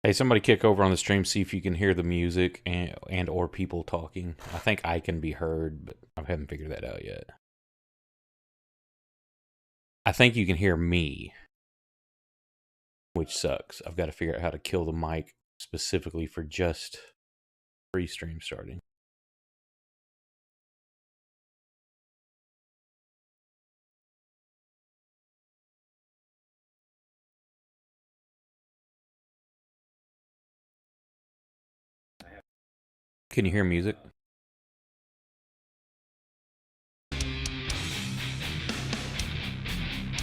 Hey, somebody kick over on the stream, see if you can hear the music and or people talking. I think I can be heard, but I haven't figured that out yet. I think you can hear me, which sucks. I've got to figure out how to kill the mic specifically for just free stream starting. Can you hear music?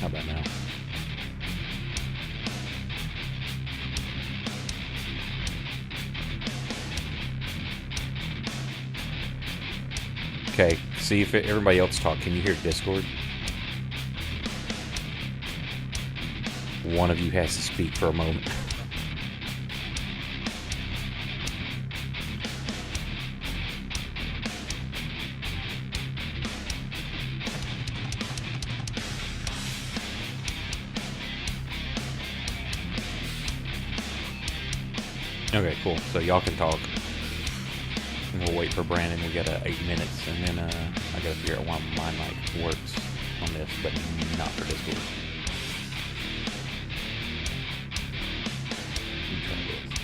How about now? Okay, see if everybody else talk. Can you hear Discord? One of you has to speak for a moment. Okay, cool. So y'all can talk. And we'll wait for Brandon. We got 8 minutes, and then I gotta figure out why my mic works on this, but not for Discord. Let me try this.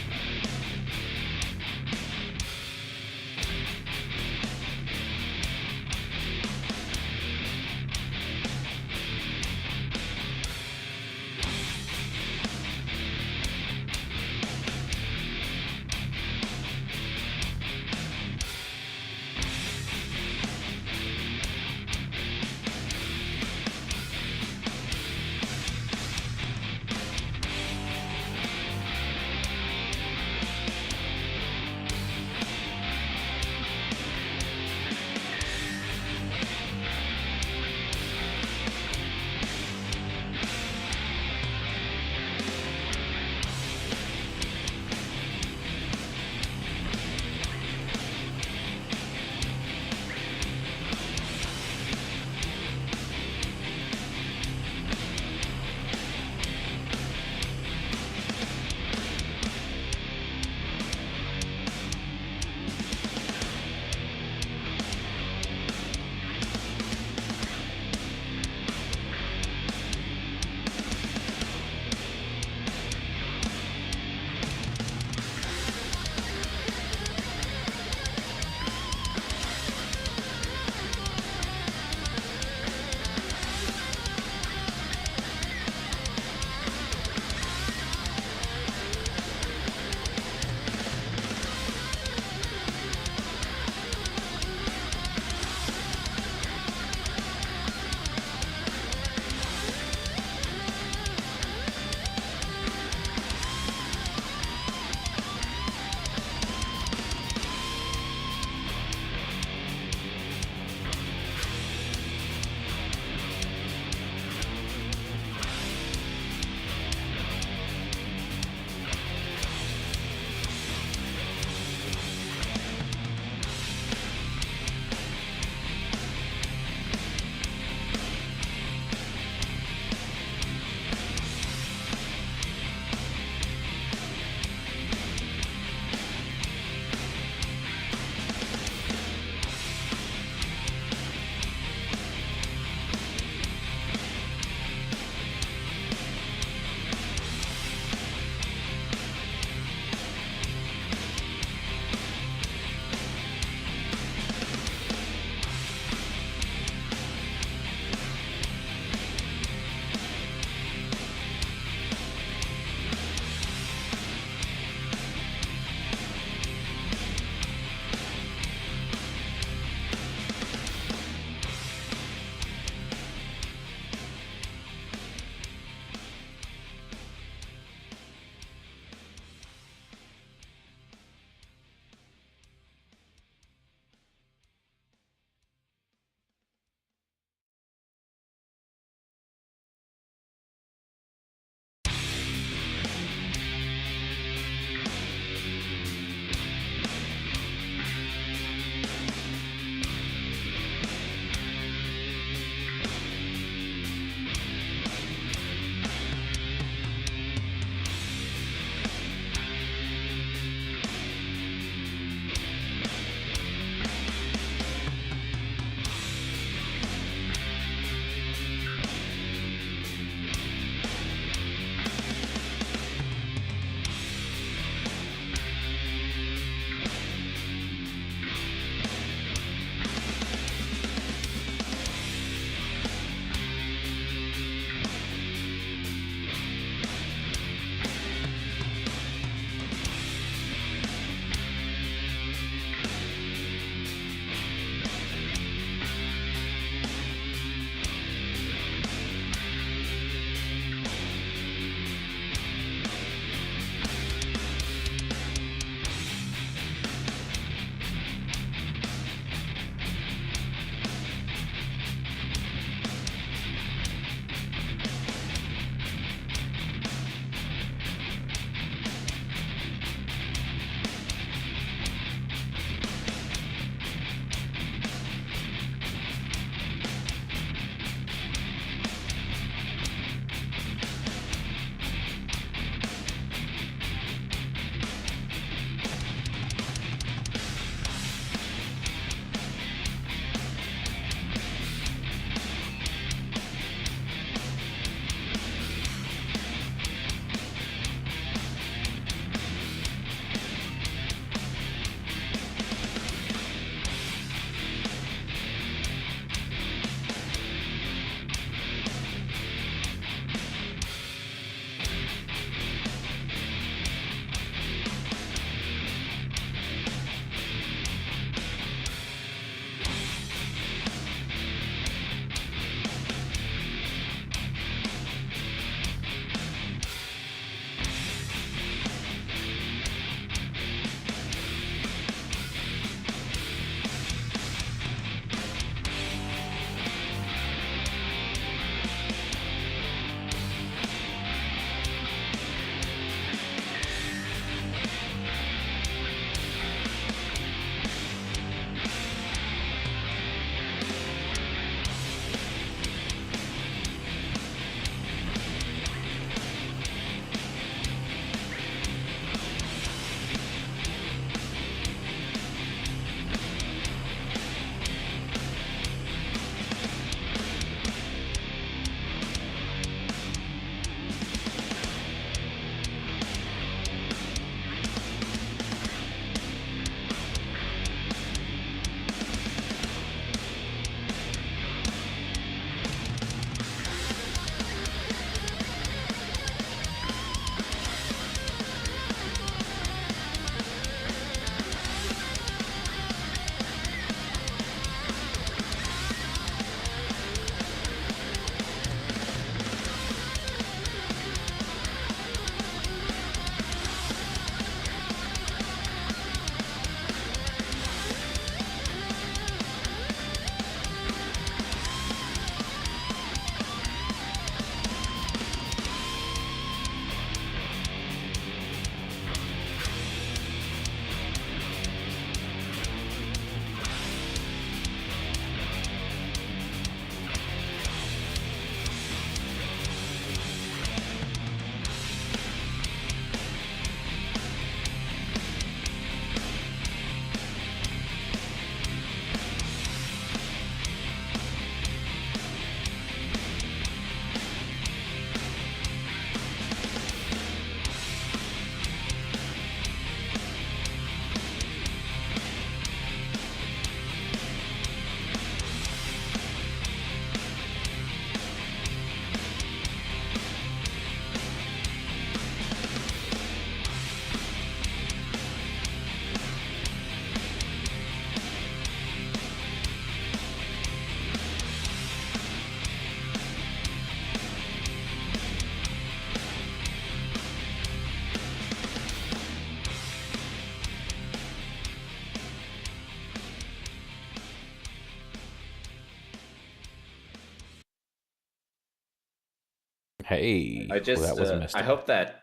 Hey, I just, well, that was a mistake. I hope that.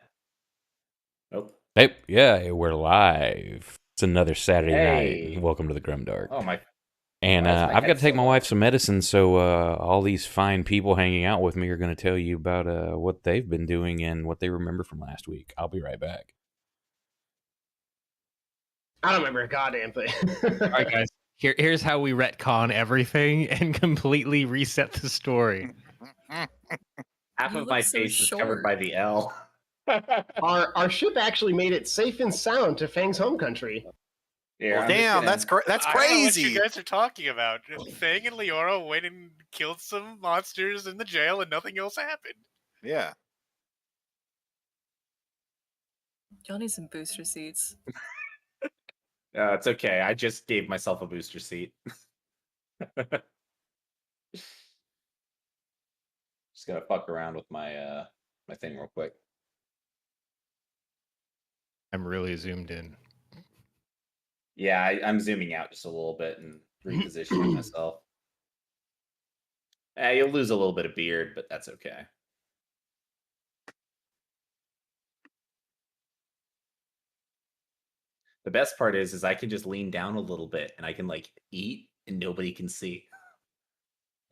Oh, Hey, yeah, we're live. It's another Saturday hey! night. Welcome to the GrimDark. Oh my! And Why is my I've got head to take so my low? wife some medicine, so all these fine people hanging out with me are going to tell you about what they've been doing and what they remember from last week. I'll be right back. I don't remember a goddamn thing. All right, guys. Here's how we retcon everything and completely reset the story. Half You of look my so face is covered short. by the L. Our ship actually made it safe and sound to Fang's home country. Yeah, I'm just Damn, gonna- that's I don't know what crazy. you guys are talking about. Fang and Leora went and killed some monsters in the jail, and nothing else happened. Yeah. Y'all need some booster seats. It's okay. I just gave myself a booster seat. Just gonna fuck around with my my thing real quick. I'm really zoomed in. Yeah, I'm zooming out just a little bit and repositioning myself. You'll lose a little bit of beard, but that's okay. The best part is I can just lean down a little bit and I can like eat and nobody can see.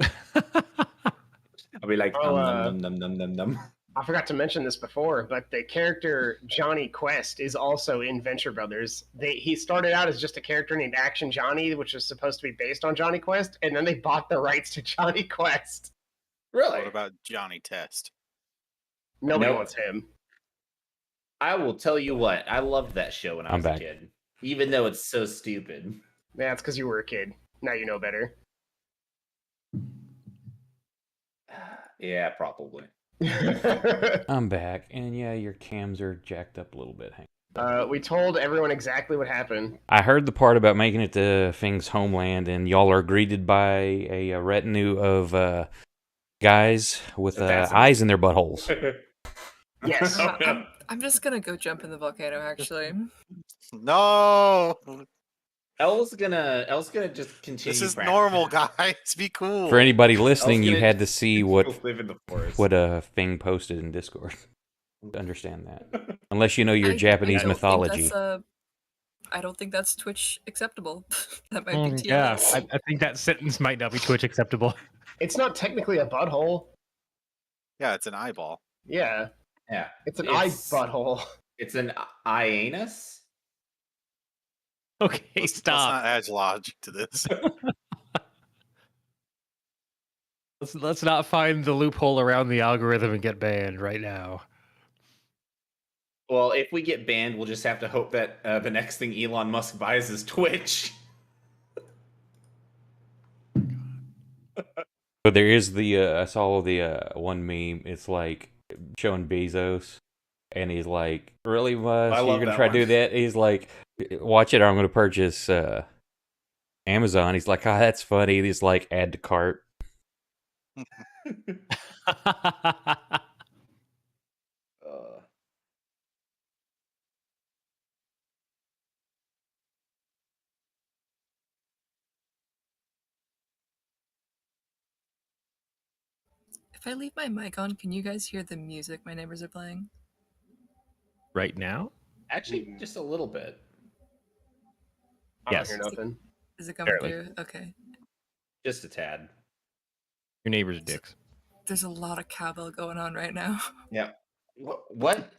I'll be like, Oh, num, num, num, num, num, num. I forgot to mention this before, but the character Johnny Quest is also in Venture Brothers. He started out as just a character named Action Johnny, which was supposed to be based on Johnny Quest, and then they bought the rights to Johnny Quest. Really? What about Johnny Test? Nobody Nope. wants him. I will tell you what, I loved that show when I I'm was back. a kid. Even though it's so stupid. Yeah, it's because you were a kid. Now you know better. Yeah, probably. I'm back, and yeah, your cams are jacked up a little bit. We told everyone exactly what happened. I heard the part about making it to Fing's homeland, and y'all are greeted by a retinue of guys with eyes in their buttholes. Yes. I'm just gonna go jump in the volcano, actually. No, Elle's gonna just continue. this is practicing. normal, guys. Be cool. For anybody listening, you gonna had to see what live in the forest. Fing posted in Discord to understand that. Unless you know your I Japanese don't think mythology. I don't think that's Twitch acceptable. That might be Yeah, TNS. I think that sentence might not be Twitch acceptable. It's not technically a butthole. Yeah, it's an eyeball. Yeah. Yeah, It's an eye butthole. It's an anus. Okay, Let's stop. not add logic to this. Let's not find the loophole around the algorithm and get banned right now. Well, if we get banned, we'll just have to hope that the next thing Elon Musk buys is Twitch. But there is I saw the one meme. It's like showing Bezos, and he's like, "Really, Musk? I You're love gonna that try to do one. that?" He's like, "Watch it, or I'm gonna purchase Amazon." He's like, "Ah, that's funny." He's like, "Add to cart." If I leave my mic on, can you guys hear the music my neighbors are playing? Right now? Actually, just a little bit. I Yes. don't hear nothing. Is it coming Barely. through? Okay. Just a tad. Your neighbor's dicks. There's a lot of cowbell going on right now. Yeah. What?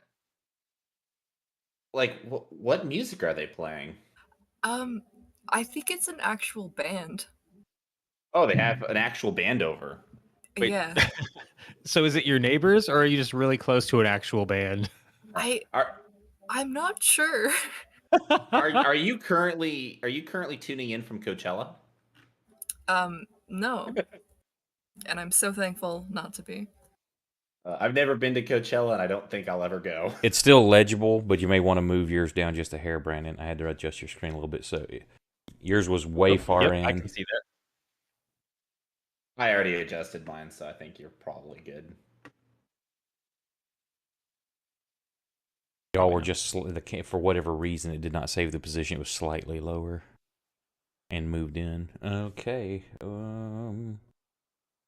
Like, what music are they playing? I think it's an actual band. Oh, they have an actual band over. Wait. Yeah. So is it your neighbors, or are you just really close to an actual band? I'm not sure. Are you currently tuning in from Coachella? No. And I'm so thankful not to be. I've never been to Coachella, and I don't think I'll ever go. It's still legible, but you may want to move yours down just a hair, Brandon. I had to adjust your screen a little bit, so yours was way far in. I can see that. I already adjusted mine, so I think you're probably good. Y'all were just for whatever reason it did not save the position. It was slightly lower and moved in. Okay,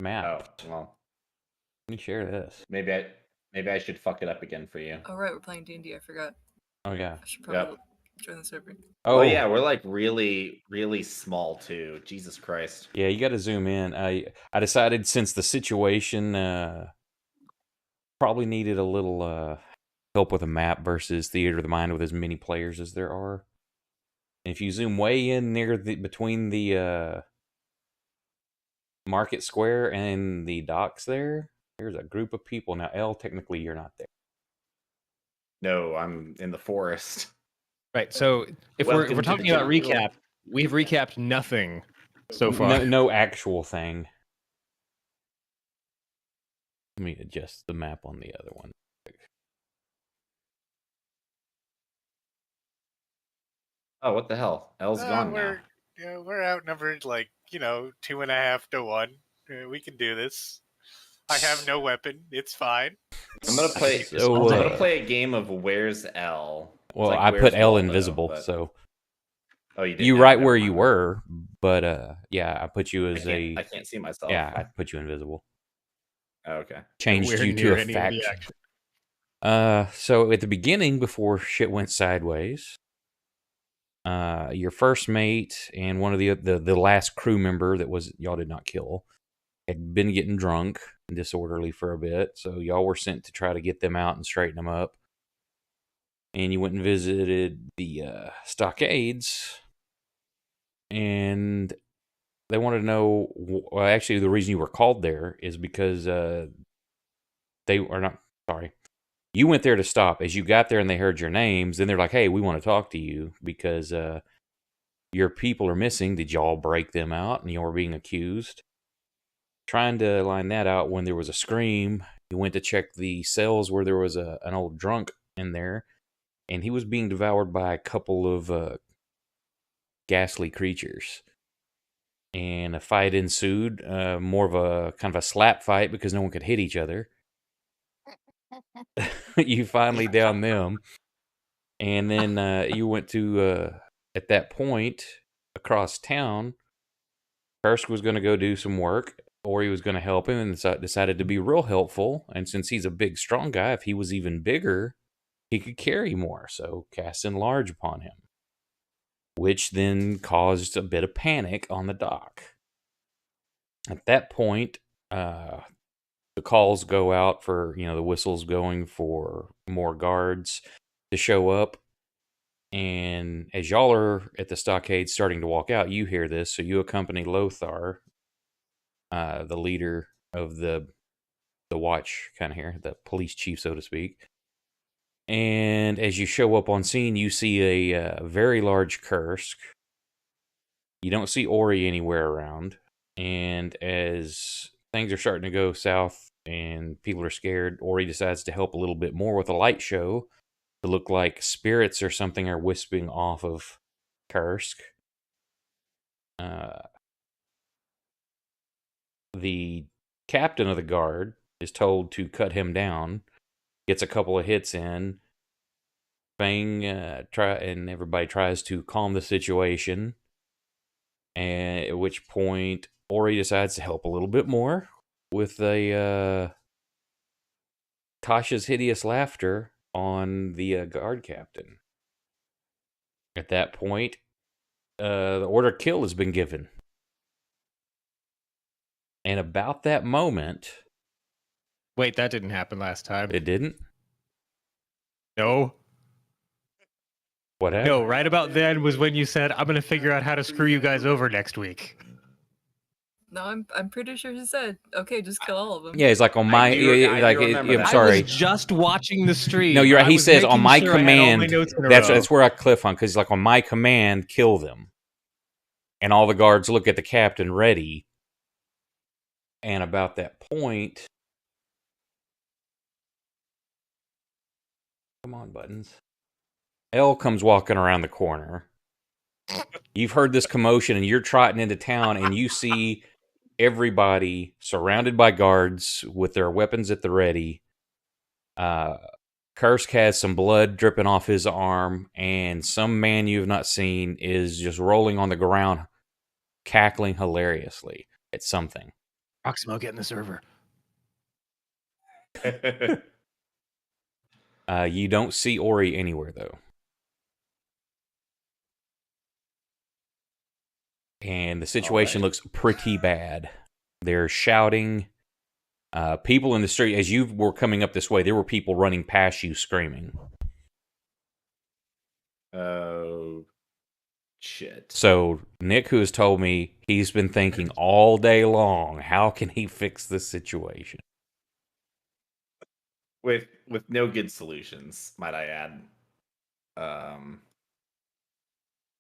map. Oh well. Let me share this. Maybe I should fuck it up again for you. Oh right, we're playing D&D. I forgot. Oh yeah. I should probably join the server. Oh Oh yeah, we're like really, really small too. Jesus Christ. yeah. You got to zoom in. I decided since the situation probably needed a little help with a map versus Theater of the Mind with as many players as there are. And if you zoom way in near between the Market Square and the docks there's a group of people. Now, L, technically you're not there. No, I'm in the forest. Right. So if we're Welcome to talking the about jungle. recap, we've recapped nothing so far. No actual thing. Let me adjust the map on the other one. Oh, what the hell? L's gone now. We're outnumbered like 2.5 to 1. We can do this. I have no weapon. It's fine. I'm gonna play. So, I'm gonna play a game of Where's L. It's Well, like I Where's put L Waldo, invisible, but- so Oh, you did. you now? right Never where mind. you were, but yeah, I put you I as can't, I can't see myself. I put you invisible. Oh, okay. Changed We're you to near a any of the faction. action. So at the beginning, before shit went sideways, your first mate and one of the last crew member that was y'all did not kill had been getting drunk and disorderly for a bit, so y'all were sent to try to get them out and straighten them up. And you went and visited the stockades, and they wanted to know. Well, actually, the reason you were called there is because they are not sorry. You went there to stop. As you got there and they heard your names, then they're like, "Hey, we want to talk to you because your people are missing. Did y'all break them out and you were being accused?" Trying to line that out when there was a scream, you went to check the cells where there was an old drunk in there, and he was being devoured by a couple of ghastly creatures. And a fight ensued, more of a kind of a slap fight because no one could hit each other. You finally downed them. And then you went to, at that point, across town, Kursk was going to go do some work, or he was going to help him, and decided to be real helpful. And since he's a big, strong guy, if he was even bigger, he could carry more. So cast enlarge upon him, which then caused a bit of panic on the dock. At that point, the calls go out for, the whistles going for more guards to show up. And as y'all are at the stockade starting to walk out, you hear this. So you accompany Lothar, the leader of the watch kind of here, the police chief, so to speak. And as you show up on scene, you see a very large Kursk. You don't see Ori anywhere around. And as things are starting to go south and people are scared, Ori decides to help a little bit more with a light show to look like spirits or something are wisping off of Kursk. The captain of the guard is told to cut him down, gets a couple of hits in. Fang and everybody tries to calm the situation, and at which point Ori decides to help a little bit more with a Tasha's hideous laughter on the guard captain. At that point, the order kill has been given. And about that moment... Wait, that didn't happen last time. It didn't? No. What happened? No, right about then was when you said, I'm going to figure out how to screw you guys over next week. No, I'm pretty sure he said, okay, just kill all of them. Yeah, he's like on my... I do remember I'm that. sorry. I was just watching the stream. No, you're right. I He was says on making my sure I had all my command. notes in a That's row. where I cliff on, because like on my command, kill them, and all the guards look at the captain ready. And about that point, come on, buttons. L comes walking around the corner. You've heard this commotion, and you're trotting into town, and you see everybody surrounded by guards with their weapons at the ready. Kursk has some blood dripping off his arm, and some man you have not seen is just rolling on the ground, cackling hilariously at something. Proximo, get in the server. You don't see Ori anywhere, though. And the situation looks pretty bad. They're shouting. People in the street, as you were coming up this way, there were people running past you screaming. Oh, shit. So Nick, who has told me he's been thinking all day long, how can he fix this situation? With no good solutions, might I add.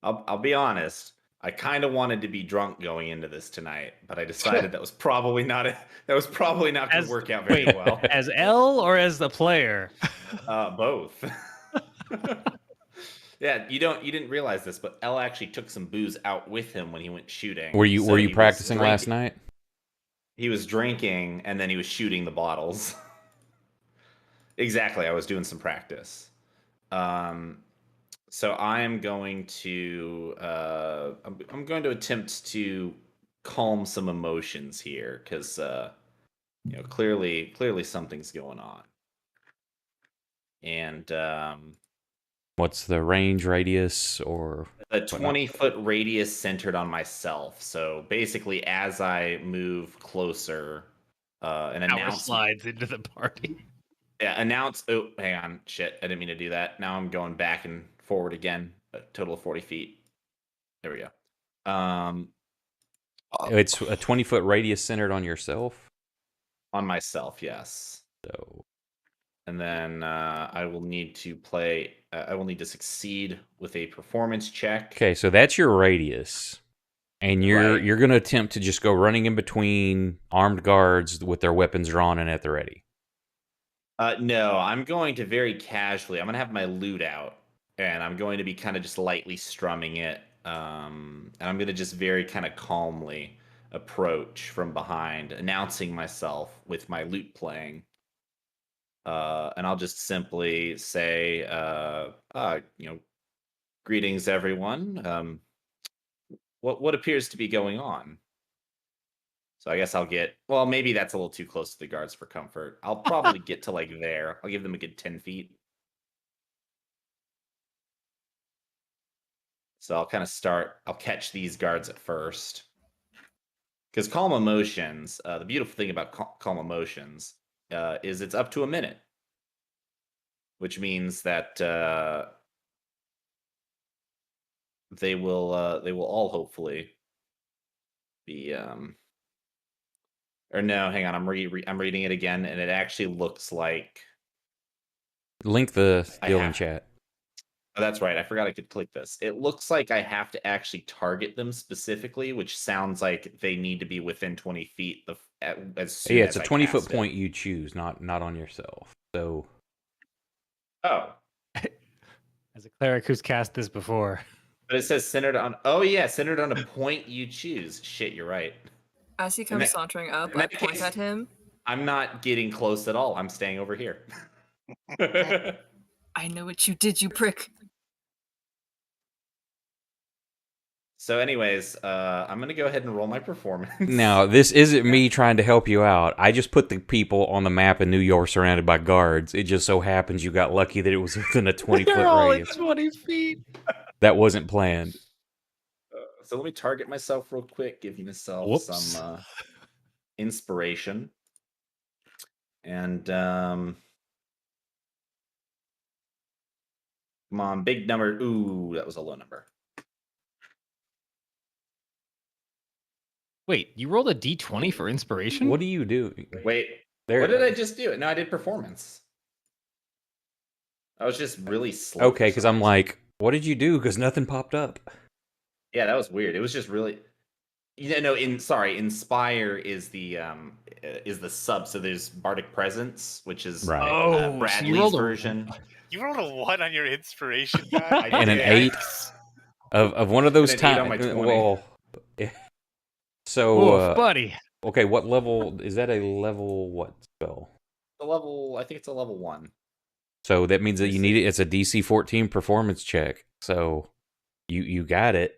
I'll be honest. I kind of wanted to be drunk going into this tonight, but I decided that was probably not going to work out very well. As L or as the player? Both. Yeah, you didn't realize this, but L actually took some booze out with him when he went shooting. Were you So he was practicing last drinking- night? He was drinking and then he was shooting the bottles. Exactly, I was doing some practice. So I am going to I'm going to attempt to calm some emotions here because clearly something's going on. And What's the range, radius, or a 20-foot radius centered on myself. So basically, as I move closer, an Power announcement slides into the party. Yeah, announce. Oh, hang on. Shit, I didn't mean to do that. Now I'm going back and forward again. A total of 40 feet. There we go. it's a 20-foot radius centered on yourself? On myself, yes. So And then I will need to play. I will need to succeed with a performance check. okay, so that's your radius, and you're Right. going to attempt to just go running in between armed guards with their weapons drawn and at the ready. No, I'm going to very casually. I'm going to have my lute out, and I'm going to be kind of just lightly strumming it. And I'm going to just very kind of calmly approach from behind, announcing myself with my lute playing. And I'll just simply say, greetings, everyone. What appears to be going on? So I guess I'll get, well, maybe that's a little too close to the guards for comfort. I'll probably get to like there. I'll give them a good 10 feet. So I'll kind of I'll catch these guards at first. Because calm emotions, the beautiful thing about calm emotions is it's up to a minute. Which means that they will all hopefully be or no, hang on, I'm reading it again, and it actually looks like Link the deal in chat. Oh, that's right. I forgot I could click this. It looks like I have to actually target them specifically, which sounds like they need to be within 20 feet as soon Yeah, as it's a I 20-foot cast point you choose, not on yourself. So Oh, As a cleric who's cast this before. but it says centered on. Oh yeah, centered on a point you choose. Shit, you're right. As he comes sauntering up, in I that point case- at him. I'm not getting close at all. I'm staying over here. I know what you did, you prick. So, anyways, I'm gonna go ahead and roll my performance. now this isn't me trying to help you out. I just put the people on the map in New York surrounded by guards. It just so happens you got lucky that it was within a 20-foot They're all radius. at 20 feet. That wasn't planned. So let me target myself real quick. Give myself Whoops. some inspiration, and come on, big number. Ooh, that was a low number. Wait, you rolled a d20 for inspiration? What do you do? Wait, There. what did I just do? No, I did performance. I was just really slow. Okay, because I'm like, what did you do? Because nothing popped up. Yeah, that was weird. It was just really. Inspire is the sub. So there's Bardic Presence, which is Right. Oh, so you Bradley's rolled a- version. You rolled a 1 on your inspiration guy? And an did. 8 of one of those And an 8 on times. my 20. Well, so Oof, buddy. okay, what level is that? A level what spell? I think it's a level 1. So that means that Let me you need it. It's a DC 14 performance check. So you got it.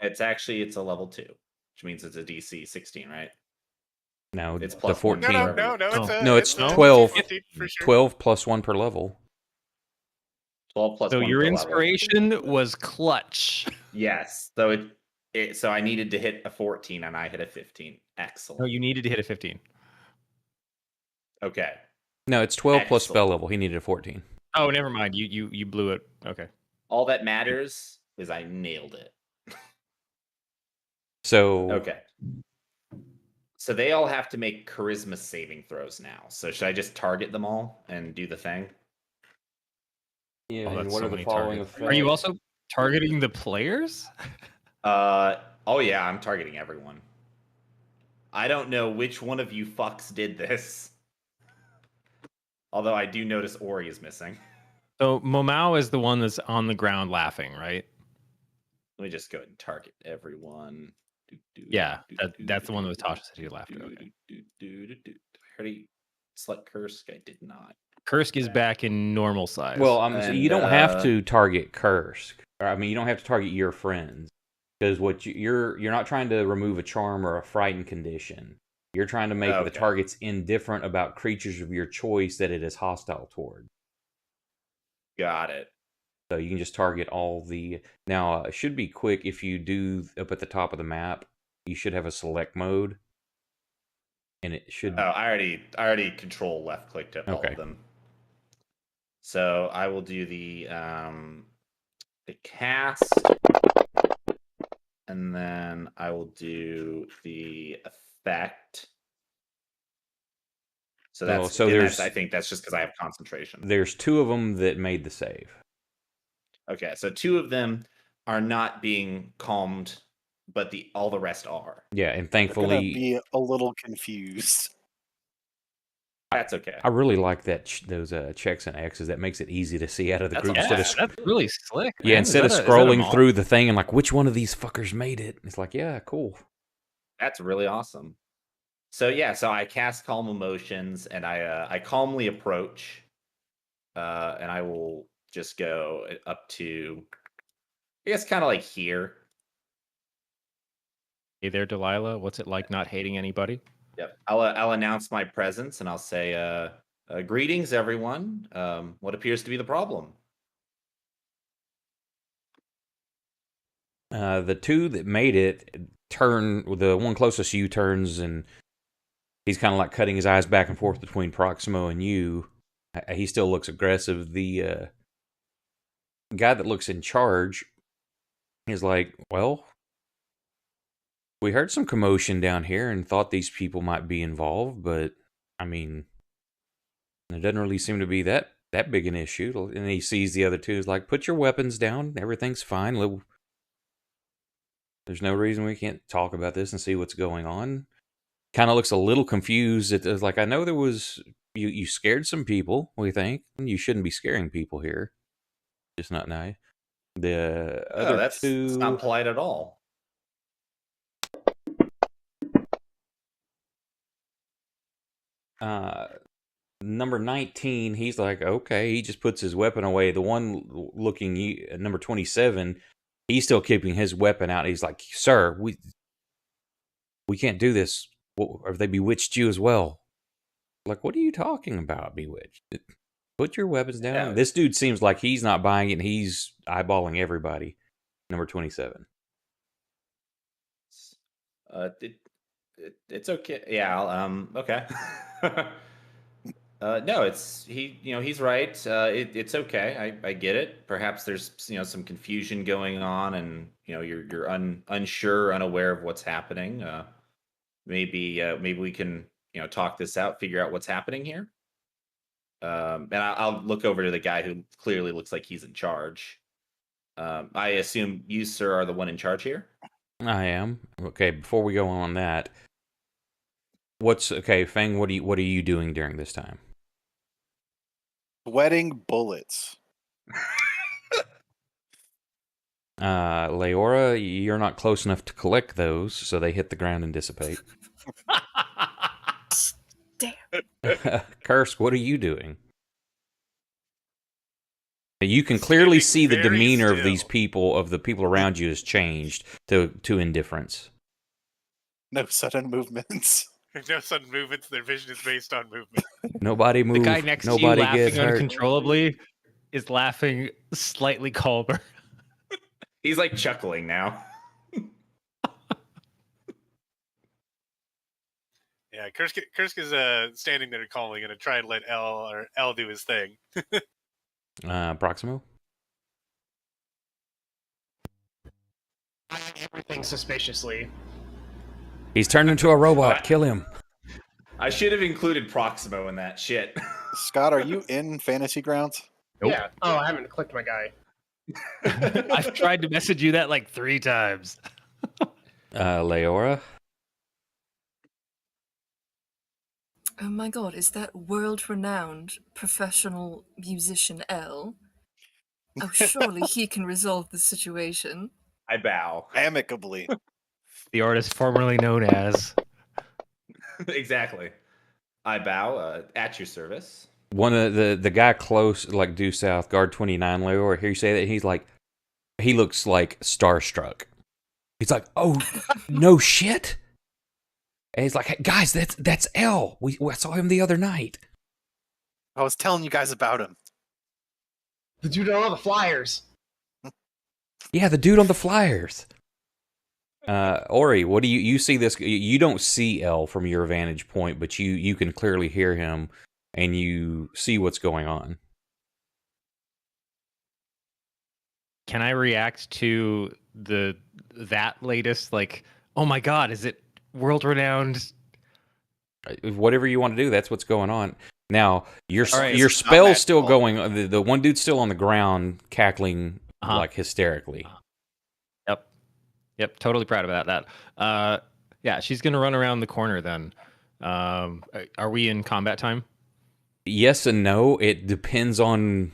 It's a level 2, which means it's a DC 16, right? No, It's the plus 1 14. for No, everyone. it's a, No, it's a 12. 50 for sure. 12 plus 1 per level. 12 plus So 1 your per level. inspiration was clutch. Yes. So so I needed to hit a 14 and I hit a 15. Excellent. No, you needed to hit a 15. Okay. No, it's 12 plus spell Excellent. level. He needed a 14. Oh, never mind. You blew it. Okay. All that matters is I nailed it. So Okay. So they all have to make charisma saving throws now. So should I just target them all and do the thing? yeah, Oh, and that's what so are the many following targets. effects? Are you also targeting the players? Oh yeah, I'm targeting everyone. I don't know which one of you fucks did this. Although I do notice Ori is missing. So Momao is the one that's on the ground laughing, right? Let me just go ahead and target everyone. Yeah, that's the one that Tasha said he laughed at. Okay. I already select Kursk. I did not. Kursk is back in normal size. Well, And, you don't have to target Kursk. I mean, you don't have to target your friends because what you're not trying to remove a charm or a frightened condition. You're trying to make the Okay. targets indifferent about creatures of your choice that it is hostile toward. Got it. So you can just target all the. Now, it should be quick if you do up at the top of the map. You should have a select mode, and it should. Oh, I already control left clicked up all Okay. of them. So I will do the cast, and then I will do the effect. So that's I think that's just because I have concentration. There's 2 of them that made the save. Okay, so 2 of them are not being calmed, but all the rest are. Yeah, and I'm gonna thankfully, be a little confused. That's okay. I really like that those checks and X's. That makes it easy to see out of the That's group awesome. instead of that's really slick. yeah. Man. Instead of Is that a scrolling mod? through the thing and like which one of these fuckers made it, it's like yeah, cool. That's really awesome. So yeah, so I cast Calm Emotions, and I calmly approach, and I will just go up to, I guess, kind of like here. Hey there, Delilah. What's it like not hating anybody? Yep. I'll announce my presence, and I'll say, "Greetings, everyone. What appears to be the problem?" The 2 that made it turn. The one closest to you turns, and he's kind of like cutting his eyes back and forth between Proximo and you. He still looks aggressive. The guy that looks in charge is like, well, we heard some commotion down here and thought these people might be involved, but I mean, it doesn't really seem to be that big an issue. And he sees the other 2 is like, put your weapons down. Everything's fine. There's no reason we can't talk about this and see what's going on. Kind of looks a little confused. It's like, I know there was you scared some people. We think you shouldn't be scaring people here. Just not nice. The other that's 2. not polite at all. Number 19, he's like, okay. He just puts his weapon away. The one looking number 27, he's still keeping his weapon out. He's like, sir, we can't do this. Have they bewitched you as well? Like, what are you talking about, bewitched? Put your weapons down. Yeah. This dude seems like he's not buying it, and he's eyeballing everybody. Number 27. It's okay. Yeah. Okay. No, he's right. It's okay. I get it. Perhaps there's some confusion going on, and you're unsure, unaware of what's happening. Maybe we can talk this out, figure out what's happening here. And I'll look over to the guy who clearly looks like he's in charge. I assume you, sir, are the one in charge here. I am. Okay, before we go on that, Fang, what are you doing during this time? Sweating bullets. Leora, you're not close enough to collect those, so they hit the ground and dissipate. Damn. Kursk, what are you doing? You can clearly see the very demeanor of these still. people, of the people around you, has changed to indifference. No sudden movements. No sudden movements. Their vision is based on movement. Nobody The move. guy next to you Nobody gets laughing hurt. uncontrollably is laughing slightly calmer. He's like chuckling now. Yeah, Kursk is standing there calmly, gonna try and let L do his thing. Proximo. Everything suspiciously. He's turned into a robot. Kill him. I should have included Proximo in that shit. Scott, are you in Fantasy Grounds? Nope. Yeah. Oh, I haven't clicked my guy. I've tried to message you that like 3 times. Leora. Oh my god, is that world-renowned professional musician L? Oh, surely he can resolve the situation. I bow. Amicably. The artist formerly known as. Exactly. I bow at your service. One of the guy close, like due south, guard 29, Leora. Hear you say that? He's like, he looks like starstruck. He's like, oh, no shit. And he's like, hey, guys, that's L. I saw him the other night. I was telling you guys about him. The dude on all the flyers. Yeah, the dude on the flyers. Ori, what do you see this? You don't see L from your vantage point, but you can clearly hear him, and you see what's going on. Can I react to that latest? Like, oh my god, is it world renowned? Whatever you want to do, that's what's going on. Now, your right, your it's not spell's still magical. going. The one dude's still on the ground, cackling like hysterically. Yep, totally proud about that. Yeah, she's gonna run around the corner then. Are we in combat time? Yes and no. It depends on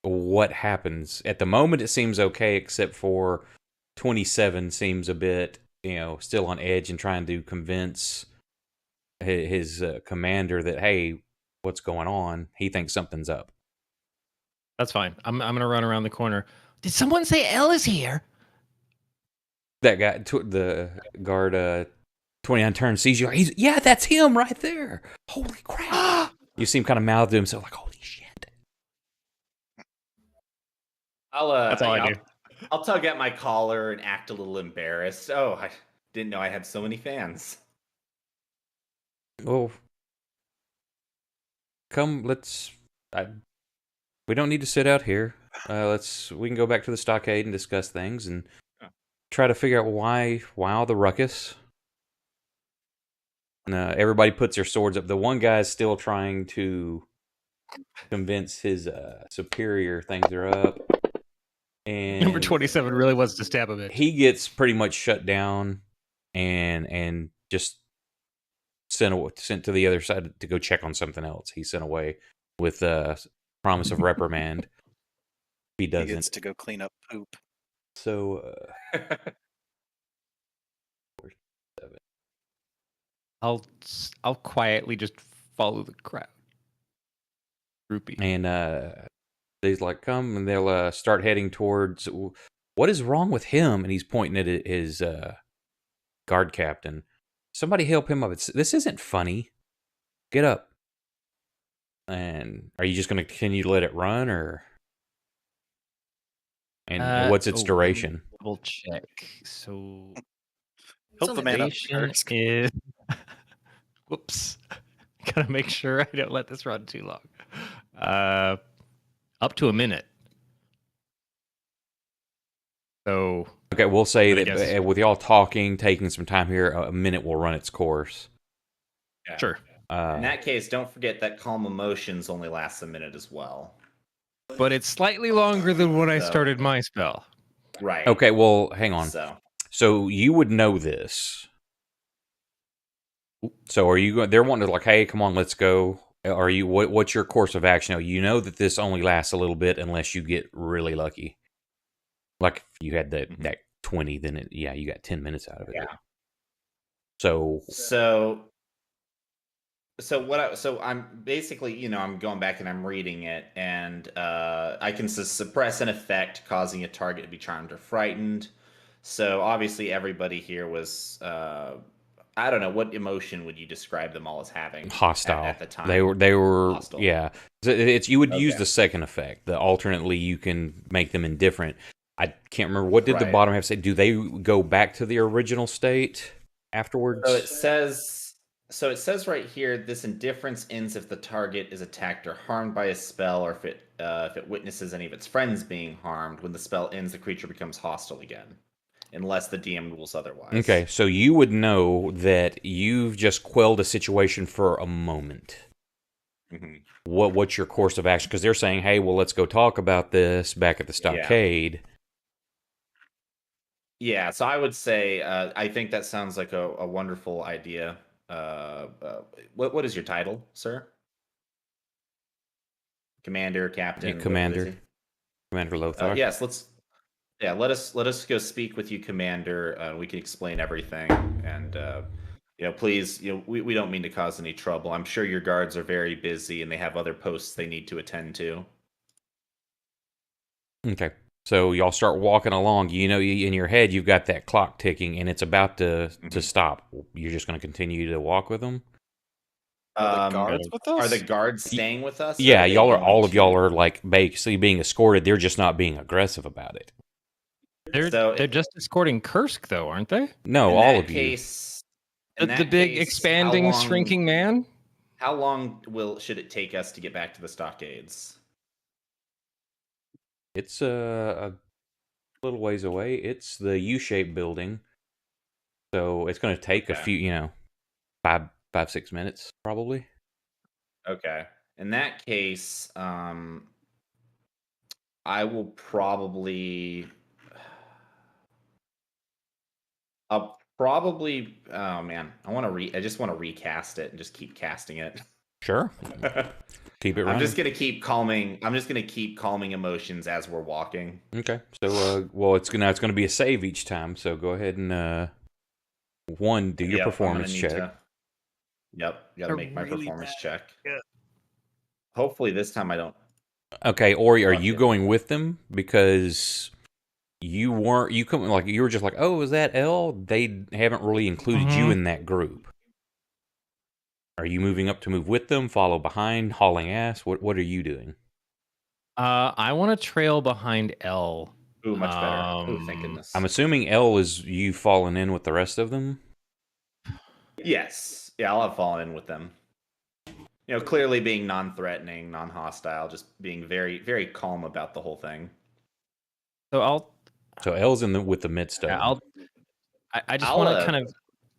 what happens. At the moment, it seems okay, except for 27 seems a bit, still on edge and trying to convince his commander that, hey, what's going on? He thinks something's up. That's fine. I'm gonna run around the corner. Did someone say L is here? That guy, the guard 29 turns, sees you. Yeah, that's him right there. Holy crap. You see him kind of mouth to himself like, holy shit. That's all I do. I'll tug at my collar and act a little embarrassed. Oh, I didn't know I had so many fans. Well, come, we don't need to sit out here. We can go back to the stockade and discuss things and try to figure out why all the ruckus. Everybody puts their swords up. The one guy's still trying to convince his superior things are up. And Number 27 really wants to stab a bitch. he gets pretty much shut down and just sent to the other side to go check on something else. He's sent away with promise of reprimand. He He doesn't. gets to go clean up poop. So I'll quietly just follow the crowd. Groupie. and he's like, come, and they'll start heading towards. What is wrong with him? And he's pointing at his guard captain. Somebody help him up. This isn't funny. Get up. And are you just going to continue to let it run, or? And what's its duration? Double check. So Help the man up, duration Kursk. is. Whoops. Gotta make sure I don't let this run too long. Up to a minute. So Okay, we'll say I that guess- with y'all talking, taking some time here, a minute will run its course. Yeah. sure. In that case, don't forget that calm emotions only lasts a minute as well. But it's slightly longer than when I So- started my spell. Right. Okay, well, hang on. So So you would know this. So are you going? They're wanting to like, hey, come on, let's go. Are you? What's your course of action? You know that this only lasts a little bit unless you get really lucky. Like if you had that 20, then you got 10 minutes out of it. Yeah. So so I'm basically, I'm going back and I'm reading it, and I can suppress an effect causing a target to be charmed or frightened. So obviously everybody here was I don't know, what emotion would you describe them all as having? Hostile. At the time. They were Hostile. yeah. It's you would use Okay. the second effect. The alternately you can make them indifferent. I can't remember what did the Right. bottom have to say. Do they go back to the original state afterwards? So it says right here, this indifference ends if the target is attacked or harmed by a spell, or if it witnesses any of its friends being harmed. When the spell ends, the creature becomes hostile again, unless the DM rules otherwise. Okay, so you would know that you've just quelled a situation for a moment. Mm-hmm. What's your course of action? Because they're saying, "Hey, well, let's go talk about this back at the stockade." Yeah, so I would say I think that sounds like a wonderful idea. What is your title, sir? Commander, captain, Yeah, what is Commander. he? Commander Lothar. Yes, let us go speak with you, Commander. We can explain everything, and please, we don't mean to cause any trouble. I'm sure your guards are very busy and they have other posts they need to attend to. Okay. So y'all start walking along. You know, in your head, you've got that clock ticking, and it's about to stop. You're just going to continue to walk with them. Are the guards with us? Are the guards staying with us? Yeah, all of y'all are like basically being escorted. They're just not being aggressive about it. They're just escorting Kursk, though, aren't they? No, all of you. The big expanding, shrinking man. How long should it take us to get back to the stockades? It's a little ways away. It's the U-shaped building, so it's going to take a few, 5-6 minutes probably. Okay. In that case, I will probably. I'll probably. Oh man, I just want to recast it and just keep casting it. Sure. Keep it running. I'm just gonna keep calming emotions as we're walking. Okay. So, well, it's gonna be a save each time. So go ahead and do your performance check. Gotta make my performance check. Yeah. Hopefully this time I don't. Okay, Ori, are you going with them? Because you were just like, oh, is that L? They haven't really included you in that group. Are you moving up to move with them, follow behind, hauling ass? What are you doing? I want to trail behind L. Ooh, much better. Oh, thank goodness. I'm assuming L is you falling in with the rest of them? Yes. Yeah, I'll have fallen in with them. Clearly being non-threatening, non-hostile, just being very, very calm about the whole thing. So L's with the midstone. Yeah, I just want to kind of.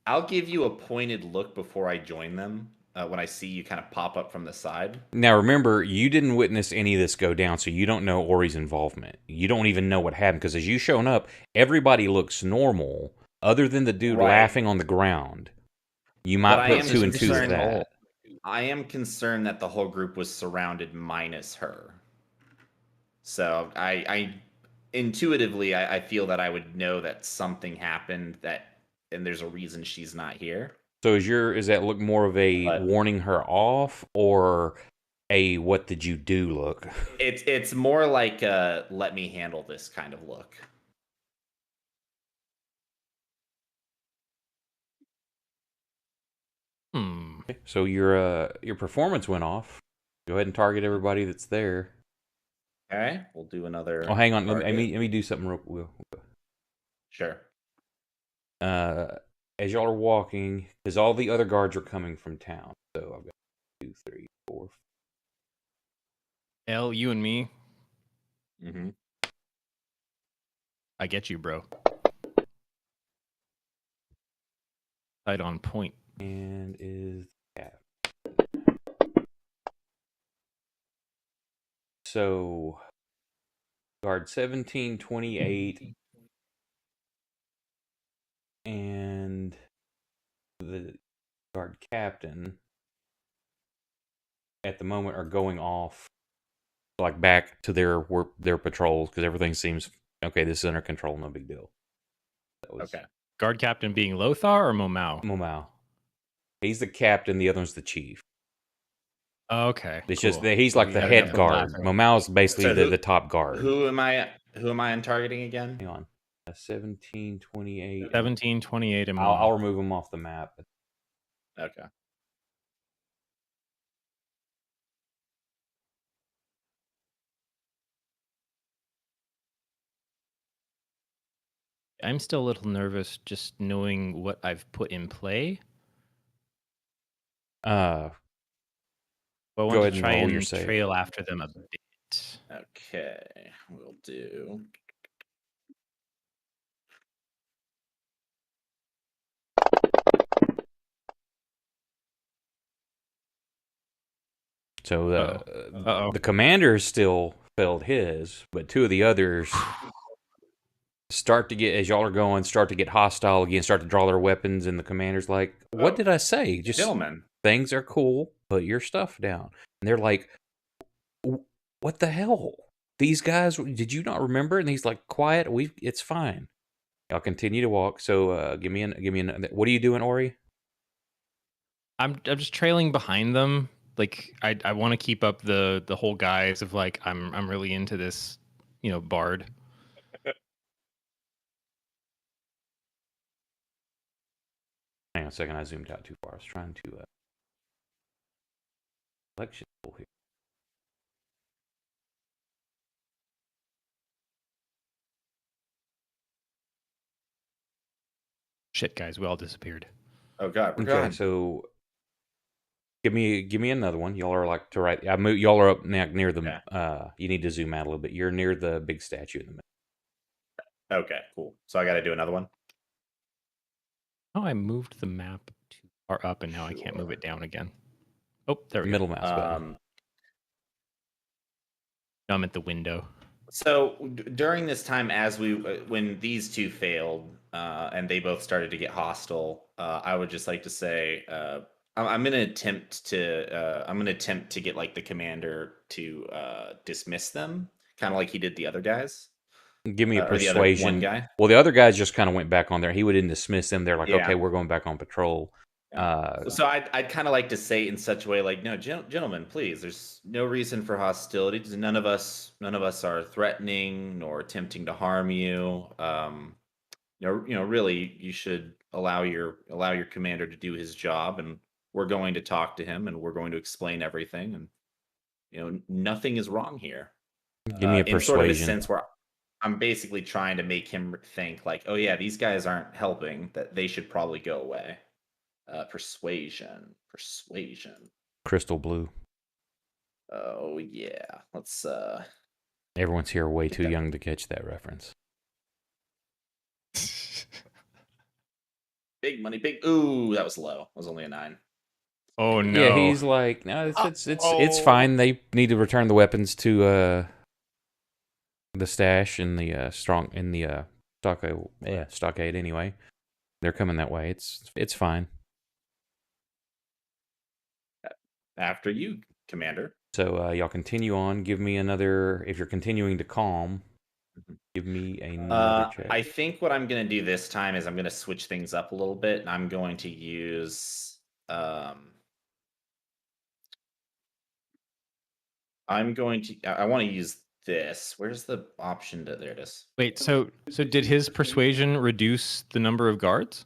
I'll give you a pointed look before I join them when I see you kind of pop up from the side. Now, remember, you didn't witness any of this go down, so you don't know Ori's involvement. You don't even know what happened, because as you shown up, everybody looks normal, other than the dude laughing on the ground. You might put 2 and 2 with that. I am concerned that the whole group was surrounded minus her. So I intuitively, I feel that I would know that something happened and there's a reason she's not here. So is that look more of a warning her off or a what did you do look? It's more like a let me handle this kind of look. Okay, so your performance went off. Go ahead and target everybody that's there. Okay, we'll do another. Oh, hang on. Let me do something real quick. Sure. As y'all are walking, because all the other guards are coming from town. So I've got 2, 3, 4. L, you and me. Mm-hmm. I get you, bro. Right on point. And is cap. So guard 17, 28, and the guard captain at the moment are going off, like back to their patrols, because everything seems okay. This is under control, no big deal. Okay. Guard captain being Lothar or Momau? Momau. He's the captain. The other one's the chief. Okay. It's just that he's like the head guard. Momau's basically the top guard. Who am I targeting again? Hang on. 1728. 1728 and I'll more. remove them off the map. Okay. I'm still a little nervous just knowing what I've put in play. Go But I want ahead to and try roll your and save. trail after them a bit. Okay, we'll do. So Uh-oh. the commander still failed his, but two of the others start to get, as y'all are going, start to get hostile again, start to draw their weapons, and the commander's like, what did I say? Just Gentlemen. things are cool, put your stuff down. And they're like, what the hell? These guys, did you not remember? And he's like, quiet, it's fine. Y'all continue to walk. So give me an. What are you doing, Ori? I'm just trailing behind them. Like I want to keep up the whole guise of like I'm really into this, bard. Hang on a second, I zoomed out too far. I was trying to selection tool here. Shit, guys, we all disappeared. Oh God, we're Okay, gone. so give me another one. Y'all are like to right. Y'all are up near the. Yeah. You need to zoom out a little bit. You're near the big statue in the middle. Okay, cool. So I got to do another one. Oh, I moved the map too far up, and now I can't move it down again. Oh, there we Middle go. mouse button. Now I'm at the window. So during this time, as when these two failed, and they both started to get hostile, I would just like to say, I'm gonna attempt to get like the commander to dismiss them, kind of like he did the other guys. Give me a Or the other one persuasion. guy. Well, the other guys just kind of went back on there. He wouldn't dismiss them. They're like, Yeah. okay, we're going back on patrol. So I'd kind of like to say it in such a way, like, no, gentlemen, please. There's no reason for hostilities. None of us are threatening nor attempting to harm you. Really, you should allow your commander to do his job, and we're going to talk to him, and we're going to explain everything, and nothing is wrong here. Give me a in sort of a persuasion. sense where I'm basically trying to make him think like, oh yeah, these guys aren't helping, that they should probably go away. Persuasion. Crystal blue. Oh yeah. Let's Everyone's here way too young to catch that reference. big money, big. Ooh, that was low. That was only a 9. Oh no. Yeah, he's like, no, it's fine. They need to return the weapons to the stash in the stockade anyway. They're coming that way. It's fine. After you, Commander. So y'all continue on. Give me another. If you're continuing to calm, give me another check. I think what I'm going to do this time is I'm going to switch things up a little bit, and I'm going to use. I want to use this. Where's the option? There it is. Wait, so did his persuasion reduce the number of guards?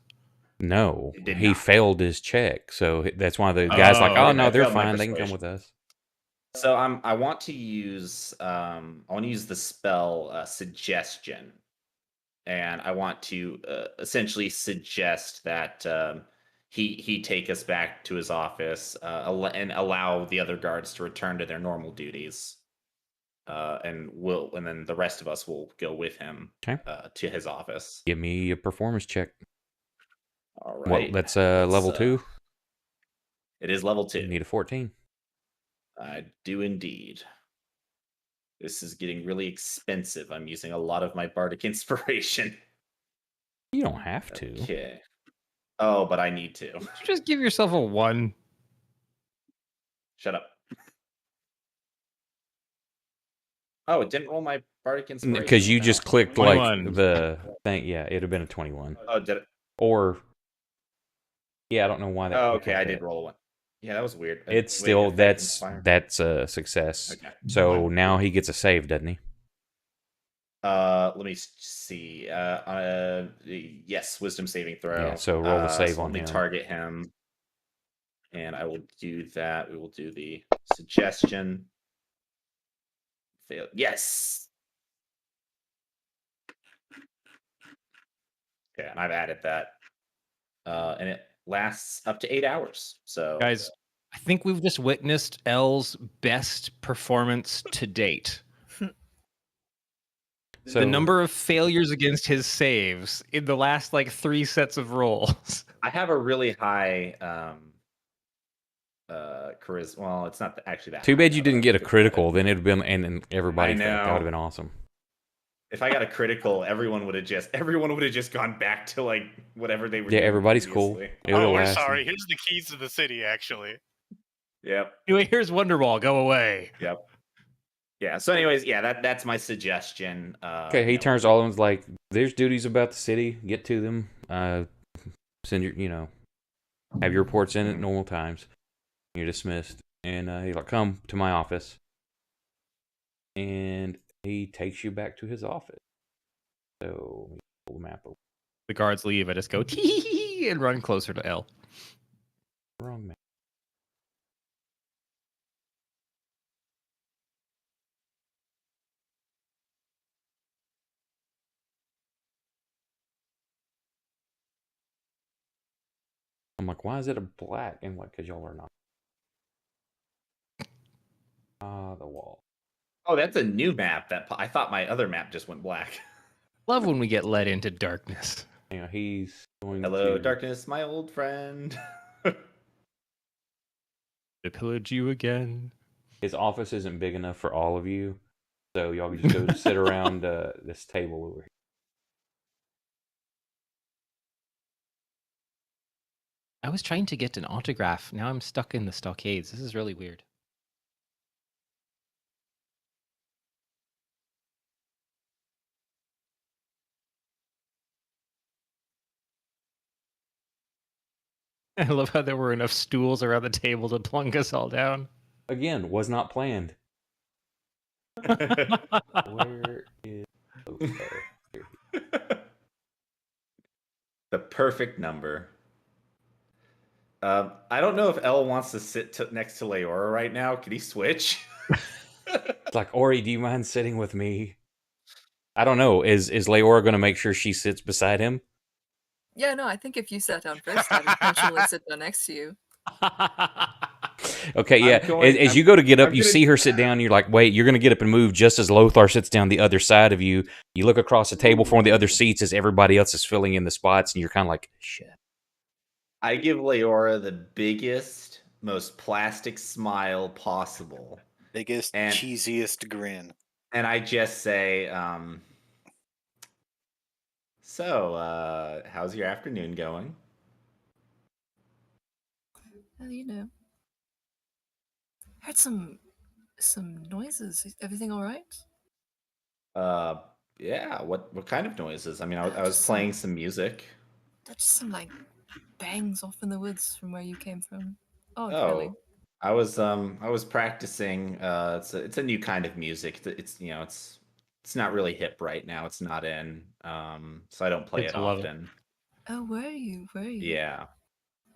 No, he failed his check, so that's why the guy's like, "Oh no, they're fine. They can come with us." So I want to use the spell suggestion, and I want to essentially suggest that he take us back to his office and allow the other guards to return to their normal duties, and then the rest of us will go with him to his office. Give me a performance check. All right. Well, that's level 2. It is level 2. You need a 14. I do indeed. This is getting really expensive. I'm using a lot of my bardic inspiration. You don't have to. Okay. Oh, but I need to. Just give yourself a 1. Shut up. Oh, it didn't roll my bardic inspiration. Because you just clicked 21. like the thing. Yeah, it'd have been a 21. Oh, did it? Or yeah, I don't know why that. Oh, okay, I did roll a 1. Yeah, that was weird. It's still that's a success. Okay. So now he gets a save, doesn't he? Let me see. Yes, wisdom saving throw. Yeah, so roll the save so on let me him. target him, and I will do that. We will do the suggestion. Fail. Yes. Yeah, and I've added that, and it lasts up to 8 hours. So, Guys, I think we've just witnessed L's best performance to date. So The number of failures against his saves in the last like 3 sets of rolls. I have a really high charisma. Well, it's not actually that. Too high bad you now that didn't I get a think about critical. it. Then it'd been and everybody I that would know. have been awesome. If I got a critical, everyone would have just gone back to like whatever they were Yeah, doing everybody's previously. cool. It would have We're lasted. sorry. Here's the keys to the city, actually. Yep. Anyway, here's Wonderwall. Go away. Yep. Yeah. So, anyways, yeah, that's my suggestion. Okay, he turns all of them like, there's duties about the city. Get to them. Send your, have your reports in at normal times. You're dismissed. And he's like, come to my office. And he takes you back to his office. So, let me pull the map over. The guards leave. I just go tee and run closer to L. Wrong map. I'm like, why is it a black? And like, because y'all are not. The wall. Oh, that's a new map. I thought my other map just went black. Love when we get led into darkness. He's going Hello, to... darkness, my old friend. To pillage you again. His office isn't big enough for all of you. So y'all can just go sit around this table over here. I was trying to get an autograph. Now I'm stuck in the stockades. This is really weird. I love how there were enough stools around the table to plunk us all down. Again, was not planned. Where is Lothar? The perfect number. I don't know if L wants to sit next to Leora right now. Could he switch? It's like, Ori, do you mind sitting with me? I don't know. Is Leora going to make sure she sits beside him? Yeah, no, I think if you sat down first, I'd eventually sit down next to you. Okay, yeah. As you go to get up, you see her sit down, and you're like, wait, you're going to get up and move just as Lothar sits down the other side of you. You look across the table for one of the other seats as everybody else is filling in the spots, and you're kind of like, shit. I give Leora the biggest, most plastic smile possible. Biggest, cheesiest grin. And I just say, so, how's your afternoon going? Well, heard some noises. Is everything all right? Yeah. What kind of noises? I mean, I was playing some music. That's just some like bangs off in the woods from where you came from. Oh, really? I was practicing. It's a new kind of music. It's not really hip right now. It's not in. So I don't play it often. Oh, were you? Yeah.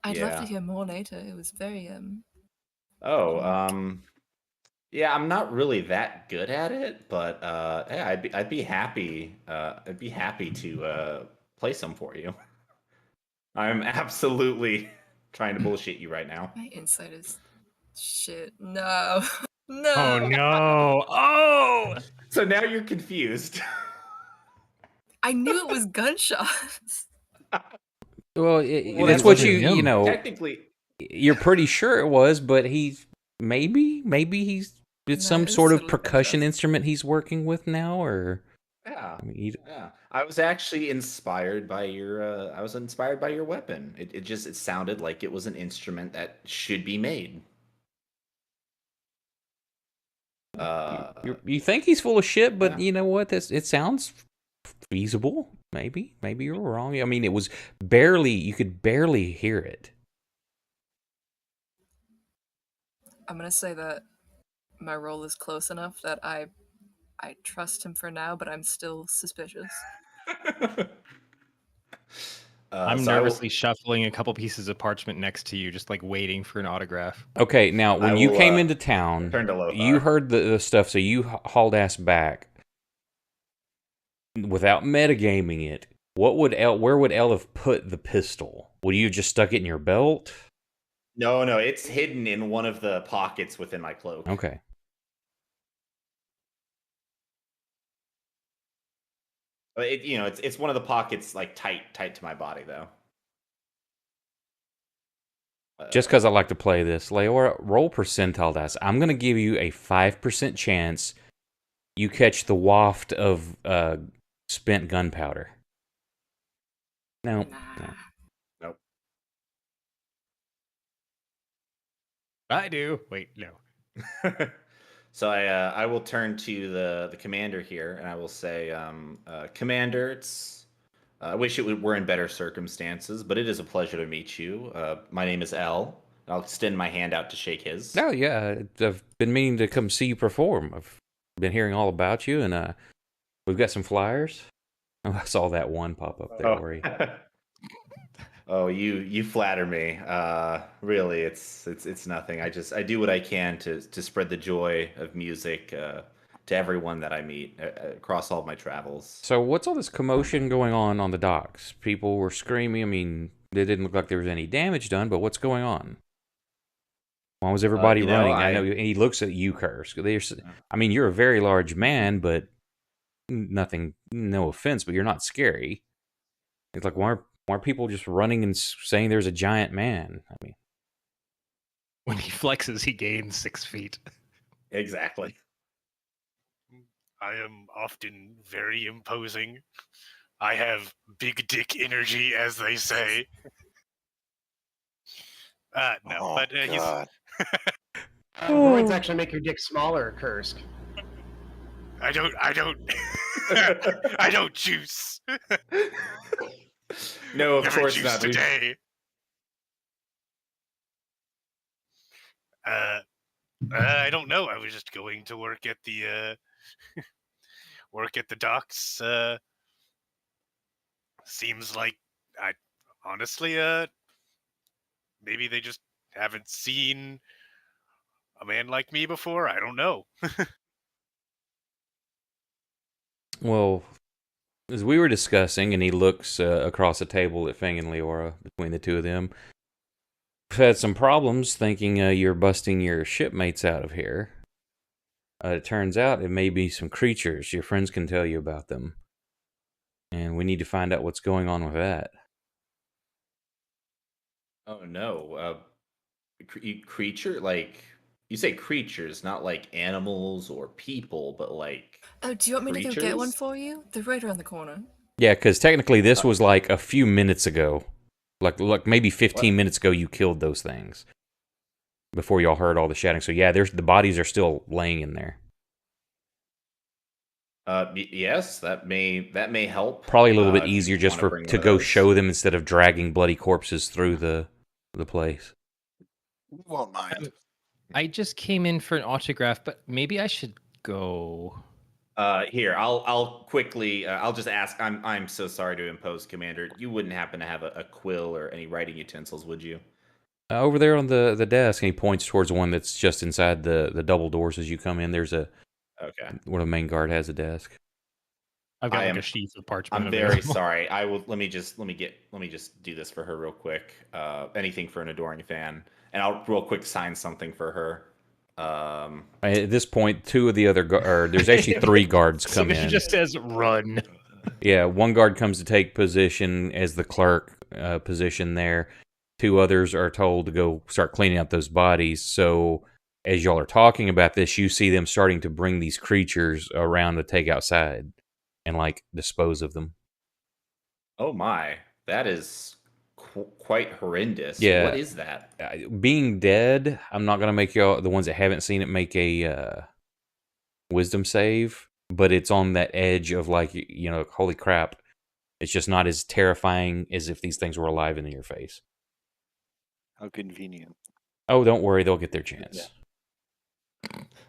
I'd love to hear more later. It was very yeah, I'm not really that good at it, but yeah, I'd be happy. I'd be happy to play some for you. I'm absolutely trying to bullshit you right now. My insight is shit. No. No. Oh no. Oh. So now you're confused. I knew it was gunshots. Well, that's what you know. Technically, you're pretty sure it was, but maybe it's some sort of percussion instrument he's working with now, or yeah, yeah. I was actually inspired by your. I was inspired by your weapon. It sounded like it was an instrument that should be made. You think he's full of shit, but you know what? It sounds feasible. Maybe you're wrong. I mean, you could barely hear it. I'm gonna say that my roll is close enough that I I trust him for now, but I'm still suspicious. I'm so I will- nervously shuffling a couple pieces of parchment next to you, just like waiting for an autograph. Okay, now when I you will, came into town, turn to Lothar. you heard the stuff, so you hauled ass back without metagaming it. Where would El have put the pistol? Would you have just stuck it in your belt? No, it's hidden in one of the pockets within my cloak. Okay. It's one of the pockets like tight to my body though. Just because I like to play this, Leora, roll percentile dice. I'm going to give you a 5% chance you catch the waft of spent gunpowder. No. Nope. I do. Wait, no. So I will turn to the commander here, and I will say, Commander, I wish were in better circumstances, but it is a pleasure to meet you. My name is L. I'll extend my hand out to shake his. No, yeah. I've been meaning to come see you perform. I've been hearing all about you, and we've got some flyers. Oh, I saw that one pop up there, Ori. Oh, you flatter me. Really, it's nothing. I do what I can to spread the joy of music to everyone that I meet across all of my travels. So what's all this commotion going on the docks? People were screaming. I mean, it didn't look like there was any damage done, but what's going on? Why was everybody running? I know, and he looks at you, Kursk. I mean, you're a very large man, but nothing, no offense, but you're not scary. It's like, why are people just running and saying there's a giant man? I mean, when he flexes, he gains 6 feet. Exactly. I am often very imposing. I have big dick energy, as they say. He's Roids actually make your dick smaller, Kursk. I don't I don't juice. No, of Never course juice not. today. I don't know. I was just going to work at the work at the docks. Seems like I honestly maybe they just haven't seen a man like me before. I don't know. well, as we were discussing, and he looks across the table at Fang and Leora, between the two of them, we've had some problems thinking you're busting your shipmates out of here. It turns out it may be some creatures. Your friends can tell you about them. And we need to find out what's going on with that. Oh no, creature? Like you say creatures, not like animals or people, but like. Oh, do you want me to go get one creatures? for you? They're right around the corner. Yeah, because technically this was like a few minutes ago. Like maybe 15 minutes ago you killed those things. Before y'all heard all the shouting. So yeah, the bodies are still laying in there. Yes, that may help. Probably a little bit if you easier just wanna bring to one of go those. show them instead of dragging bloody corpses through the place. We won't mind. I just came in for an autograph, but maybe I should go. Here, I'll quickly. I'll just ask. I'm so sorry to impose, Commander. You wouldn't happen to have a quill or any writing utensils, would you? Over there on the desk, and he points towards one that's just inside the double doors as you come in. There's Okay. where the main guard has a desk. I've got I like am- a sheath of parchment. I'm very available. sorry. I will. Let me just do this for her real quick. Anything for an adoring fan, and I'll real quick sign something for her. At this point, two of the other there's actually 3 guards So come he in. just says run. Yeah, one guard comes to take position as the clerk position there. 2 others are told to go start cleaning out those bodies. So as y'all are talking about this, you see them starting to bring these creatures around to take outside and like dispose of them. Oh my, that is quite horrendous. Yeah. What is that? Being dead, I'm not gonna make y'all, the ones that haven't seen it, make a wisdom save, but it's on that edge of like, holy crap. It's just not as terrifying as if these things were alive and in your face. How convenient. Oh, don't worry, they'll get their chance. Yeah.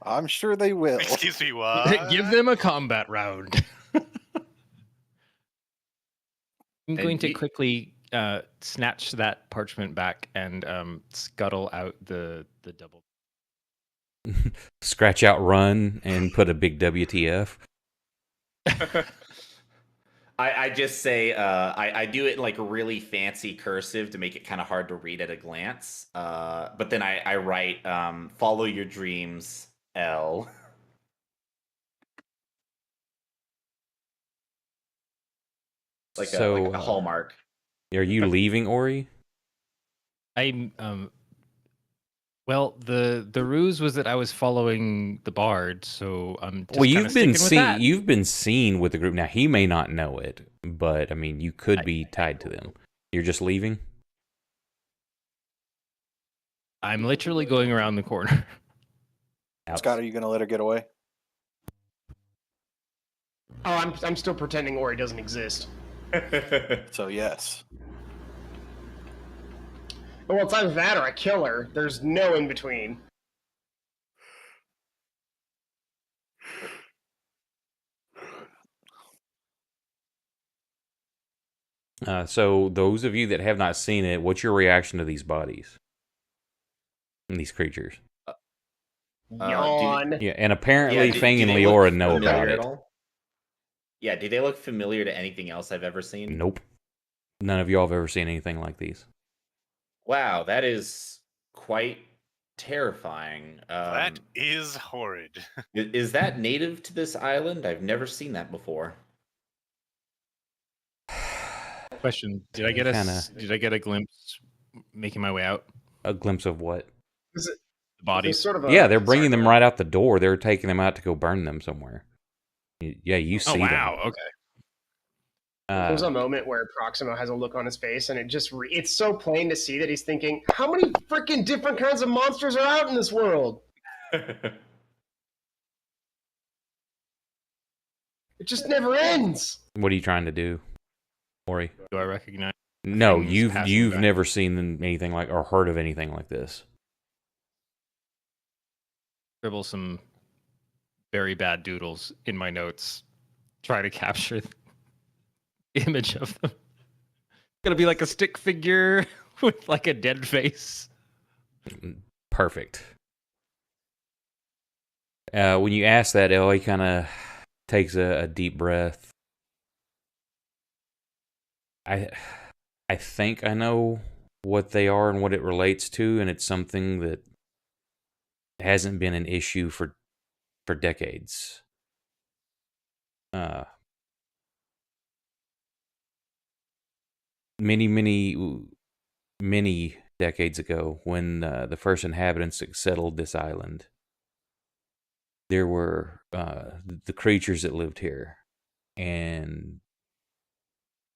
I'm sure they will. Excuse me, what? Give them a combat round. I'm going to quickly snatch that parchment back and scuttle out the double. Scratch out run and put a big WTF. I just say I do it in like really fancy cursive to make it kind of hard to read at a glance. But then I write follow your dreams, L. like a hallmark. Are you leaving, Ori? I'm well, the ruse was that I was following the bard, so I'm just you've been seen with the group. Now he may not know it, but I mean, you could be tied to them. You're just leaving? I'm literally going around the corner. Scott, are you going to let her get away? Oh, I'm still pretending Ori doesn't exist. So yes. Well, it's either that or I kill her. There's no in between. So those of you that have not seen it, what's your reaction to these bodies? And these creatures? Yawn. Yeah, and apparently Fang and Leora know about it. Yeah, do they look familiar to anything else I've ever seen? Nope. None of y'all have ever seen anything like these. Wow, that is quite terrifying. That is horrid. Is that native to this island? I've never seen that before. Question: Did I get a glimpse making my way out? A glimpse of what? Is it the bodies? Sort of they're bringing them right out the door. They're taking them out to go burn them somewhere. Yeah, you see them. Oh wow, okay. There's a moment where Proximo has a look on his face, and it's so plain to see that he's thinking, how many freaking different kinds of monsters are out in this world? It just never ends. What are you trying to do, Ori? Do I recognize? No, you've never seen anything like or heard of anything like this. Scribble some very bad doodles in my notes. Try to capture the image of them. It's gonna be like a stick figure with like a dead face. Perfect. When you ask that, Ellie kind of takes a deep breath. I think I know what they are and what it relates to, and it's something that hasn't been an issue for decades. Many decades ago, when the first inhabitants settled this island, there were the creatures that lived here, and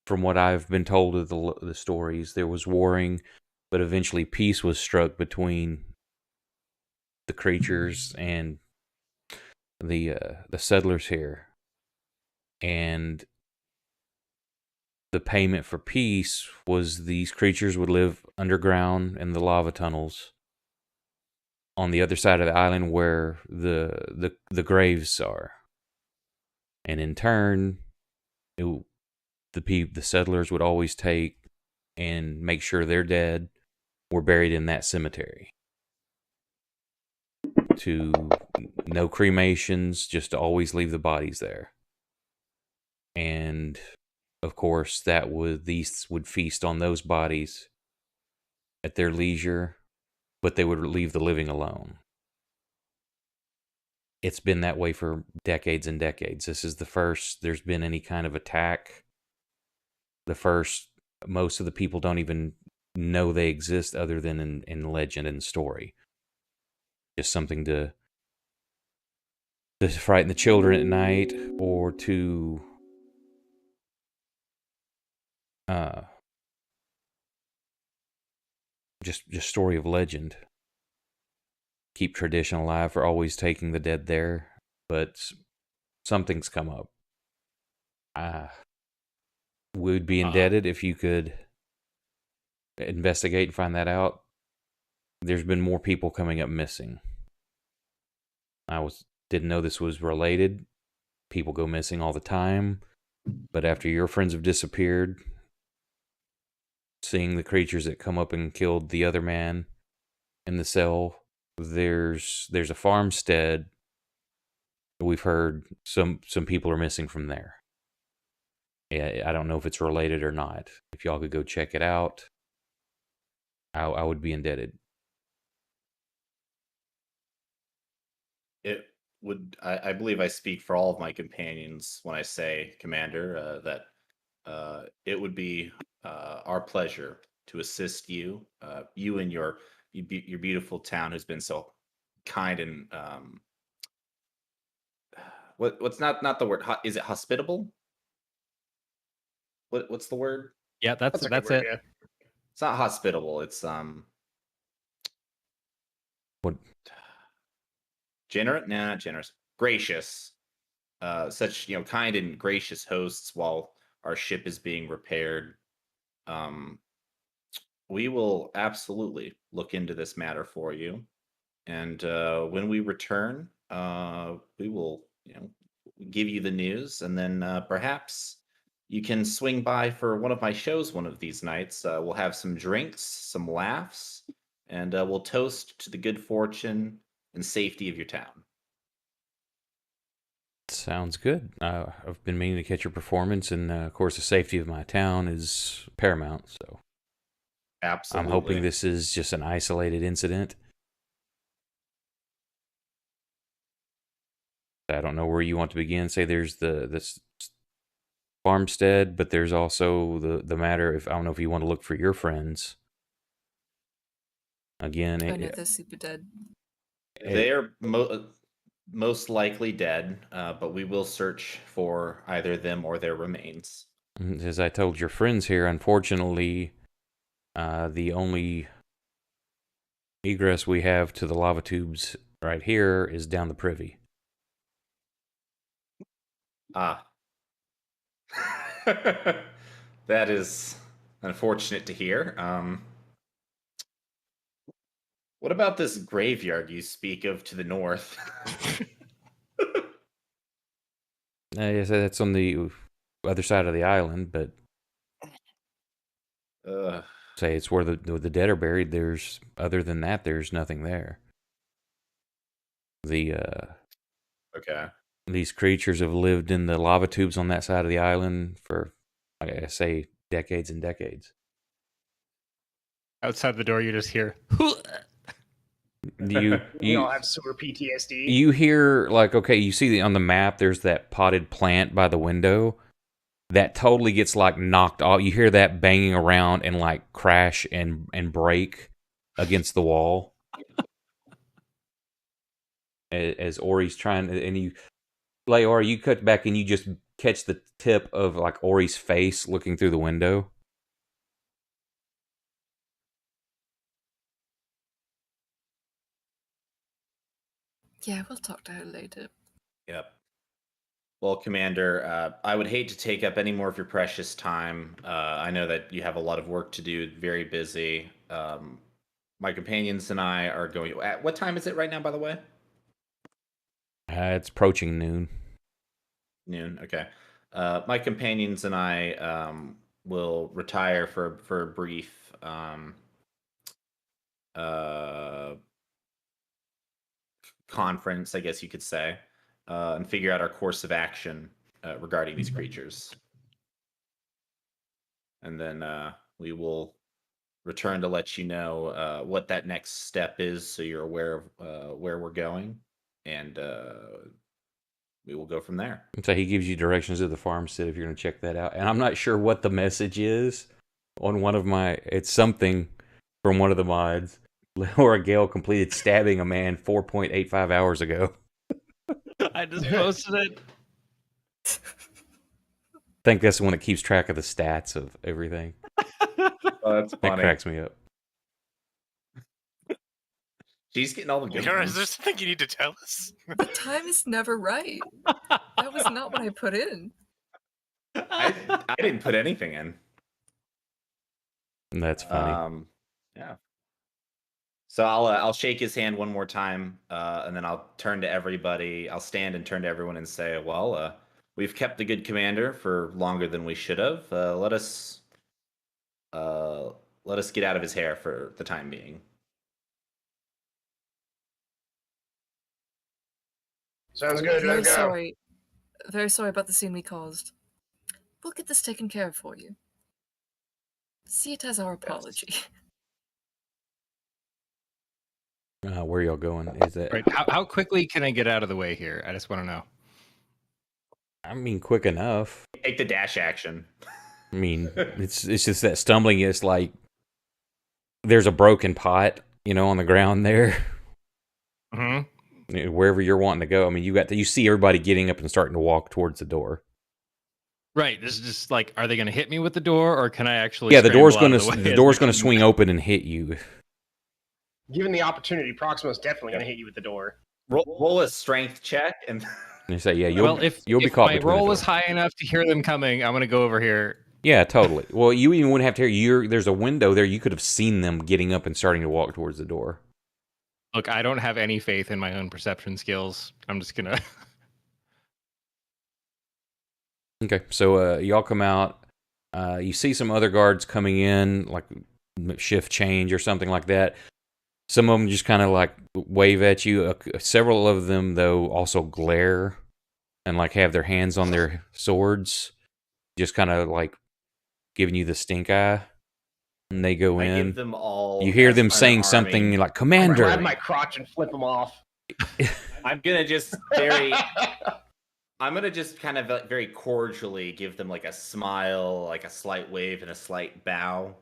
from what I've been told of the stories, there was warring, but eventually peace was struck between the creatures and the settlers here, and the payment for peace was these creatures would live underground in the lava tunnels on the other side of the island where the graves are, and in turn, the settlers would always take and make sure their dead were buried in that cemetery. To no cremations, just to always leave the bodies there. And of course, these would feast on those bodies at their leisure, but they would leave the living alone. It's been that way for decades and decades. This is the first there's been any kind of attack. Most of the people don't even know they exist other than in legend and story. Just something to frighten the children at night, or to just story of legend. Keep tradition alive for always taking the dead there, but something's come up. Would be indebted if you could investigate and find that out. There's been more people coming up missing. didn't know this was related. People go missing all the time, but after your friends have disappeared, seeing the creatures that come up and killed the other man in the cell, there's a farmstead. We've heard some people are missing from there. Yeah, I don't know if it's related or not. If y'all could go check it out, I would be indebted. It would. I believe I speak for all of my companions when I say, Commander, that it would be our pleasure to assist you, you and your beautiful town, who's been so kind and what's not the word? Is it hospitable? What's the word? Yeah, That's a good that's word, it. yeah. It's not hospitable. It's What? generous. Nah, not generous. Gracious. Such kind and gracious hosts while our ship is being repaired. Um, we will absolutely look into this matter for you, and when we return, we will give you the news, and then perhaps you can swing by for one of my shows one of these nights. We'll have some drinks, some laughs, and we'll toast to the good fortune and safety of your town. Sounds good. I've been meaning to catch your performance, and of course, the safety of my town is paramount. So Absolutely. I'm hoping this is just an isolated incident. I don't know where you want to begin. Say there's this farmstead, but there's also the matter. If I don't know if you want to look for your friends. Again, I know they're super dead. They're most likely dead, but we will search for either them or their remains. As I told your friends here, unfortunately, the only egress we have to the lava tubes right here is down the privy. Ah. That is unfortunate to hear. What about this graveyard you speak of to the north? Yes, that's on the other side of the island, but say it's where the dead are buried. There's other than that, there's nothing there. Okay. These creatures have lived in the lava tubes on that side of the island for, I say, decades and decades. Outside the door, you just hear. We all have sewer PTSD. You hear okay, you see on the map. There's that potted plant by the window. That totally gets knocked off. You hear that banging around and crash and break against the wall as Ori's trying to, and you, Ori, you cut back and you just catch the tip of Ori's face looking through the window. Yeah, we'll talk to her later. Yep. Well, Commander, I would hate to take up any more of your precious time. I know that you have a lot of work to do, very busy. My companions and I are going. What time is it right now, by the way? It's approaching noon. Noon. Okay. My companions and I will retire for a brief conference, I guess you could say, and figure out our course of action regarding these creatures. And then we will return to let you know what that next step is, so you're aware of where we're going, and we will go from there. So he gives you directions to the farmstead if you're going to check that out. And I'm not sure what the message is on one of my. It's something from one of the mods. Laura Gale completed stabbing a man 4.85 hours ago. I just posted it. I think that's the one that keeps track of the stats of everything. Oh, that's funny. That cracks me up. She's getting all the good Laura, ones. is there something you need to tell us? The time is never right. That was not what I put in. I didn't put anything in. That's funny. Yeah. So I'll shake his hand one more time, and then I'll turn to everybody. I'll stand and turn to everyone and say, "Well, we've kept the good commander for longer than we should have. Let us get out of his hair for the time being." Sounds good. Very Let's go. sorry. Very sorry about the scene we caused. We'll get this taken care of for you. See it as our apology. Where y'all going? Is that? Right. How quickly can I get out of the way here? I just want to know. I mean, quick enough. Take the dash action. I mean, it's just that stumbling is like there's a broken pot, on the ground there. Mm-hmm. Wherever you're wanting to go. I mean, you see everybody getting up and starting to walk towards the door. Right. This is just like, are they going to hit me with the door, or can I actually? Yeah, the door's going to swing open and hit you. Given the opportunity, Proximo's definitely going to hit you with the door. Roll a strength check, and You say, yeah, Well, if be caught my between roll the was door. high enough to hear them coming, I'm going to go over here. Yeah, totally. Well, you even wouldn't have to hear. There's a window there. You could have seen them getting up and starting to walk towards the door. Look, I don't have any faith in my own perception skills. I'm just gonna. Okay, so y'all come out. You see some other guards coming in, like shift change or something like that. Some of them just kind of like wave at you. Several of them, though, also glare and like have their hands on their swords, just kind of like giving you the stink eye. And they go I in. give them all. You hear as them an saying army. something like I "Commander." grab my crotch and flip them off. I'm gonna just kind of very cordially give them like a smile, like a slight wave and a slight bow.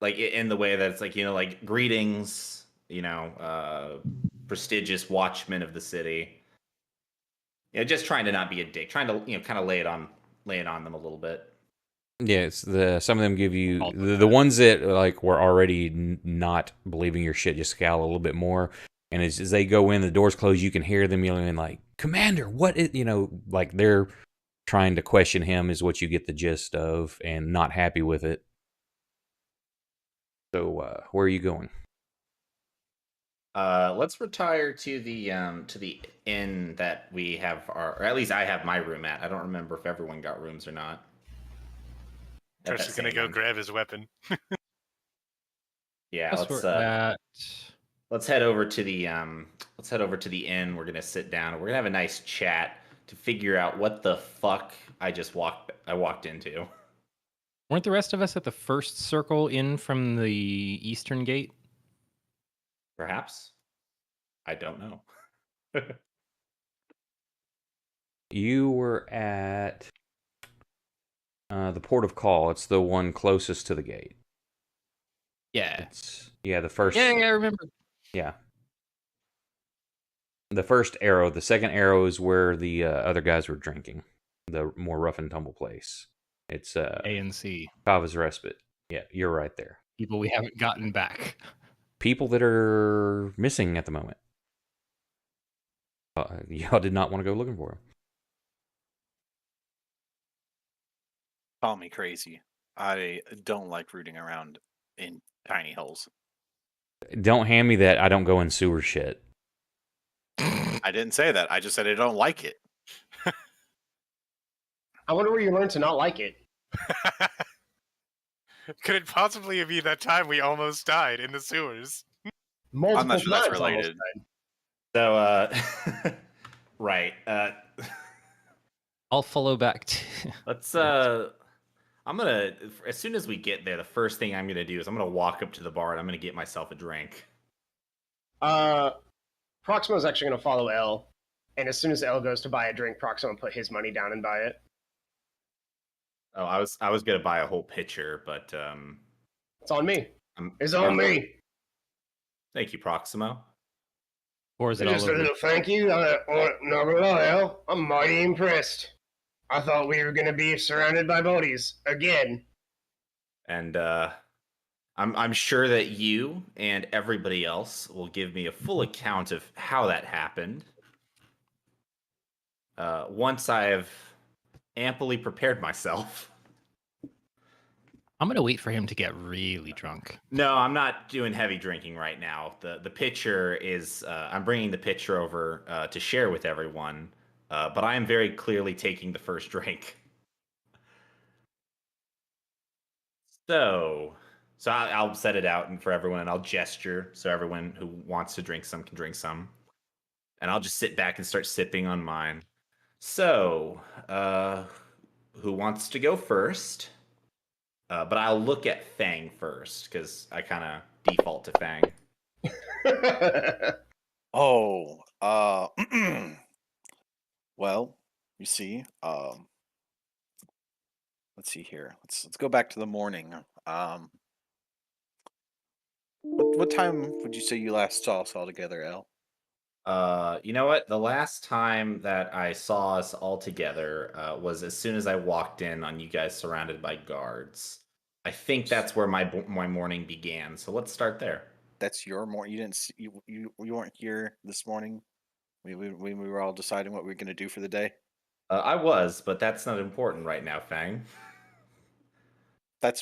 Like in the way that it's like, like greetings, prestigious watchmen of the city. Just trying to not be a dick, trying to, kind of lay it on them a little bit. Yeah, some of them give you the ones that like were already not believing your shit just scowl a little bit more, and as they go in, the doors close, you can hear them yelling like, "Commander, what is?" Like they're trying to question him is what you get the gist of, and not happy with it. So where are you going? Let's retire to the inn that we have or at least I have my room at. I don't remember if everyone got rooms or not. Trish is gonna go grab his weapon. Yeah, let's head over to the inn. We're gonna sit down. We're gonna have a nice chat to figure out what the fuck I walked into. Weren't the rest of us at the first circle in from the eastern gate? Perhaps. I don't know. You were at the port of call. It's the one closest to the gate. Yeah. The first. Yeah, I remember. Yeah. The first arrow. The second arrow is where the other guys were drinking. The more rough and tumble place. It's A and C. Kava's Respite. Yeah, you're right there. People we haven't gotten back. People that are missing at the moment. Y'all did not want to go looking for them. Call me crazy. I don't like rooting around in tiny holes. Don't hand me that I don't go in sewer shit. I didn't say that. I just said I don't like it. I wonder where you learned to not like it. Could it possibly be that time we almost died in the sewers? Multiple I'm not sure that's times related. almost So, right. I'll follow back to. Let's. I'm gonna. As soon as we get there, the first thing I'm gonna do is I'm gonna walk up to the bar and I'm gonna get myself a drink. Proximo's actually going to follow L, and as soon as L goes to buy a drink, Proximo will put his money down and buy it. Oh, I was gonna buy a whole pitcher, but It's on me. It's on me. Thank you, Proximo. Or is it all Just a over? little thank you. Not gonna lie, L. I'm mighty impressed. I thought we were going to be surrounded by bodies again. And I'm sure that you and everybody else will give me a full account of how that happened. Once I have amply prepared myself. I'm gonna wait for him to get really drunk. No, I'm not doing heavy drinking right now. The pitcher is. I'm bringing the pitcher over to share with everyone, but I am very clearly taking the first drink. So I'll set it out and for everyone, and I'll gesture so everyone who wants to drink some can drink some, and I'll just sit back and start sipping on mine. So, who wants to go first? But I'll look at Fang first because I kind of default to Fang. Oh, well, you see, let's see here. Let's go back to the morning. What time would you say you last saw us all together, El? You know what? The last time that I saw us all together was as soon as I walked in on you guys surrounded by guards. I think that's where my morning began. So let's start there. That's your morning. You didn't see, you weren't here this morning. We were all deciding what we were going to do for the day. I was, but that's not important right now, Fang. I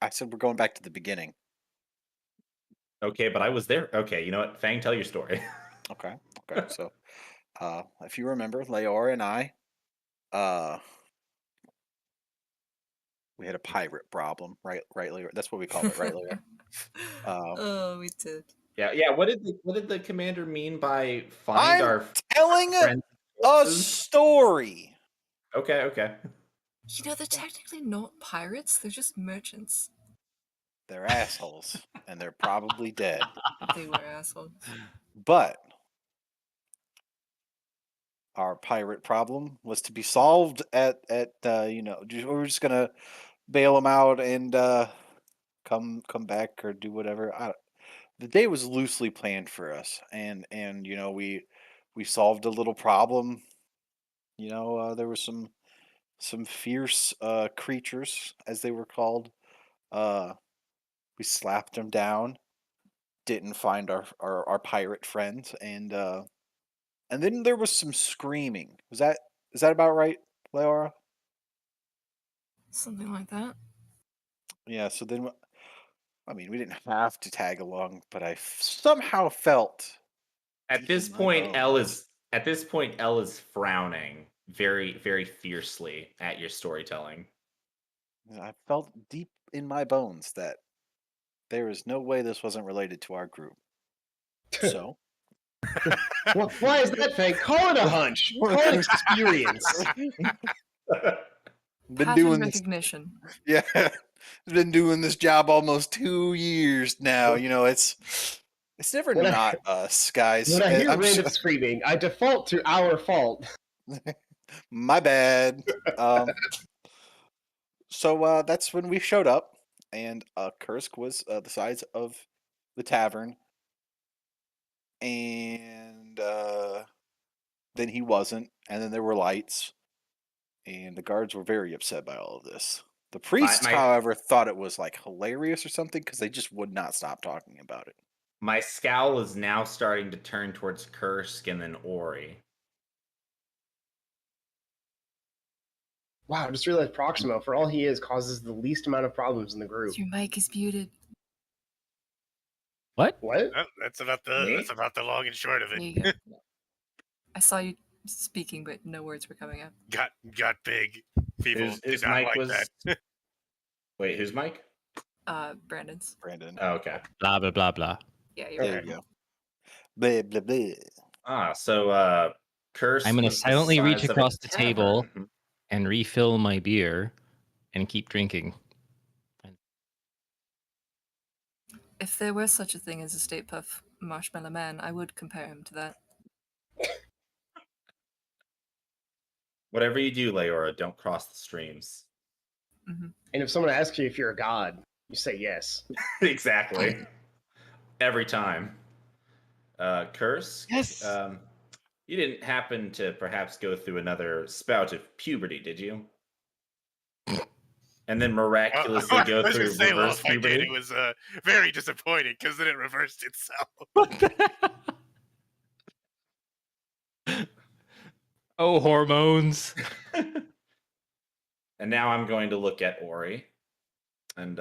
said we're going back to the beginning. Okay, but I was there. Okay, you know what? Fang, tell your story. Okay. So, if you remember, Leora and I, we had a pirate problem, right, Leora? That's what we called it, right, Leora? Oh, we did. Yeah. What did the commander mean by find our telling friends? a story. Okay. You know, they're technically not pirates, they're just merchants. They're assholes, and they're probably dead. They were assholes. But our pirate problem was to be solved at we were just gonna bail them out and come back or do whatever. The day was loosely planned for us, and we solved a little problem. There were some fierce creatures, as they were called. We slapped them down. Didn't find our pirate friends, and then there was some screaming. Is that about right, Laura? Something like that. Yeah. So then, I mean, we didn't have to tag along, but I somehow felt At deep this in my point, bones. Elle is frowning very, very fiercely at your storytelling. I felt deep in my bones that there is no way this wasn't related to our group. So, Well, why is that, Fang? Call it a hunch. Call it experience. been Pattern doing this. recognition. Yeah, been doing this job almost 2 years now. It's never When I- not us, guys. When I hear I'm random screaming, I default to our fault. My bad. So that's when we showed up, and Kursk was the size of the tavern, and then he wasn't, and then there were lights, and the guards were very upset by all of this. The priests, however, thought it was like hilarious or something because they just would not stop talking about it. My scowl is now starting to turn towards Kursk and then Ori. Wow, I just realized Proximo, for all he is, causes the least amount of problems in the group. Your mic is muted. What? What? Well, that's about the long and short of There it. you go. I saw you speaking, but no words were coming out. got big. People Whose did not mic like was? that. Wait, whose mic? Brandon's. Brandon. Oh, okay. Blah blah blah blah. Yeah, you're There right. you go. Blah, blah, blah. So Kursk. I'm gonna was the silently reach size of a across the table tavern. and refill my beer and keep drinking. If there were such a thing as a Stay Puft Marshmallow Man, I would compare him to that. Whatever you do, Leora, don't cross the streams. Mm-hmm. And if someone asks you if you're a god, you say yes. Exactly. Every time. Kursk. Yes. You didn't happen to perhaps go through another spout of puberty, did you? And then miraculously I go was through gonna say, well, reverse if I did, puberty. it was very disappointing because then it reversed itself. What the hell? Oh, hormones. And now I'm going to look at Ori. And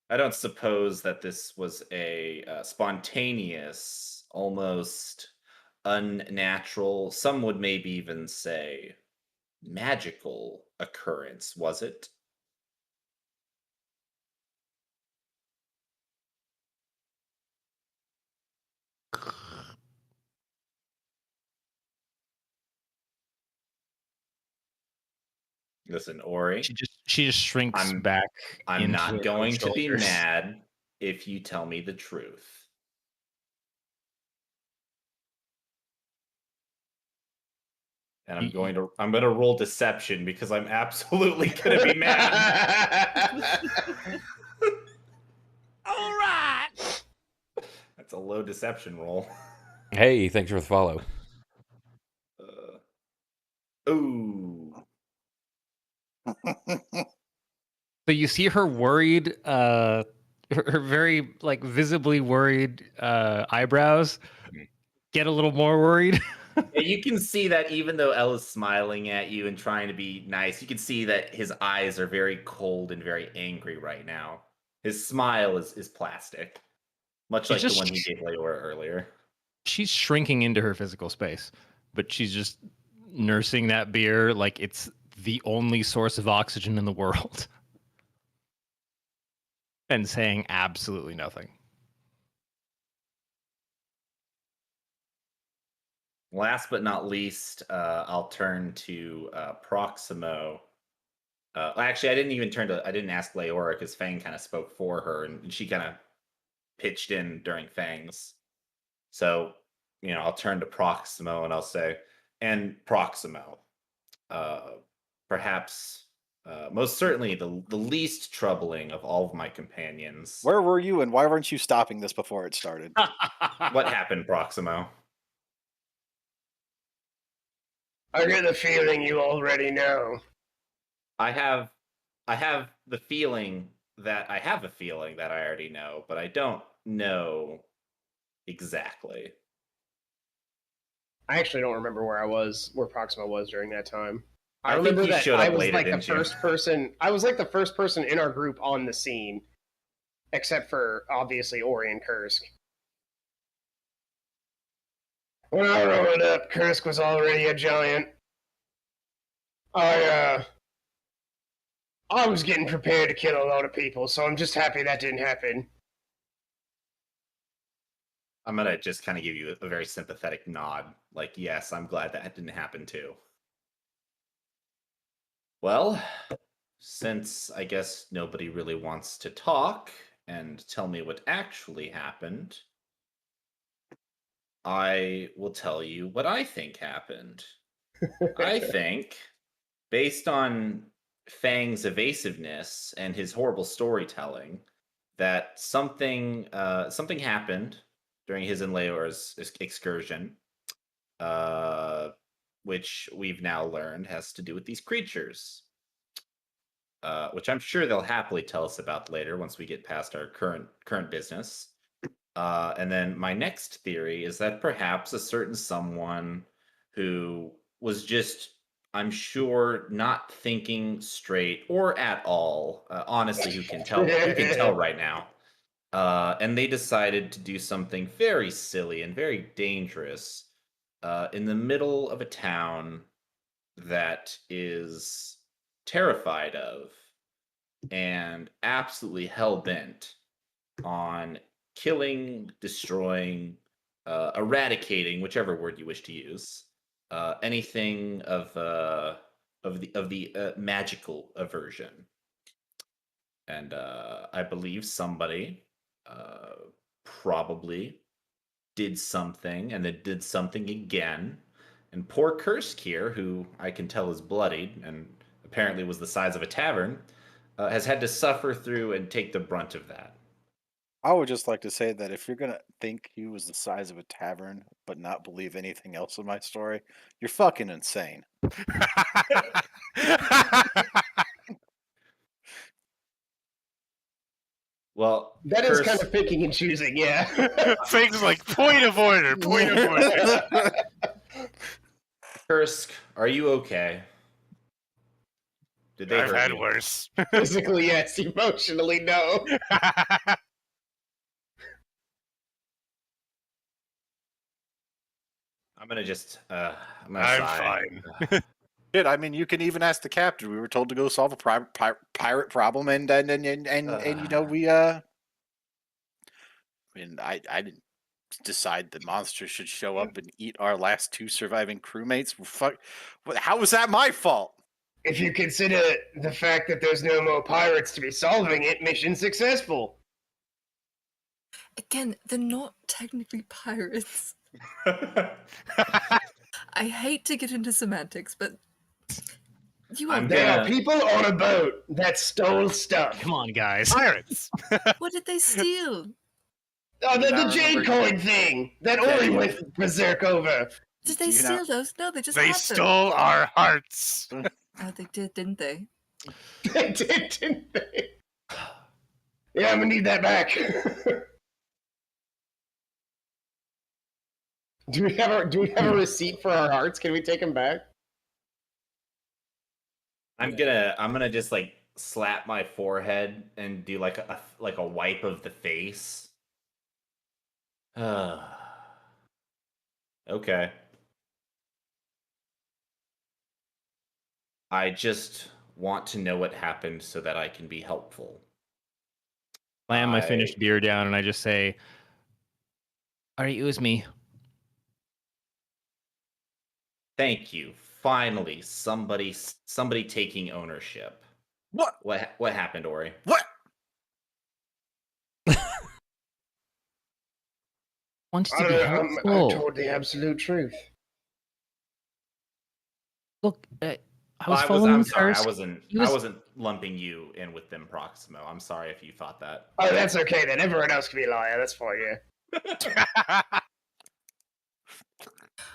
I don't suppose that this was a spontaneous, almost unnatural, some would maybe even say magical occurrence, was it? Listen, Ori, She just shrinks I'm back. I'm into not her going own to be shoulders. mad if you tell me the truth. And I'm going to roll deception because I'm absolutely going to be mad. All right. That's a low deception roll. Hey, thanks for the follow. Ooh. So you see her worried, her very like visibly worried eyebrows get a little more worried. Yeah, you can see that even though Ella's smiling at you and trying to be nice, you can see that his eyes are very cold and very angry right now. His smile is plastic, much She's like the just one he gave Leora earlier. She's shrinking into her physical space, but she's just nursing that beer like it's the only source of oxygen in the world and saying absolutely nothing. Last but not least, I'll turn to Proximo. Actually, I didn't ask Leora because Fang kind of spoke for her, and she kind of pitched in during Fang's. So, I'll turn to Proximo and I'll say, and Proximo, perhaps, most certainly the least troubling of all of my companions. Where were you, and why weren't you stopping this before it started? What happened, Proximo? I get the feeling you already know. I have the feeling that I have a feeling that I already know, but I don't know exactly. I actually don't remember where Proxima was during that time. I think remember you that showed I up was later, like the didn't you? first person. I was like the first person in our group on the scene, except for obviously Ori and Kursk. When I rolled up, Kursk was already a giant. I was getting prepared to kill a lot of people, so I'm just happy that didn't happen. I'm gonna just kind of give you a very sympathetic nod, like, yes, I'm glad that didn't happen too. Well, since I guess nobody really wants to talk and tell me what actually happened, I will tell you what I think happened. I think, based on Fang's evasiveness and his horrible storytelling, that something happened during his and Leora's excursion, which we've now learned has to do with these creatures, which I'm sure they'll happily tell us about later once we get past our current business. And then my next theory is that perhaps a certain someone who was just, I'm sure, not thinking straight or at all. Honestly, who can tell? Who can tell right now? And they decided to do something very silly and very dangerous in the middle of a town that is terrified of and absolutely hell-bent on killing, destroying, eradicating, whichever word you wish to use, anything of the magical aversion. And I believe somebody probably did something and then did something again. And poor Kursk here, who I can tell is bloodied and apparently was the size of a tavern, has had to suffer through and take the brunt of that. I would just like to say that if you're gonna think he was the size of a tavern but not believe anything else in my story, you're fucking insane. Well, That is kind of picking and choosing, yeah. Things like point of order, point of order. Kursk, are you okay? Did they I've hurt had you? worse. Physically, yes. Emotionally, no. I'm gonna just. I'm gonna I'm sigh. fine. Shit, I mean, you can even ask the captain. We were told to go solve a pirate problem, and you know we I mean, I didn't decide the monster should show up and eat our last 2 surviving crewmates. Fuck, how was that my fault? If you consider the fact that there's no more pirates to be solving it, mission successful. Again, they're not technically pirates. I hate to get into semantics, but you are. They are people on a boat that stole stuff. Come on, guys. Pirates. What did they steal? Oh, Do you the not jade remember- coin thing that Ori went berserk over. Did Do they you steal not- those? No, they just They had them. stole our hearts. Oh, they did, didn't they? They did, didn't they? Yeah, I'm gonna need that back. Do we have a receipt for our hearts? Can we take them back? I'm gonna just like slap my forehead and do like a wipe of the face. Okay. I just want to know what happened so that I can be helpful. Slam my finished beer down, and I just say, "All right, it was me." Thank you. Finally, somebody taking ownership. What? What happened, Ori? What? Wanted to be I helpful. told the absolute truth. Look, I Well, was following I'm sorry. Kursk. I wasn't lumping you in with them, Proximo. I'm sorry if you thought that. Oh, that's okay then. Everyone else can be a liar. That's fine, yeah.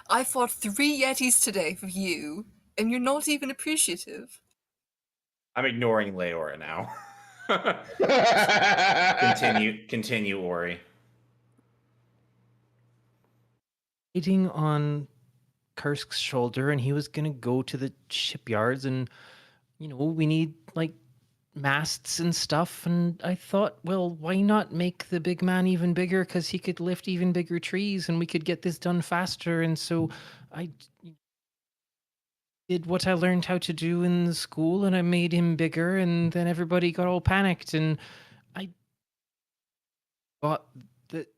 I fought 3 Yetis today for you, and you're not even appreciative. I'm ignoring Leora now. Continue, Ori. Sitting on Kursk's shoulder, and he was gonna go to the shipyards, and we need like masts and stuff. And I thought, well, why not make the big man even bigger? Because he could lift even bigger trees, and we could get this done faster. And so I did what I learned how to do in school, and I made him bigger. And then everybody got all panicked, and I thought that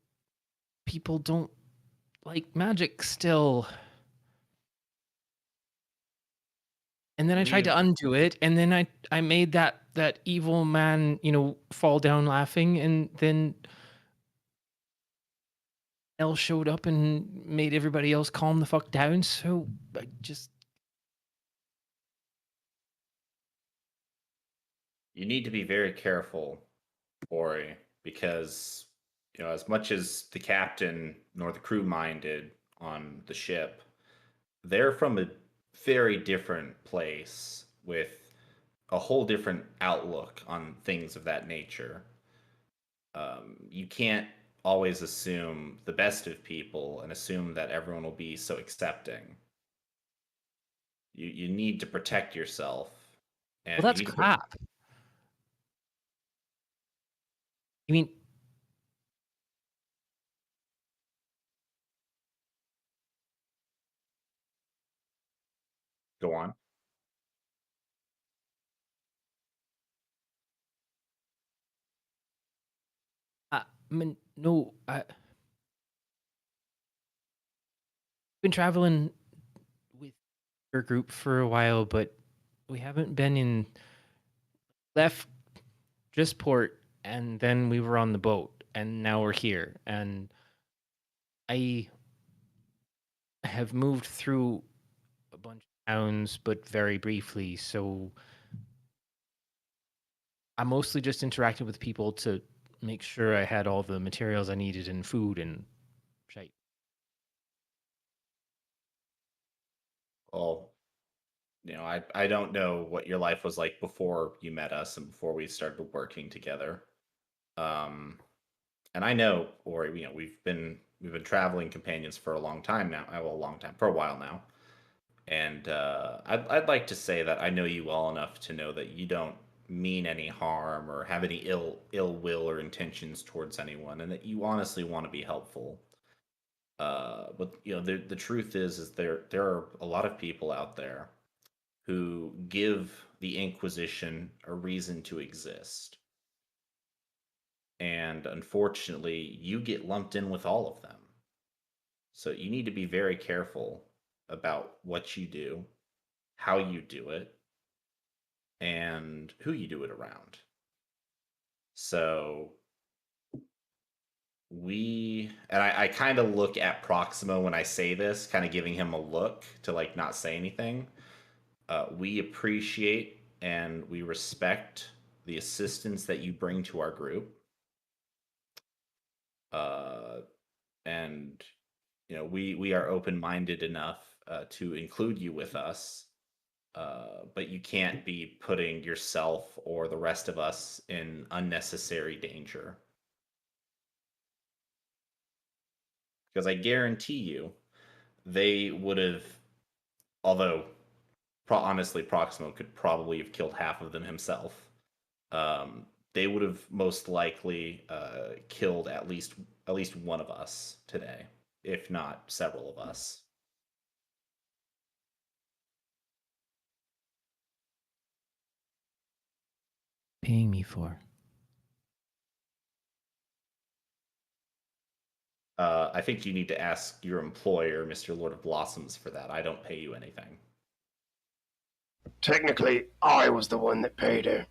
people don't like magic still. And then I tried to undo it, and then I made that evil man, fall down laughing, and then Elle showed up and made everybody else calm the fuck down. So I just You need to be very careful, Ori, because as much as the captain nor the crew minded on the ship, they're from a very different place with a whole different outlook on things of that nature. You can't always assume the best of people and assume that everyone will be so accepting. You need to protect yourself. And well, that's crap. You mean go on. No, I've been traveling with your group for a while, but we haven't been left just port, and then we were on the boat, and now we're here. And I have moved through a bunch of towns, but very briefly, so I mostly just interacted with people to make sure I had all the materials I needed and food and shit. Well, I don't know what your life was like before you met us and before we started working together. And I know, or we've been traveling companions for a long time now. Well, a long time, for a while now. And I'd like to say that I know you well enough to know that you don't mean any harm or have any ill will or intentions towards anyone, and that you honestly want to be helpful. But the truth is there are a lot of people out there who give the Inquisition a reason to exist, and unfortunately, you get lumped in with all of them. So you need to be very careful about what you do, how you do it, and who you do it around. So I kind of look at Proximo when I say this, kind of giving him a look to like not say anything. We appreciate and we respect the assistance that you bring to our group. And we are open-minded enough to include you with us, but you can't be putting yourself or the rest of us in unnecessary danger. Because I guarantee you, they would have, although honestly, Proximo could probably have killed half of them himself. They would have most likely killed at least one of us today, if not several of us. Paying me for. I think you need to ask your employer, Mr. Lord of Blossoms, for that. I don't pay you anything. Technically, I was the one that paid her.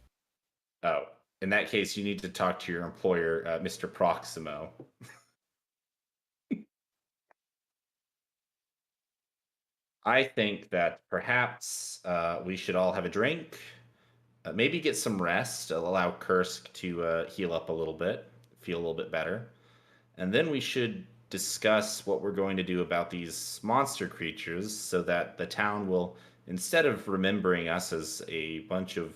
Oh, in that case, you need to talk to your employer, Mr. Proximo. I think that perhaps we should all have a drink, maybe get some rest, allow Kursk to heal up a little bit, feel a little bit better. And then we should discuss what we're going to do about these monster creatures so that the town will, instead of remembering us as a bunch of,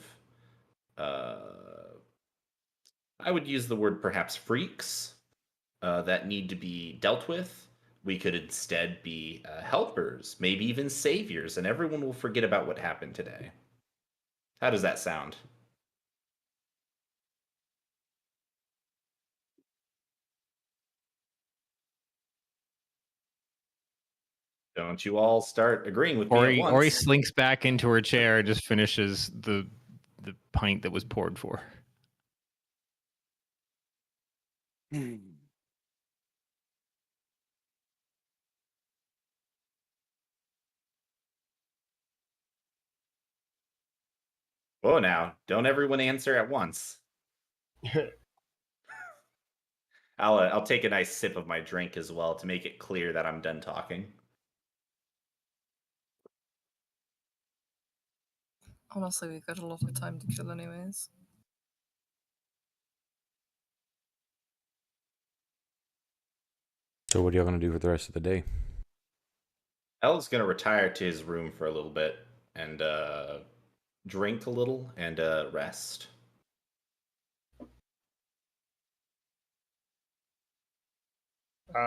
I would use the word perhaps freaks that need to be dealt with, we could instead be helpers, maybe even saviors, and everyone will forget about what happened today. How does that sound? Don't you all start agreeing with me at once. Or he slinks back into her chair and just finishes the pint that was poured for. Whoa, now, don't everyone answer at once. I'll take a nice sip of my drink as well to make it clear that I'm done talking. Honestly, we've got a lot of time to kill anyways. So what are y'all going to do for the rest of the day? El's going to retire to his room for a little bit and drink a little and rest.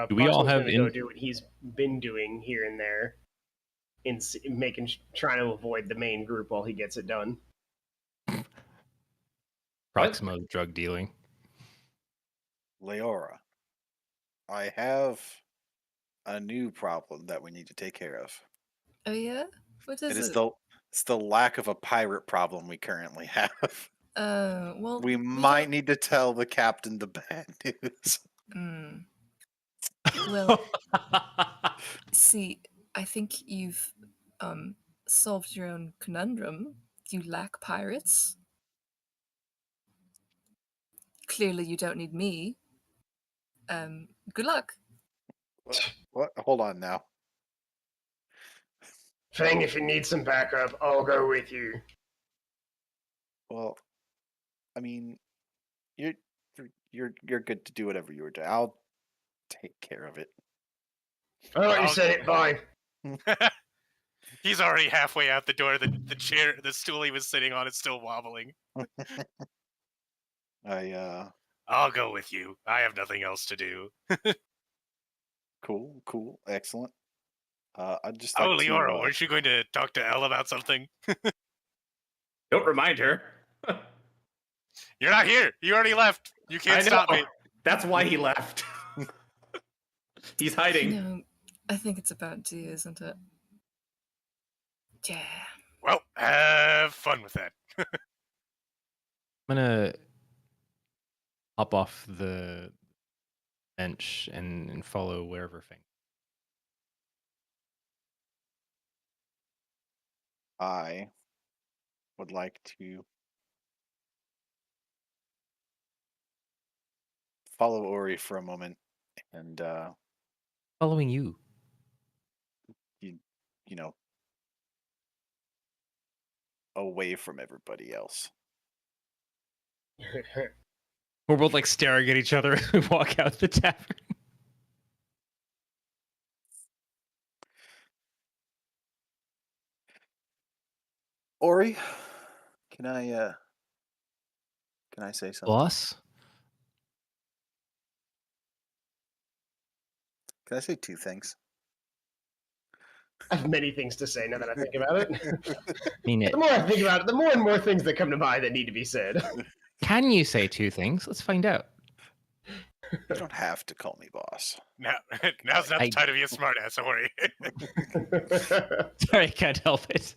Do we all Proximo's have gonna go do what he's been doing here and there, in trying to avoid the main group while he gets it done. Proximo drug dealing? Leora, I have a new problem that we need to take care of. Oh yeah? What is it? It's the lack of a pirate problem we currently have. Well, We might need to tell the captain the bad news. Well, see, I think you've solved your own conundrum. You lack pirates. Clearly, you don't need me. Good luck. What? Hold on now. Fang, if you need some backup, I'll go with you. Well, I mean, you're good to do whatever you were doing. I'll take care of it. All right, you said it. Bye. He's already halfway out the door. The stool he was sitting on is still wobbling. I'll go with you. I have nothing else to do. Cool, excellent. I'd just like Oh, to. Leora, weren't you going to talk to Elle about something? Don't remind her. You're not here. You already left. You can't stop me. That's why he left. He's hiding. No, I think it's about D, isn't it? Yeah. Well, have fun with that. I'm gonna hop off the bench and follow wherever Fang. I would like to follow Ori for a moment and Following you. you know, away from everybody else. We're both like staring at each other as we walk out the tavern. Ori, can I say something? Boss? Can I say two things? I have many things to say now that I think about it. Mean it. The more I think about it, the more and more things that come to mind that need to be said. Can you say two things? Let's find out. You don't have to call me boss. Now's not the time to be a smartass, don't worry. Sorry, I can't help it.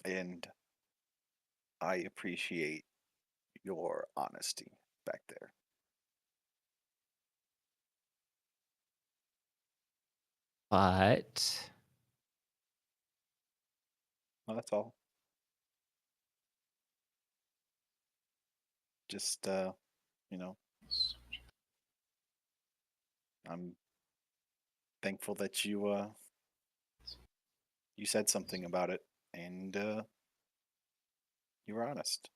And I appreciate your honesty back there. But Well, that's all. Just I'm thankful that you said something about it and you were honest.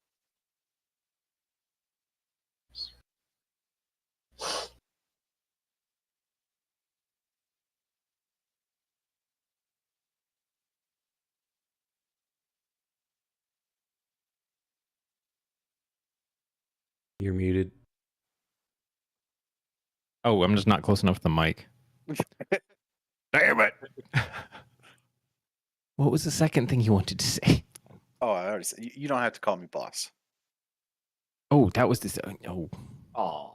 You're muted. oh, I'm just not close enough to the mic. Damn it. What was the second thing you wanted to say? Oh, I already said you don't have to call me boss. Oh, that was this. Oh, Aw.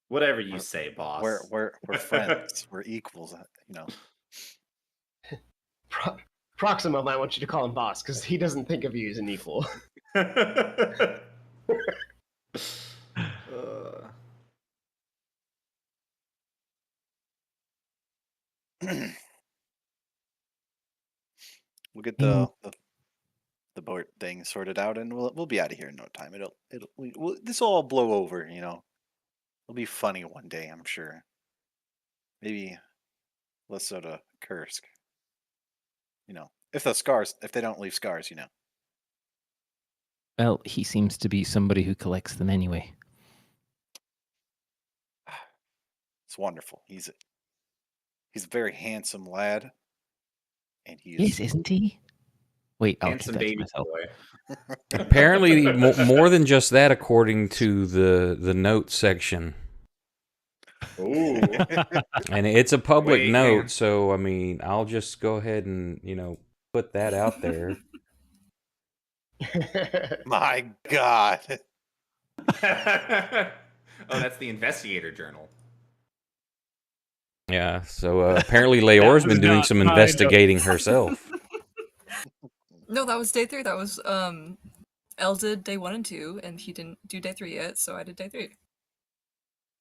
Whatever you say, boss. We're friends. We're equals. Proxima might want you to call him boss because he doesn't think of you as an equal. We'll get the boat thing sorted out, and we'll be out of here in no time. This will all blow over. It'll be funny one day, I'm sure. Maybe let's go to Kursk. If they don't leave scars. well, he seems to be somebody who collects them anyway. It's wonderful. He's a very handsome lad, and he is Yes, isn't he? Wait, I'll Handsome keep that to baby myself. boy. Apparently, more than just that, according to the notes section. Ooh. And it's a public Wait, note, hang on. so I mean, I'll just go ahead and put that out there. My God. Oh, that's the investigator journal. Yeah. So apparently, Leor's been doing some investigating herself. No, that was day 3. That was Elle did day 1 and 2, and he didn't do day 3 yet, so I did day 3.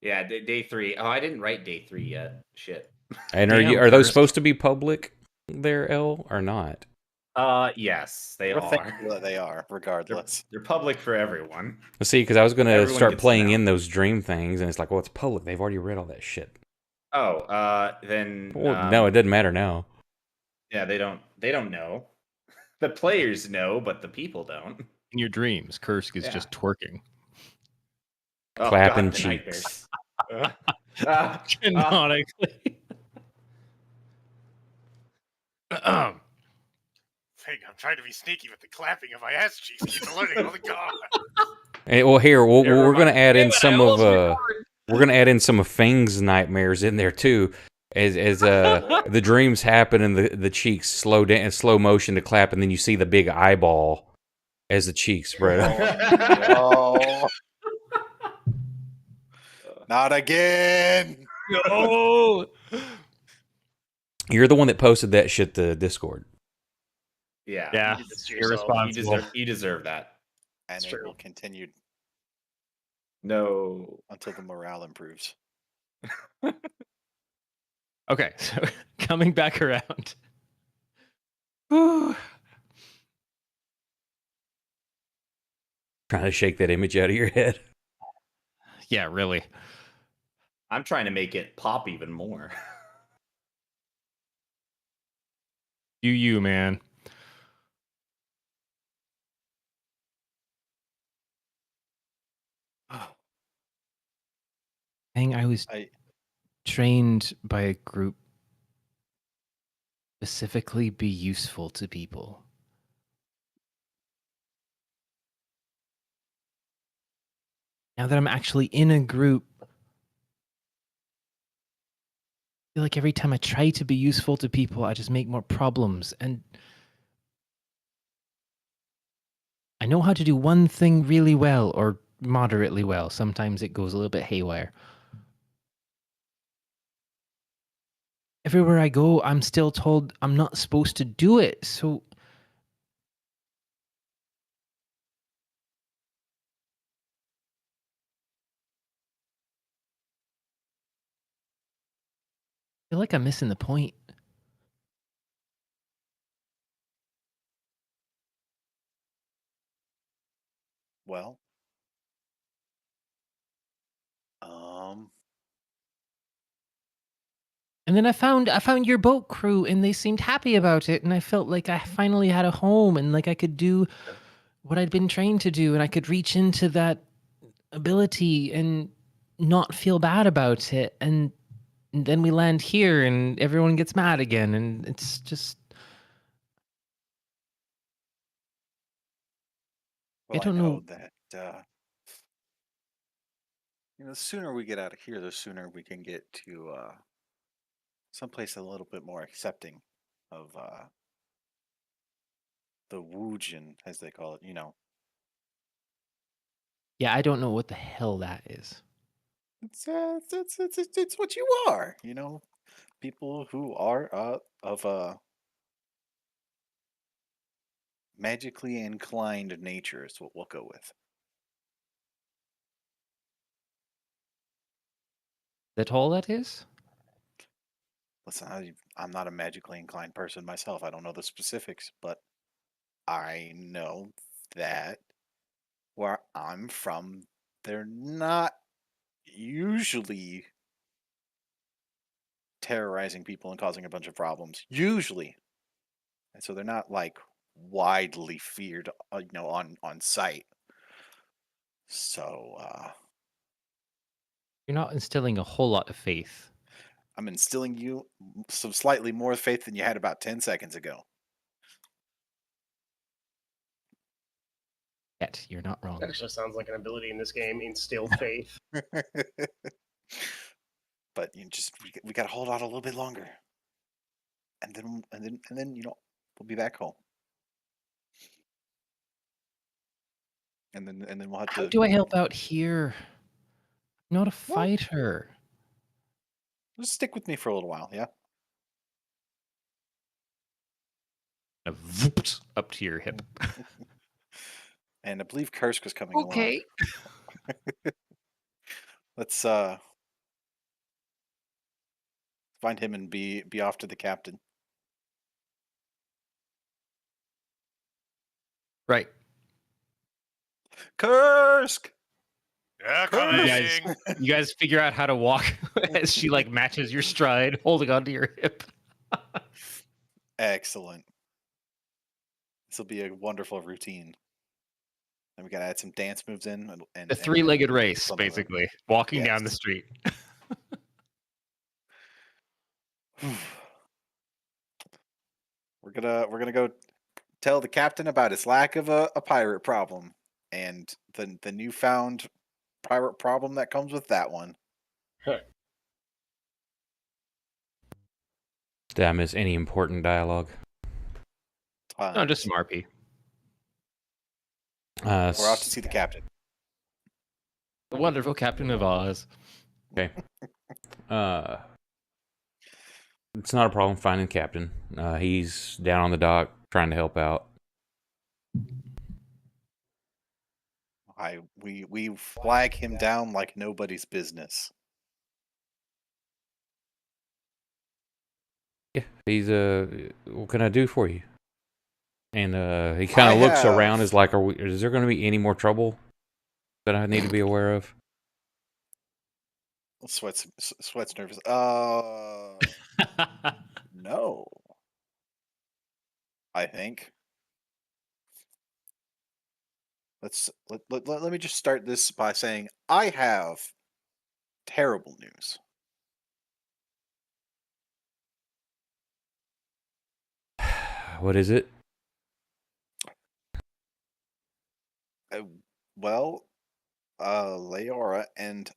Yeah, day 3. Oh, I didn't write day 3 yet. Shit. And Damn, are those Kursk. supposed to be public there, L, or not? Yes, they We're are. thankful that they are, regardless. They're public for everyone. See, because I was going to Everyone start gets to playing know. in those dream things, and it's like, well, it's public. They've already read all that shit. Oh, then Well, no, it doesn't matter now. Yeah, they don't know. The players know, but the people don't. In your dreams, Kursk is Yeah. just twerking. Oh, Clapping God, the cheeks. nightmares. Canonically. Fang, I'm trying to be sneaky, but the clapping of my ass cheeks keeps alerting all the guards. Well, here Never we're gonna mind. add in Damn it, I some almost of recorded. we're gonna add in some of Fang's nightmares in there too, as the dreams happen and the cheeks slow down in slow motion to clap, and then you see the big eyeball as the cheeks spread out. Oh, no. Not again. No. You're the one that posted that shit to Discord. Yeah. Yeah, did this to You yourself. irresponsible. deserve that. And It's it true. will continue No. until the morale improves. Okay, so coming back around. Whew. Trying to shake that image out of your head. Yeah, really. I'm trying to make it pop even more. You, man. Dang, I was I trained by a group specifically be useful to people. Now that I'm actually in a group, I feel like every time I try to be useful to people, I just make more problems. And I know how to do one thing really well or moderately well. Sometimes it goes a little bit haywire. Everywhere I go, I'm still told I'm not supposed to do it. So I feel like I'm missing the point. well, um, And then I found your boat crew and they seemed happy about it and I felt like I finally had a home and like I could do what I'd been trained to do and I could reach into that ability and not feel bad about it and then we land here and everyone gets mad again and it's just well, I don't know know. that the sooner we get out of here, the sooner we can get to someplace a little bit more accepting of the Woojin, as they call it. Yeah, I don't know what the hell that is. It's what you are. People who are of a magically inclined nature is what we'll go with. That all that is? Listen, I'm not a magically inclined person myself. I don't know the specifics, but I know that where I'm from, they're not usually terrorizing people and causing a bunch of problems. Usually. And so they're not like widely feared, on site. So You're not instilling a whole lot of faith. I'm instilling you some slightly more faith than you had about 10 seconds ago. Yet, you're not wrong. Actually sounds like an ability in this game. Instill faith. But we got to hold out a little bit longer, and then we'll be back home, and then we'll have How to. do I help out here? I'm not a fighter. Just stick with me for a little while, yeah. Whoops, up to your hip. And I believe Kursk was coming along. Okay. Let's find him and be off to the captain. Right. Kursk! Yeah, Curse! coming. You guys figure out how to walk as she like matches your stride, holding onto your hip. Excellent. This will be a wonderful routine. And we got to add some dance moves in. And A three-legged race, some of them. basically, walking down the Yes. street. We're gonna go tell the captain about his lack of a pirate problem. and the newfound pirate problem that comes with that one. Did I miss any important dialogue? No, just some RP. We're off to see the captain. The wonderful Captain of Oz. Okay. It's not a problem finding the captain. He's down on the dock trying to help out. We flag him down like nobody's business. Yeah, he's what can I do for you? And he kind of looks around, is like, is there going to be any more trouble that I need to be aware of? Sweat's nervous. No. I think. Let me just start this by saying I have terrible news. What is it? Well, Leora and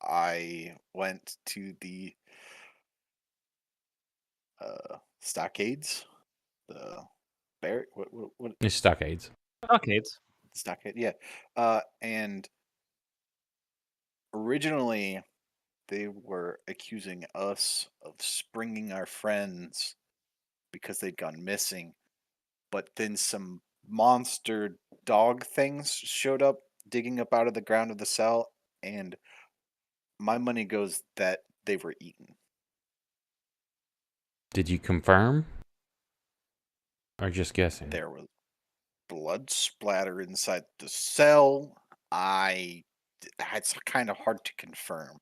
I went to the stockades. The barrack. What? It's stockades. Stockades. Stockade. Yeah. And originally, they were accusing us of springing our friends because they'd gone missing. But then some monster dog things showed up, digging up out of the ground of the cell, and my money goes that they were eaten. Did you confirm? Or just guessing? There was blood splatter inside the cell. It's kind of hard to confirm.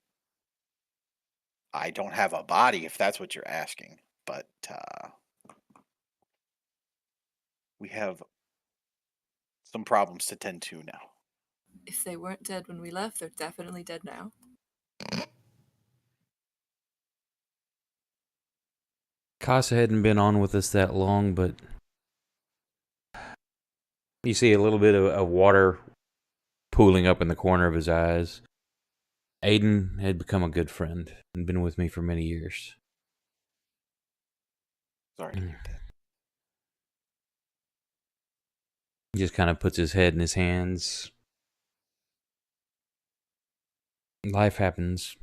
I don't have a body, if that's what you're asking, but we have some problems to tend to now. If they weren't dead when we left, they're definitely dead now. Casa hadn't been on with us that long, but you see a little bit of water pooling up in the corner of his eyes. Aiden had become a good friend and been with me for many years. Sorry to hear that. He just kind of puts his head in his hands. Life happens.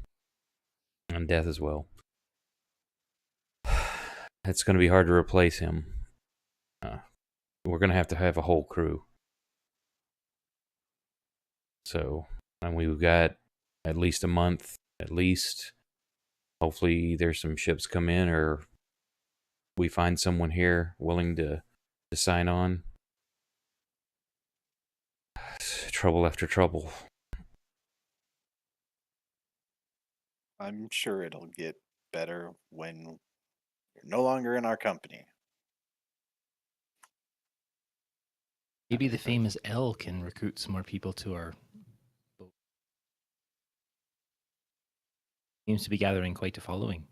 And death as well. It's going to be hard to replace him. We're going to have a whole crew. So, and we've got at least a month, at least. Hopefully there's some ships come in, or we find someone here willing to sign on. Trouble after trouble. I'm sure it'll get better when you're no longer in our company. Maybe the famous L can recruit some more people to our boat. Seems to be gathering quite a following.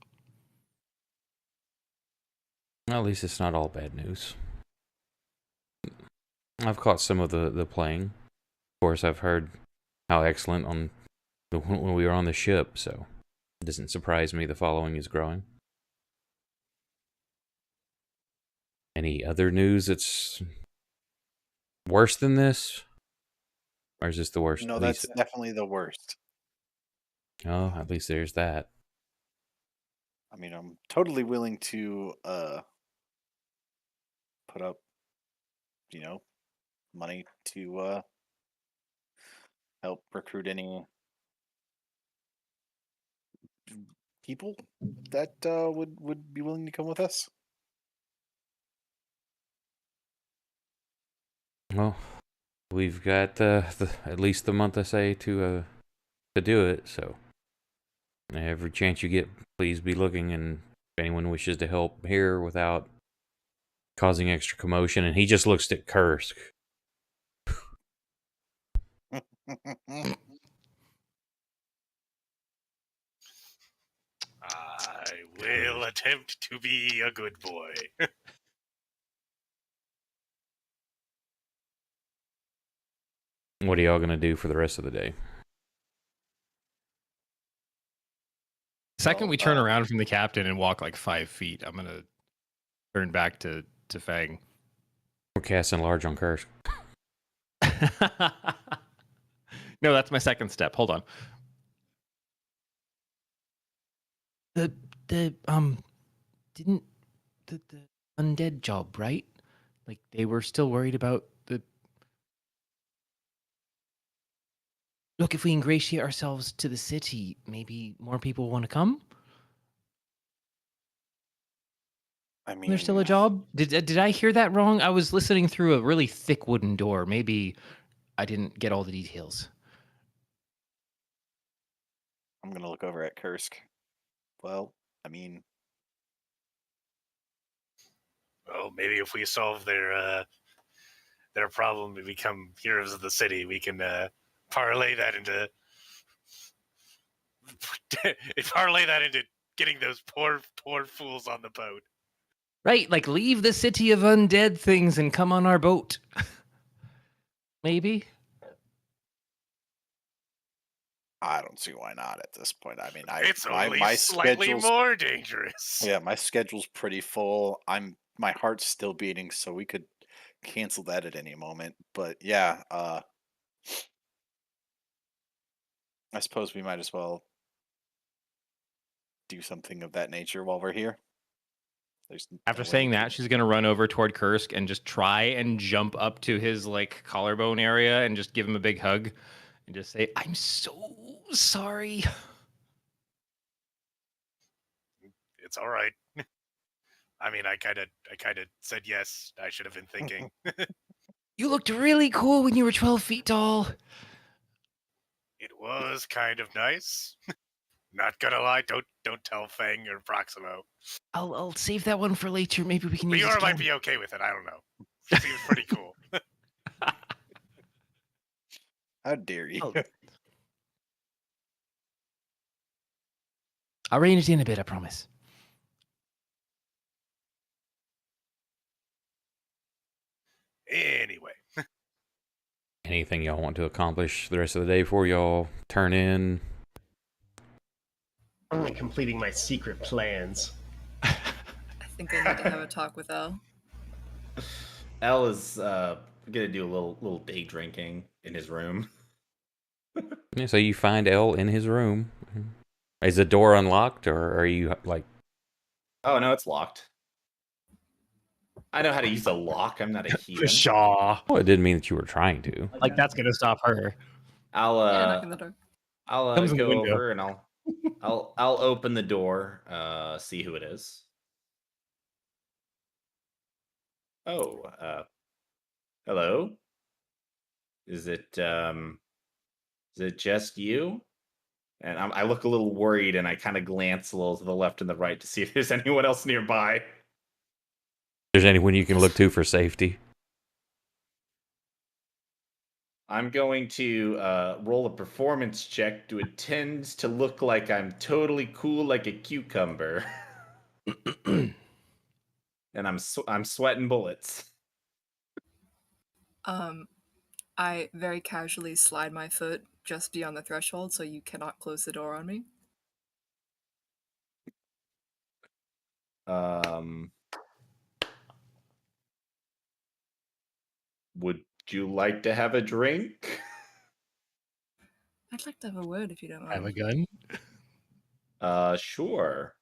Well, at least it's not all bad news. I've caught some of the playing. Of course, I've heard how excellent when we were on the ship, so it doesn't surprise me the following is growing. Any other news that's worse than this? Or is this the worst? No, that's definitely the worst. Oh, at least there's that. I mean, I'm totally willing to put up, money to help recruit any people that would be willing to come with us. Well, we've got at least the month, I say, to do it. So every chance you get, please be looking. And if anyone wishes to help here without causing extra commotion, and he just looks at Kursk. I will attempt to be a good boy. What are y'all gonna do for the rest of the day? Second Well, we turn around from the captain and walk like 5 feet, I'm gonna turn back to Fang. We're casting large on Curse. No, that's my second step. Hold on. The didn't the undead job, right? Like they were still worried about the. Look, if we ingratiate ourselves to the city, maybe more people want to come. I mean, There's still a job. Did I hear that wrong? I was listening through a really thick wooden door. Maybe I didn't get all the details. I'm gonna look over at Kursk. Well, I mean, Well, maybe if we solve their problem and become heroes of the city, we can parlay that into getting those poor fools on the boat. Right, like leave the city of undead things and come on our boat. Maybe. I don't see why not at this point. I mean, It's only my slightly schedule's more dangerous. yeah, my schedule's pretty full. My heart's still beating, so we could cancel that at any moment. But yeah, I suppose we might as well do something of that nature while we're here. There's After no way saying we that, could- she's gonna run over toward Kursk and just try and jump up to his like collarbone area and just give him a big hug and just say, "I'm so sorry." It's all right. I mean, I kind of said yes. I should have been thinking. You looked really cool when you were 12 feet tall. It was kind of nice. Not gonna lie, don't tell Fang or Proximo. I'll save that one for later. Maybe we can use it Lior again. might be okay with it. I don't know. Seems pretty cool. How dare you? Oh. I'll rein it in a bit, I promise. Anyway, Anything y'all want to accomplish the rest of the day before y'all turn in? Only completing my secret plans. I think I need to have a talk with Elle. Elle is gonna do a little day drinking in his room. Yeah, so you find Elle in his room. Is the door unlocked, or are you like? Oh no, it's locked. I know how to use a lock. I'm not a heathen. Pshaw. Well, it didn't mean that you were trying to. Like that's gonna stop her. I'll Yeah, knock on the door. I'll Comes in the go window. over and I'll open the door, see who it is. Oh, hello. Is it just you? And I look a little worried, and I kind of glance a little to the left and the right to see if there's anyone else nearby. There's anyone you can look to for safety. I'm going to roll a performance check to attend to look like I'm totally cool like a cucumber. And I'm sweating bullets. I very casually slide my foot just beyond the threshold so you cannot close the door on me. Would you like to have a drink? I'd like to have a word if you don't I have a mind. gun. Sure.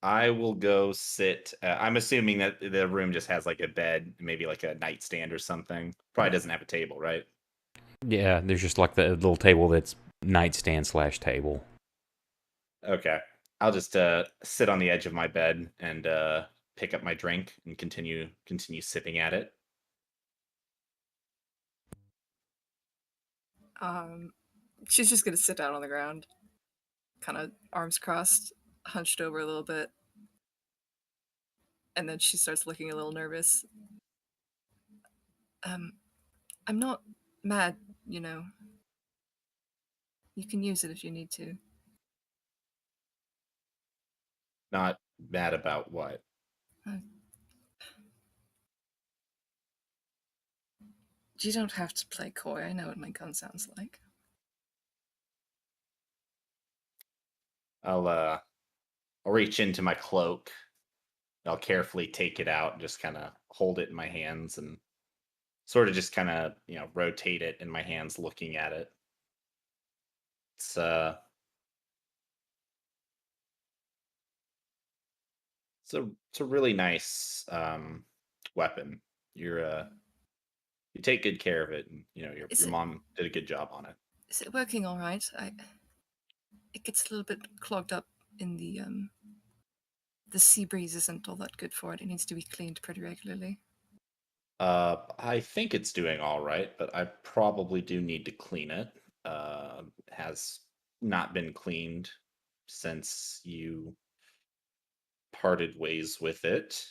I will go sit. I'm assuming that the room just has like a bed, maybe like a nightstand or something. Probably doesn't have a table, right? Yeah, there's just like the little table that's nightstand / table. Okay. I'll just sit on the edge of my bed and pick up my drink and continue sipping at it. She's just gonna sit down on the ground, kind of arms crossed, hunched over a little bit, and then she starts looking a little nervous. I'm not mad, you know. You can use it if you need to. Not mad about what? You don't have to play coy. I know what my gun sounds like. I'll reach into my cloak. I'll carefully take it out and just kind of hold it in my hands and sort of just kind of, rotate it in my hands looking at it. It's it's a really nice weapon. You take good care of it, and Is your it mom did a good job on it. is it working all right? It gets a little bit clogged up in the sea breeze isn't all that good for it. It needs to be cleaned pretty regularly. I think it's doing all right, but I probably do need to clean it. Has not been cleaned since you parted ways with it.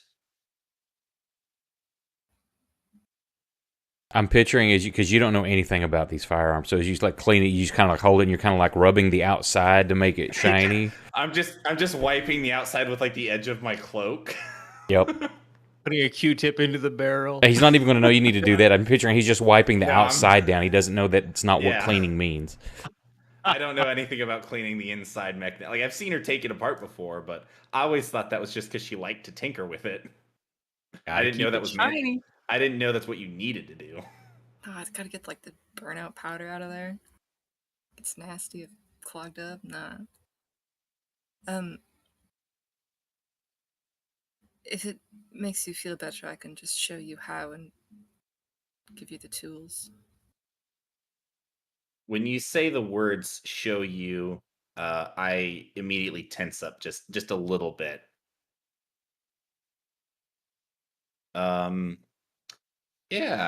I'm picturing as you because you don't know anything about these firearms, so as you just like clean it, you just kind of like hold it, and you're kind of like rubbing the outside to make it shiny. I'm just wiping the outside with like the edge of my cloak. Yep. Putting a Q-tip into the barrel. He's not even going to know you need to do that. I'm picturing he's just wiping the No, outside down. He doesn't know that it's not what Yeah. cleaning means. I don't know anything about cleaning the inside mechanism. Like I've seen her take it apart before, but I always thought that was just because she liked to tinker with it. I didn't know that was shiny. I didn't know that's what you needed to do. Oh, it's gotta get like the burnout powder out of there. It's nasty if clogged up. Nah. If it makes you feel better, I can just show you how and give you the tools. When you say the words "show you," I immediately tense up just a little bit. Um, yeah,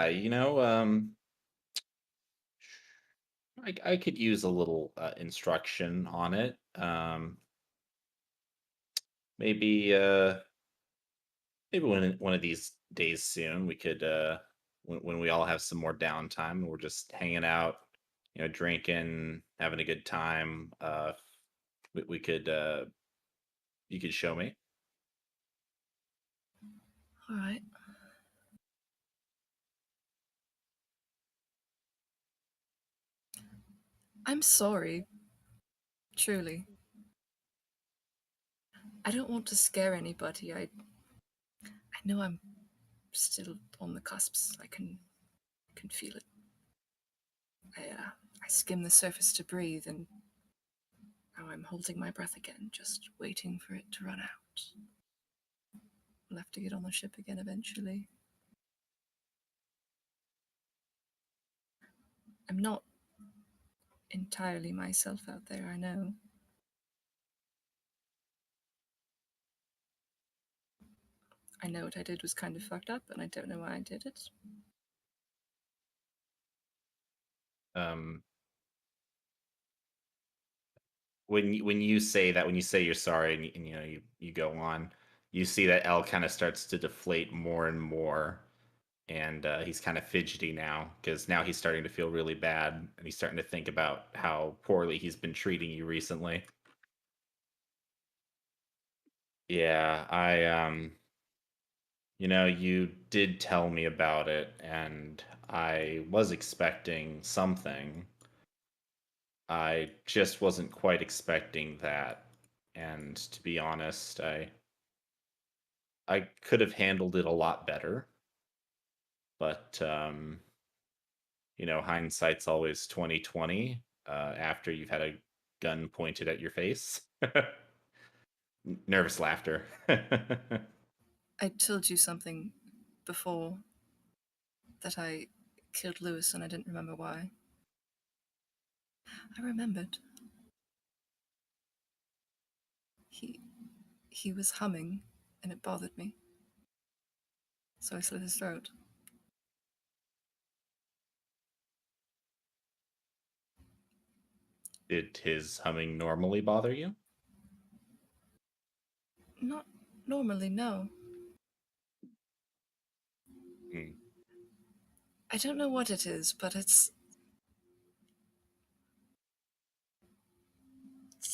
I could use a little instruction on it. Maybe maybe one of these days soon we could when we all have some more downtime and we're just hanging out, drinking, having a good time. We could you could show me. All right. I'm sorry. Truly. I don't want to scare anybody. I know I'm still on the cusps. I can feel it. I skim the surface to breathe, and now I'm holding my breath again, just waiting for it to run out. I'll have to get on the ship again eventually. I'm not entirely myself out there, I know. I know what I did was kind of fucked up, and I don't know why I did it. Um, when you say that, when you say you're sorry, and you go on, you see that L kind of starts to deflate more and more, and he's kind of fidgety now because now he's starting to feel really bad, and he's starting to think about how poorly he's been treating you recently. Yeah, you did tell me about it, and I was expecting something. I just wasn't quite expecting that. And to be honest, I could have handled it a lot better. But hindsight's always 2020 after you've had a gun pointed at your face. Nervous laughter. I told you something before that I killed Lewis and I didn't remember why. I remembered. He was humming and it bothered me. So I slit his throat. Did his humming normally bother you? Not normally, no. Hmm. I don't know what it is, but it's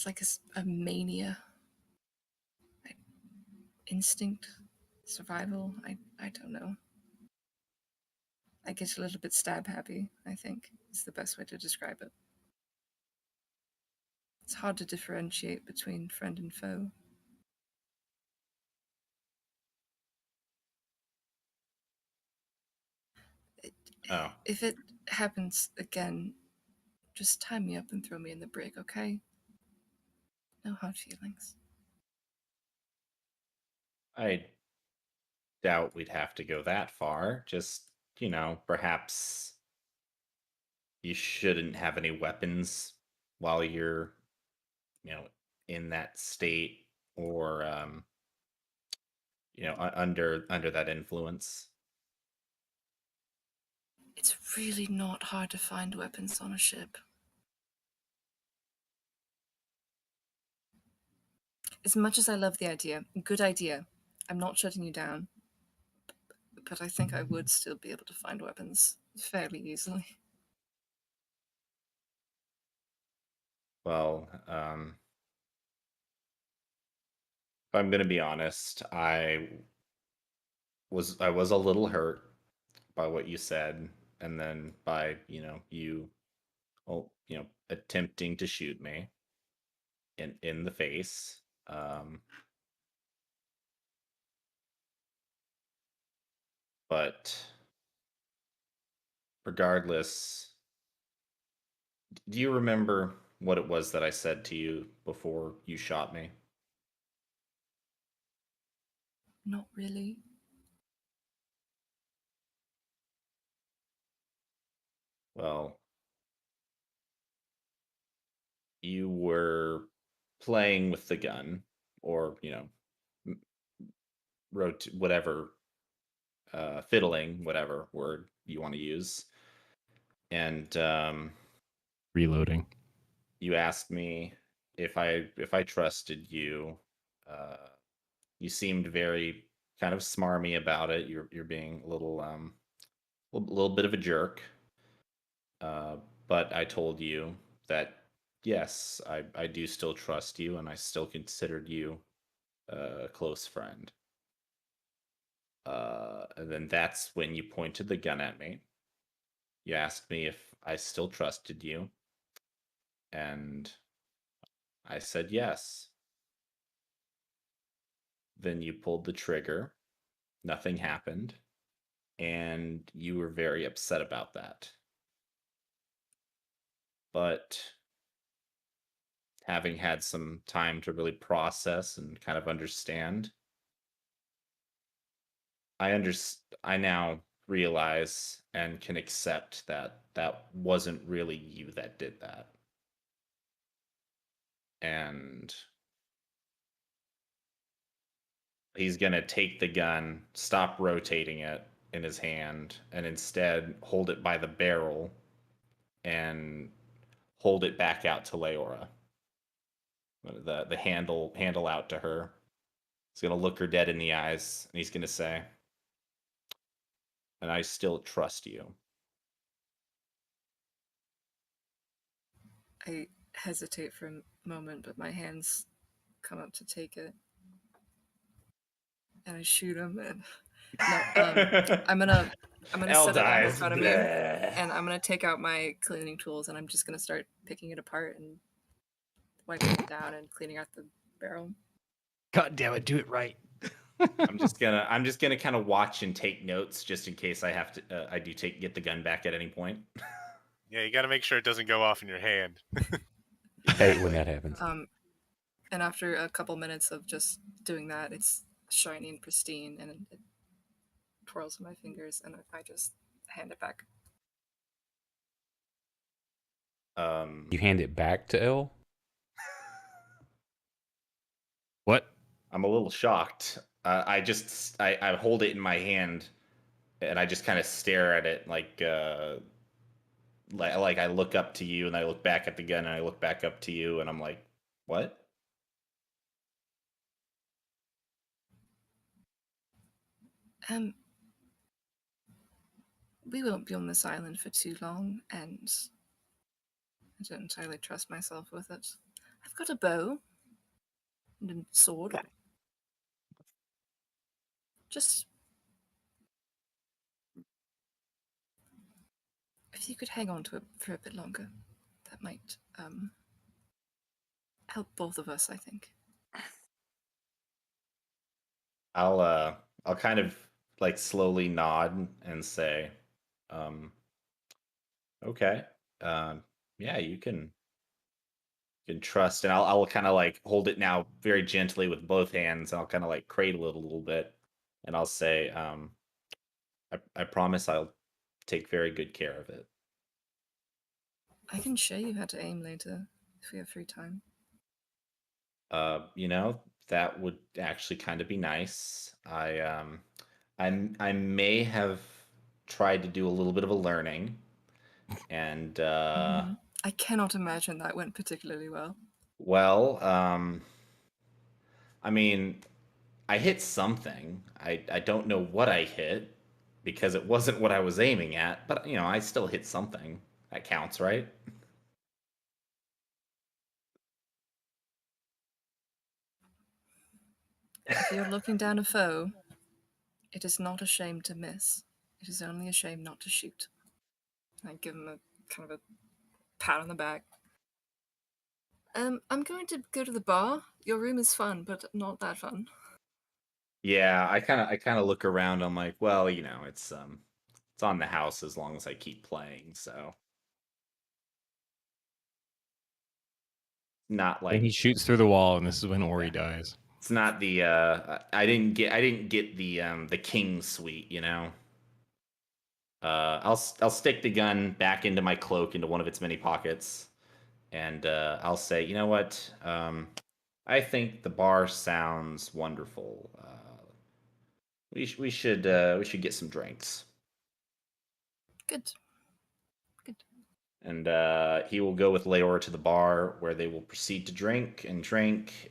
like a mania. Instinct, survival, I don't know. I get a little bit stab happy, I think, is the best way to describe it. It's hard to differentiate between friend and foe. Oh, If it happens again, just tie me up and throw me in the brig, okay? No hard feelings. I doubt we'd have to go that far. Just, perhaps you shouldn't have any weapons while you're, you know, in that state or under that influence. It's really not hard to find weapons on a ship. As much as I love the idea, good idea, I'm not shutting you down, but I think I would still be able to find weapons fairly easily. Well, if I'm gonna be honest, I was a little hurt by what you said, and then by you, well, attempting to shoot me in the face. But regardless, do you remember what it was that I said to you before you shot me? Not really. Well, you were playing with the gun, or m- wrote whatever, fiddling, whatever word you want to use, and Reloading. you asked me if I trusted you. Uh, you seemed very kind of smarmy about it. You're being a little bit of a jerk. But I told you that yes, I do still trust you, and I still considered you a close friend. And then that's when you pointed the gun at me. You asked me if I still trusted you, and I said yes. Then you pulled the trigger. Nothing happened, and you were very upset about that. But having had some time to really process and kind of understand, I now realize and can accept that that wasn't really you that did that. And he's going to take the gun, stop rotating it in his hand, and instead hold it by the barrel and hold it back out to Leora. The handle out to her. He's going to look her dead in the eyes, and he's going to say, "And I still trust you." I hesitate for a moment, but my hands come up to take it. And I shoot him, and I'm gonna set it down in front of me, and I'm gonna take out my cleaning tools, and I'm just gonna start picking it apart and wiping it down and cleaning out the barrel. God damn it, do it right. I'm just gonna kind of watch and take notes just in case I have to. I do get the gun back at any point. Yeah, you got to make sure it doesn't go off in your hand. Hate when that happens. And after a couple minutes of just doing that, it's shiny and pristine, and it twirls in my fingers, and I just hand it back. You hand it back to Elle? What? I'm a little shocked. I hold it in my hand, and I just kind of stare at it like I look up to you, and I look back at the gun, and I look back up to you, and I'm like, what? We won't be on this island for too long, and I don't entirely trust myself with it. I've got a bow and a sword. Just If you could hang on to it for a bit longer, that might help both of us, I think. I'll kind of like slowly nod and say, okay, yeah, you can trust, and I'll kind of like hold it now very gently with both hands, and I'll kind of like cradle it a little bit, and I'll say, I promise I'll take very good care of it. I can show you how to aim later if we have free time. You know, that would actually kind of be nice. I may have tried to do a little bit of a learning, and I cannot imagine that went particularly well. well, I mean, I hit something. I don't know what I hit because it wasn't what I was aiming at, but you know, I still hit something. That counts, right? If you're looking down a foe, it is not a shame to miss. It is only a shame not to shoot. I give him a kind of a pat on the back. I'm going to go to the bar. Your room is fun, but not that fun. Yeah, I kind of look around. I'm like, well, you know, it's on the house as long as I keep playing, so not And he like shoots through the wall, and this is when Ori dies. it's not the I didn't get the king suite, you know. I'll stick the gun back into my cloak into one of its many pockets, and I'll say, you know what? I think the bar sounds wonderful. We should get some drinks. Good. And he will go with Leora to the bar where they will proceed to drink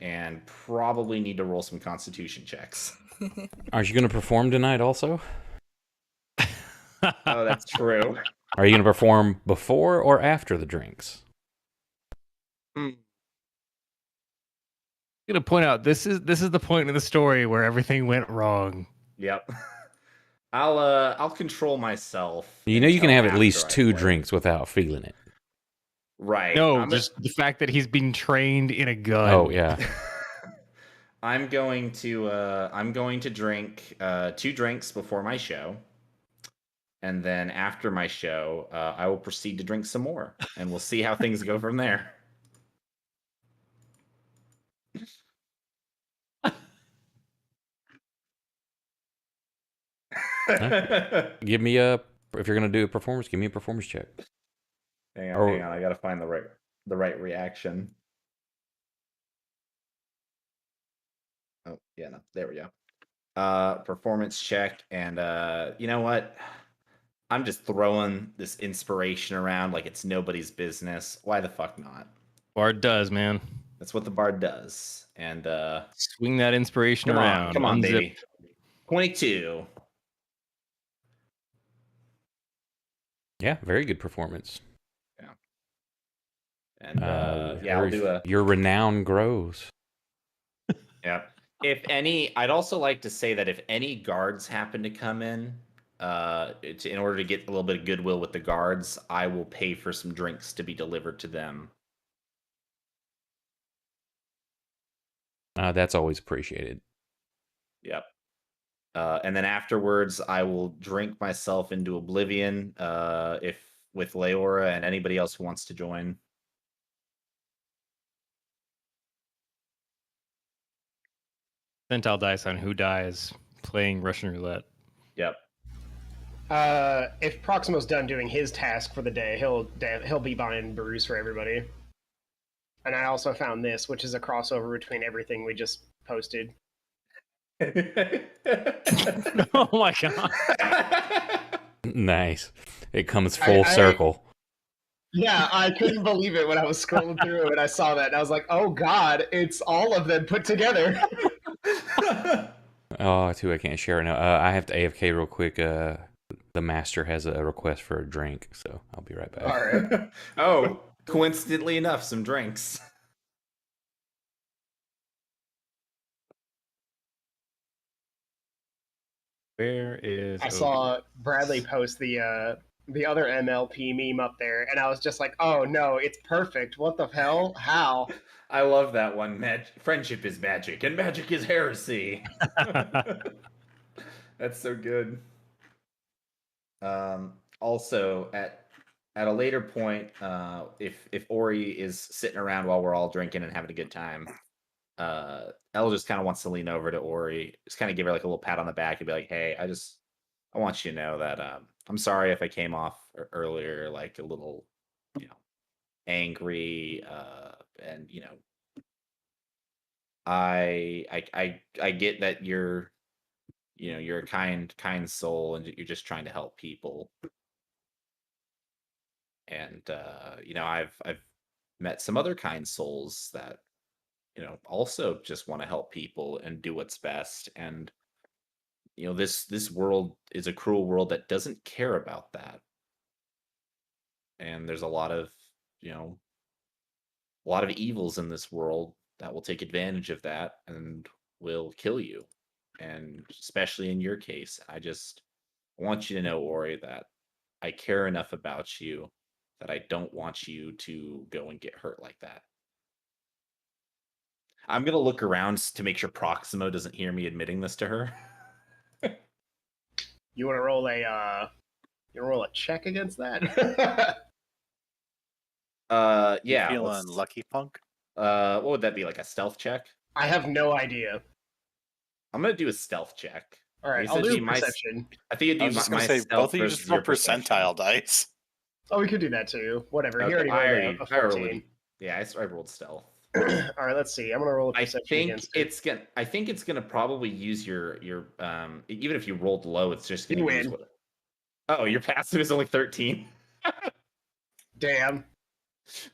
and probably need to roll some constitution checks. Aren't you going to perform tonight also? Oh, that's true. Are you going to perform before or after the drinks? I'm gonna point out this is the point in the story where everything went wrong. Yep. I'll control myself. You know you can until have at least after I 2 play. drinks without feeling it. Right. No, just the fact that he's being trained in a gun. Oh, yeah. I'm going to drink 2 drinks before my show. And then after my show, I will proceed to drink some more, and we'll see how things go from there. Give me if you're going to do a performance, give me a performance check. Hang on, I gotta find the right reaction. Oh, yeah, no, there we go. Performance check, and you know what? I'm just throwing this inspiration around like it's nobody's business. Why the fuck not? Bard does, man. That's what the bard does. And Swing that inspiration come around. on, come on, Unzip. baby. 22. Yeah, very good performance. Yeah. And yeah, I'll do a. Your renown grows. Yeah. If any, I'd also like to say that if any guards happen to come in, in order to get a little bit of goodwill with the guards, I will pay for some drinks to be delivered to them. That's always appreciated. Yep. And then afterwards, I will drink myself into oblivion. If with Leora and anybody else who wants to join. Centile dice on who dies playing Russian roulette. Yep. If Proximo's done doing his task for the day, he'll be buying brews for everybody. And I also found this, which is a crossover between everything we just posted. Oh my god. Nice. It comes full circle. Yeah, I couldn't believe it when I was scrolling through and I saw that. And I was like, oh god, it's all of them put together. Oh, too, I can't share it now. I have to AFK real quick. The master has a request for a drink, so I'll be right back. All right. Oh, coincidentally enough, some drinks. Where is I saw Bradley post the the other MLP meme up there, and I was just like, oh no, it's perfect. What the hell? How? I love that one. Friendship is magic, and magic is heresy. That's so good. Also, at a later point, if Ori is sitting around while we're all drinking and having a good time, Elle just kind of wants to lean over to Ori, just kind of give her like a little pat on the back and be like, "Hey, I want you to know that I'm sorry if I came off earlier like a little, angry, and I get that you're a kind soul and you're just trying to help people, and I've met some other kind souls that also just want to help people and do what's best, and this world is a cruel world that doesn't care about that, and there's a lot of you know evils in this world that will take advantage of that and will kill you, and especially in your case, I want you to know, Ori, that I care enough about you that I don't want you to go and get hurt like that. I'm gonna look around to make sure Proximo doesn't hear me admitting this to her. You want to roll a check against that? Yeah. Feeling lucky, Punk? What would that be, like a stealth check? I have no idea. I'm gonna do a stealth check. All right, I'll do perception. I think it'd I do was just my gonna say stealth both of you just versus roll your perception. percentile dice. Oh, we could do that too. Whatever. He Okay, already rolled a 14. Yeah, I rolled stealth. All right, let's see. I'm gonna roll a perception against it. I think it's gonna probably use your even if you rolled low, it's just gonna use what. Oh, your passive is only 13. Damn.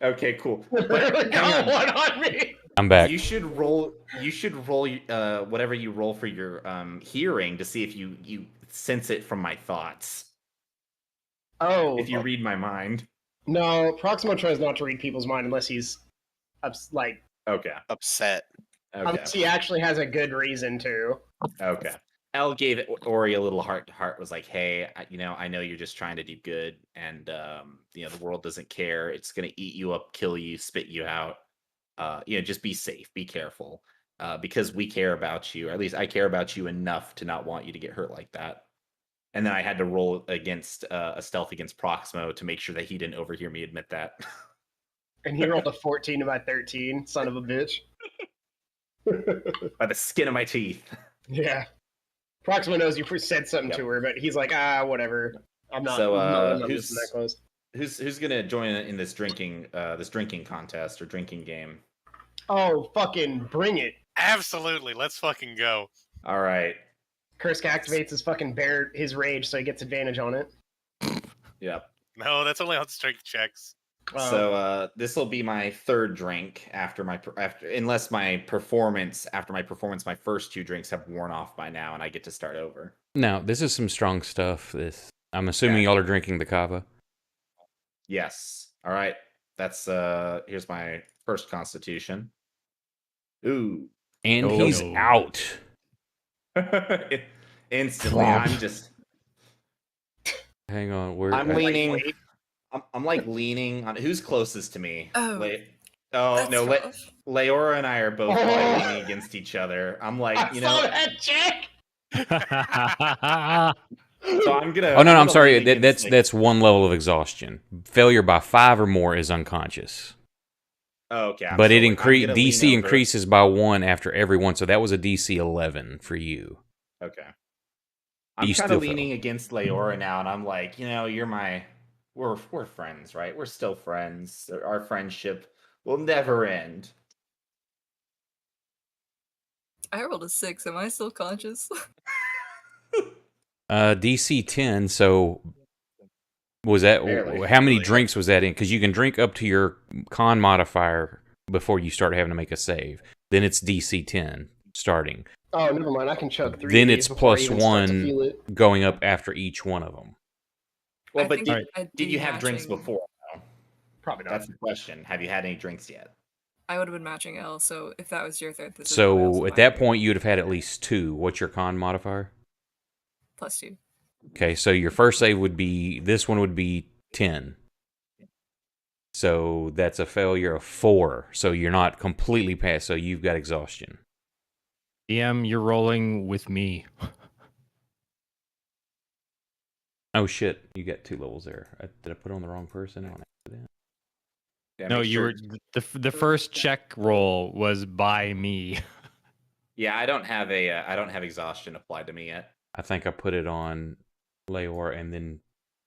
Okay, cool. But got one on me. I'm back. You should roll whatever you roll for your hearing to see if you sense it from my thoughts. Oh. If you read my mind. No, Proximo tries not to read people's mind unless he's okay. Upset. Okay. Unless he actually has a good reason to. Okay. Elle gave Ori a little heart to heart, was like, hey, I know you're just trying to do good, and the world doesn't care. It's gonna eat you up, kill you, spit you out. Just be safe, be careful. Because we care about you, or at least I care about you enough to not want you to get hurt like that. And then I had to roll against a stealth against Proximo to make sure that he didn't overhear me admit that. And he rolled a 14 to my 13, son of a bitch. By the skin of my teeth. Yeah. Proximo knows you said something to her, but he's like, whatever. I'm not. So, I'm not that close. Who's gonna join in this drinking contest or drinking game? Oh, fucking bring it! Absolutely, let's fucking go. All right. Kursk activates his rage, so he gets advantage on it. Yep. No, that's only on strength checks. So this will be my third drink unless my performance my first two drinks have worn off by now and I get to start over. Now, this is some strong stuff. I'm assuming y'all are drinking the kava. Yes. All right. That's here's my first constitution. Ooh. And he's out. Instantly. I'm just hang on. I'm leaning. I'm like leaning on who's closest to me. Leora and I are both leaning against each other. I'm like, I saw that chick. So I'm gonna. Oh no, I'm sorry. That's one level of exhaustion. Failure by 5 or more is unconscious. Oh, okay. But DC increases by 1 after every one, so that was a DC 11 for you. Okay. I'm kind of leaning against Leora now, and I'm like, we're friends, right? We're still friends. Our friendship will never end. I rolled a 6. Am I still conscious? DC 10. So was that barely, how many drinks was that in? Because you can drink up to your con modifier before you start having to make a save. Then it's DC 10 starting. Oh, never mind. I can chug 3. Then it's +1 going up after each one of them. Well, but did you have drinks before? Probably not. That's the question. Have you had any drinks yet? I would have been matching L, so if that was your third, this so at that point, you'd have had at least 2. What's your con modifier? +2. Okay, so your first save would be, this one would be 10. So that's a failure of 4. So you're not completely past, so you've got exhaustion. DM, you're rolling with me. Oh shit, you got 2 levels there. Did I put on the wrong person on accident? Yeah, No, make you sure- were the first check roll was by me. Yeah, I don't have exhaustion applied to me yet. I think I put it on Leora and then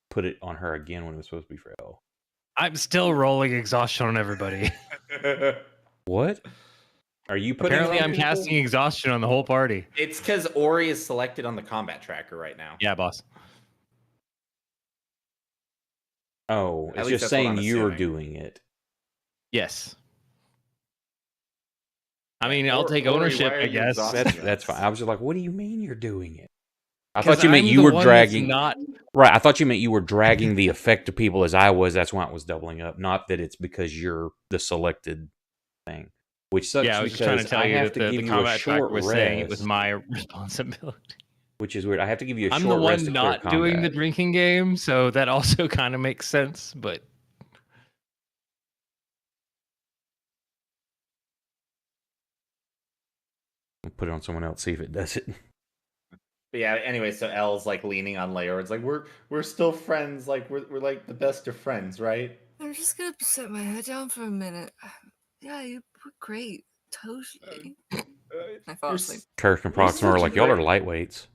put it on her again when it was supposed to be for Elle. I'm still rolling exhaustion on everybody. What? Are you putting Apparently, it on I'm people? casting exhaustion on the whole party. It's because Ori is selected on the combat tracker right now. Yeah, boss. Oh, At it's least just that's what I'm saying you're assuming. doing it. Yes. I mean, I'll take Ori, ownership, why are I you guess. exhausting That's us? fine. I was just like, what do you mean you're doing it? I 'Cause thought you meant I'm you the were one that's dragging. not. Right, I thought you meant you were dragging the effect to people as I was. That's why it was doubling up. Not that it's because you're the selected thing. Which sucks Yeah, I was just trying to because tell I you have that to the give you a combat tracker short was rest. saying it was my responsibility. Which is weird. I have to give you a I'm short the rest one to clear not doing the combat. drinking game, so that also kind of makes sense. But I'll put it on someone else, see if it does it. But yeah, anyway, so Elle's like leaning on Leora. It's like we're still friends. Like we're like the best of friends, right? I'm just gonna set my head down for a minute. Yeah, you were great. Totally. I fall asleep. Kirk and You're Proxima are such a like, y'all are great- lightweights.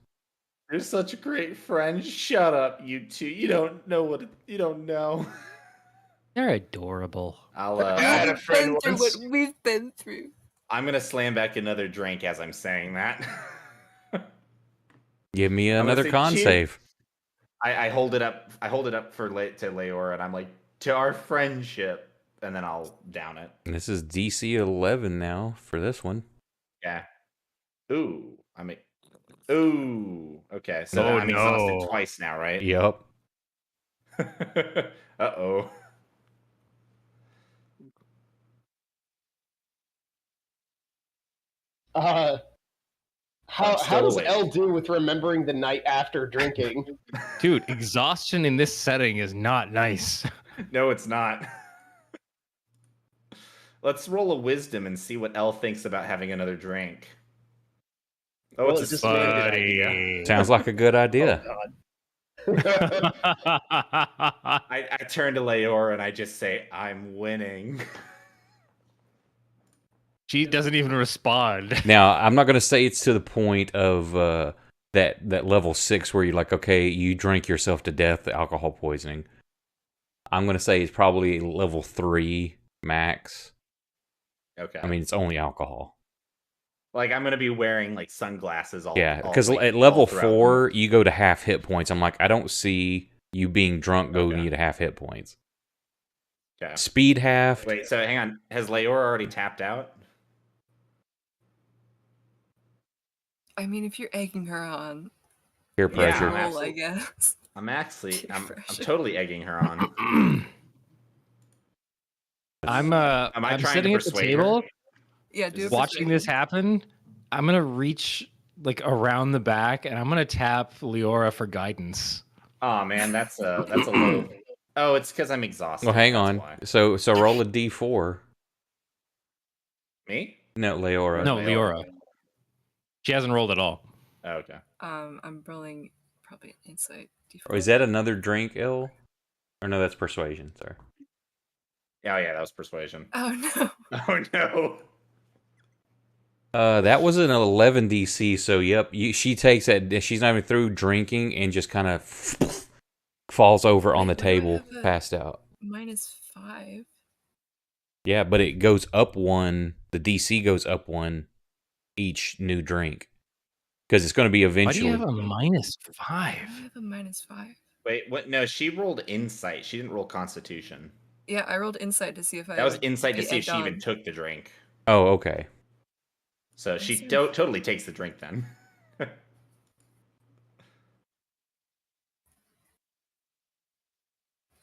You're such a great friend. Shut up, you two. You don't know what you don't know. they're adorable. I'll I had a We've friend been through once. what we've been through. I'm gonna slam back another drink as I'm saying that. Give me gonna another say con cheers. save. I hold it up. I hold it up to Leora, and I'm like, to our friendship, and then I'll down it. And this is DC 11 now for this one. Yeah. Ooh, Ooh. Okay, so Oh, I'm exhausted no. twice now, right? Yep. Uh-oh. How I'm still does awake. Elle do with remembering the night after drinking? Dude, exhaustion in this setting is not nice. No, it's not. Let's roll a wisdom and see what Elle thinks about having another drink. Oh, Well, it's a it just splendid made idea. Sounds like a good idea. Oh, God. I turn to Leora and I just say, I'm winning. She doesn't even respond. Now, I'm not going to say it's to the point of that level 6 where you're like, okay, you drink yourself to death, alcohol poisoning. I'm going to say it's probably level 3 max. Okay. I mean, it's only alcohol. Like I'm gonna be wearing like sunglasses all. Yeah, all, because like, at all level throughout. 4, you go to half hit points. I'm like, I don't see you being drunk going Okay. you to half hit points. Okay. Speed half. Wait, so hang on. Has Leora already tapped out? I mean, if you're egging her on, Peer Yeah, pressure. I'm roll, I absolutely- guess. I'm actually, Peer I'm pressure. totally egging her on. I'm Am I I'm trying sitting to at the persuade her? table Yeah, do it. watching this happen. I'm gonna reach like around the back and I'm gonna tap Leora for guidance. Oh man, that's a little. Oh, it's because I'm exhausted. Well, hang that's on. why. So roll a d4. Me? No, Leora. No, Leora. Leora. She hasn't rolled at all. Oh, okay. I'm rolling probably an insight. Or is that another drink, L? Or no, that's persuasion. Sorry. Oh yeah, that was persuasion. Oh no. Oh no. That was an 11 DC. So yep, she takes that. She's not even through drinking and just kind of falls over on the Wait, what do I table, have a- passed out. -5. Yeah, but it goes up 1. The DC goes up 1 each new drink because it's going to be Why do eventually. you have a -5? I have a -5. Wait, what? No, she rolled insight. She didn't roll constitution. Yeah, I rolled insight to see if I. That was would insight to be see if egged she even on. took the drink. Oh, okay. So she Insight. totally takes the drink then.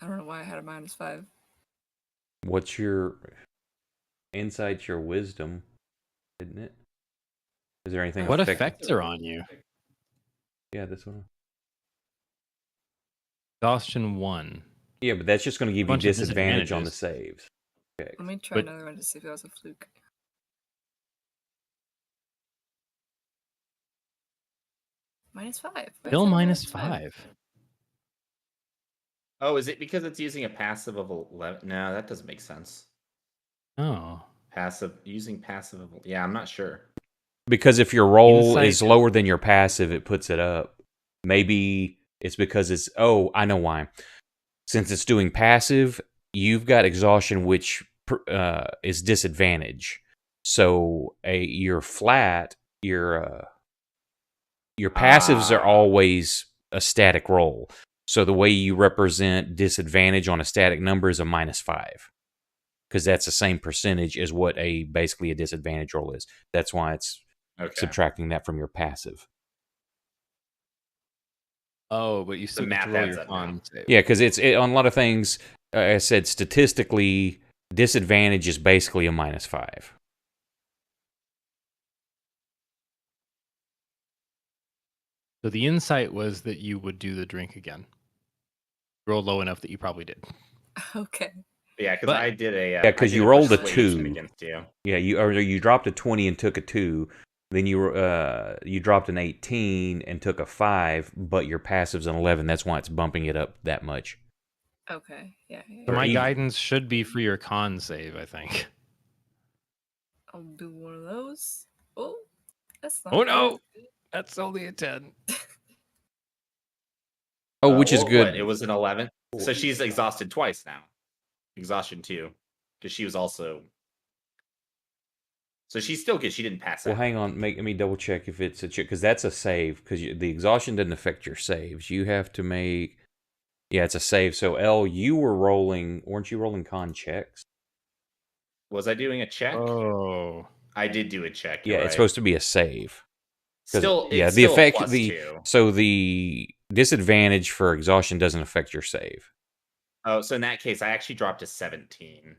I don't know why I had a -5. What's your insight? Your wisdom, isn't it? Is there anything? What affect- effects are on you? Yeah, this one. Exhaustion 1. Yeah, but that's just going to give you Bunch of disadvantage on the disadvantages. saves. Okay. Let me try But- another one to see if it was a fluke. -5. Why Still is it minus -5? 5. Oh, is it because it's using a passive of 11? No, that doesn't make sense. Oh. Using passive of... Yeah, I'm not sure. Because if your roll Insight- is lower than your passive, it puts it up. Maybe it's because it's... Oh, I know why. Since it's doing passive, you've got exhaustion, which is disadvantage. So you're flat. Your passives are always a static roll. So the way you represent disadvantage on a static number is a -5. Because that's the same percentage as what basically a disadvantage roll is. That's why it's subtracting that from your passive. Oh, but you still get math to roll adds your up now. con save. Yeah, because on a lot of things, I said statistically, disadvantage is basically a -5. So the insight was that you would do the drink again. Roll low enough that you probably did. Okay. Yeah, because But- I did a... Yeah, 'cause I did you rolled a persuasion 2. against you. Yeah, you dropped a 20 and took a 2. Then you dropped an 18 and took a 5, but your passive's an 11. That's why it's bumping it up that much. Okay. Yeah. So Or my even. guidance should be for your con save, I think. I'll do one of those. Oh, that's not Oh bad. no! That's only a 10. Oh, which is What, good. It was an 11? So she's exhausted twice now. Exhaustion 2. Because she was also... So she's still good. She didn't pass Well, out. hang on. Let me double check if it's a check, because that's a save. Because the exhaustion doesn't affect your saves. You have to make... Yeah, it's a save. So, L, you were rolling... Weren't you rolling con checks? Was I doing a check? Oh. I did do a check. Yeah, you're it's right. supposed to be a save. 'Cause, Still, yeah, it's the still effect... a +2. So the disadvantage for exhaustion doesn't affect your save. Oh, so in that case, I actually dropped to 17.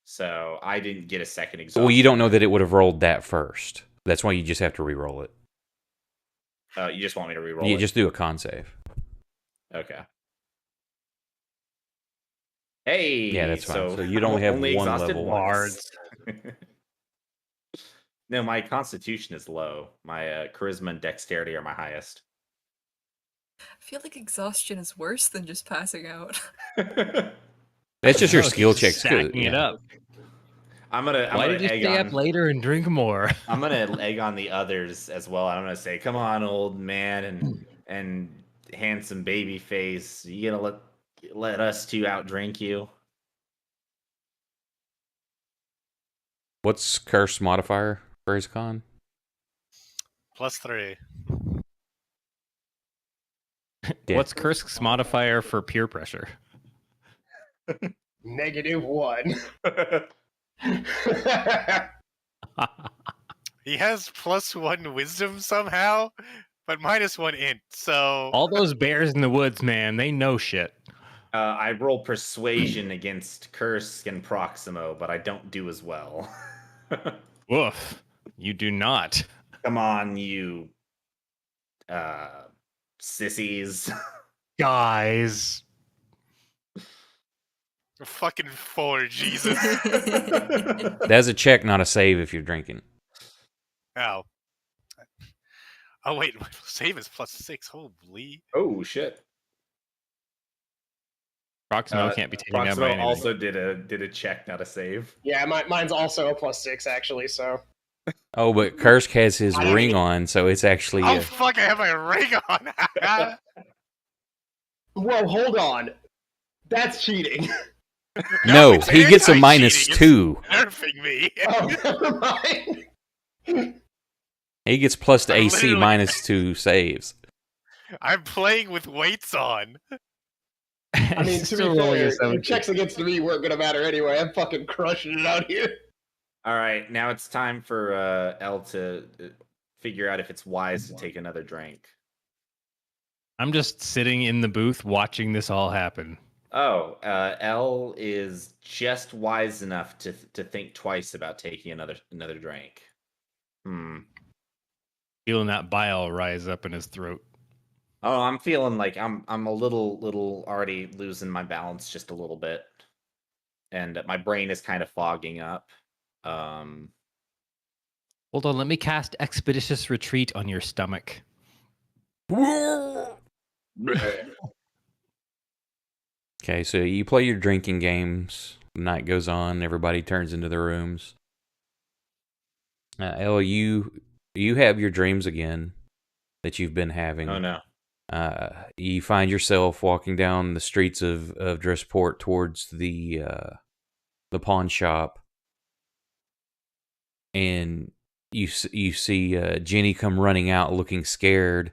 So I didn't get a second exhaustion. Well, you don't know that it would have rolled that first. That's why you just have to re-roll it. You just want me to re-roll You it? just do a con save. Okay. Hey. Yeah, that's fine. So you'd only have one exhausted level. once. No, my constitution is low. My charisma and dexterity are my highest. I feel like exhaustion is worse than just passing out. That's just your No, skill just checks. stacking it up. I'm gonna Why did you egg stay on, up later and drink more? I'm gonna egg on the others as well. I'm gonna say, "Come on, old man and handsome baby face. You gonna let us two outdrink you?" What's curse modifier for his con? +3. Yeah. What's Kursk's modifier for peer pressure? -1. He has +1 wisdom somehow, but -1 int. So All those bears in the woods, man, they know shit. I roll persuasion against Kursk and Proximo, but I don't do as well. Woof. You do not. Come on, you sissies. Guys. fucking 4, Jesus. That's a check, not a save if you're drinking. Oh. Oh wait, my save is +6. Holy. Oh shit. Proximo can't be taken out by Proximo anything. also did a check, not a save. Yeah, mine's also a +6 actually. So Oh, but Kursk has his ring on, so it's actually... Oh fuck, I have my ring on. whoa, hold on, that's cheating. No, it's he gets a anti-cheating, -2. Nerfing me. Oh, never mind. He gets plus to I AC literally- -2 saves. I'm playing with weights on. I mean, to Still be rolling a fair, 17. your checks against me weren't gonna matter anyway. I'm fucking crushing it out here. All right, now it's time for L to figure out if it's wise to take another drink. I'm just sitting in the booth watching this all happen. Oh, L is just wise enough to think twice about taking another drink. Feeling that bile rise up in his throat. Oh, I'm feeling like I'm a little already losing my balance just a little bit, and my brain is kind of fogging up. Hold on, let me cast Expeditious Retreat on your stomach. Okay, so you play your drinking games. The night goes on. Everybody turns into their rooms. Elle, you have your dreams again that you've been having. Oh no. You find yourself walking down the streets of Drissport towards the pawn shop, and you see Jenny come running out looking scared,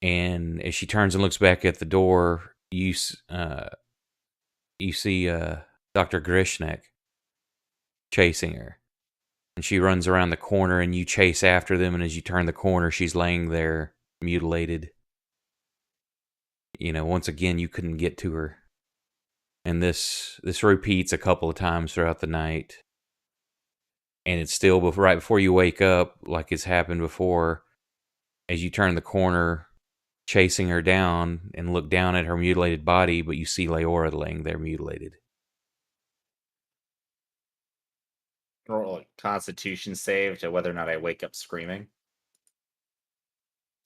and as she turns and looks back at the door, you see Dr. Grishnek chasing her. And she runs around the corner, and you chase after them, and as you turn the corner, she's laying there, mutilated. Once again, you couldn't get to her. And this repeats a couple of times throughout the night. And it's still right before you wake up, like it's happened before, as you turn the corner, chasing her down, and look down at her mutilated body, but you see Leora laying there mutilated. Roll a Constitution save to whether or not I wake up screaming.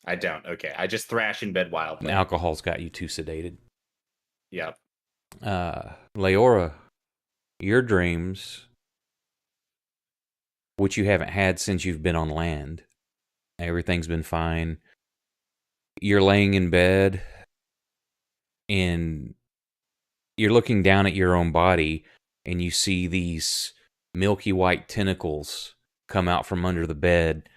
I don't. Okay, I just thrash in bed wildly. And alcohol's got you too sedated. Yep. Leora, your dreams, which you haven't had since you've been on land, everything's been fine. You're laying in bed, and you're looking down at your own body, and you see these milky white tentacles come out from under the bed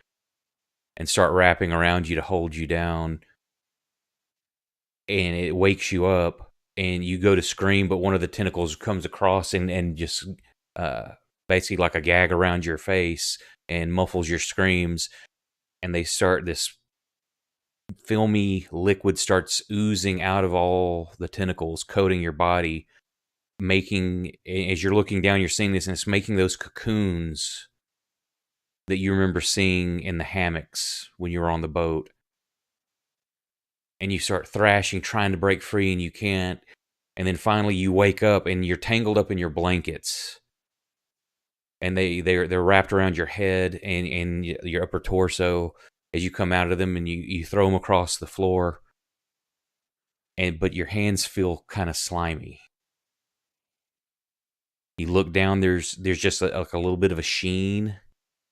and start wrapping around you to hold you down. And it wakes you up, and you go to scream, but one of the tentacles comes across and just basically like a gag around your face and muffles your screams. And this filmy liquid starts oozing out of all the tentacles, coating your body, as you're looking down, you're seeing this, and it's making those cocoons that you remember seeing in the hammocks when you were on the boat. And you start thrashing, trying to break free, and you can't. And then finally you wake up, and you're tangled up in your blankets. And they're wrapped around your head and your upper torso as you come out of them, and you throw them across the floor. But your hands feel kind of slimy. You look down, there's just like a little bit of a sheen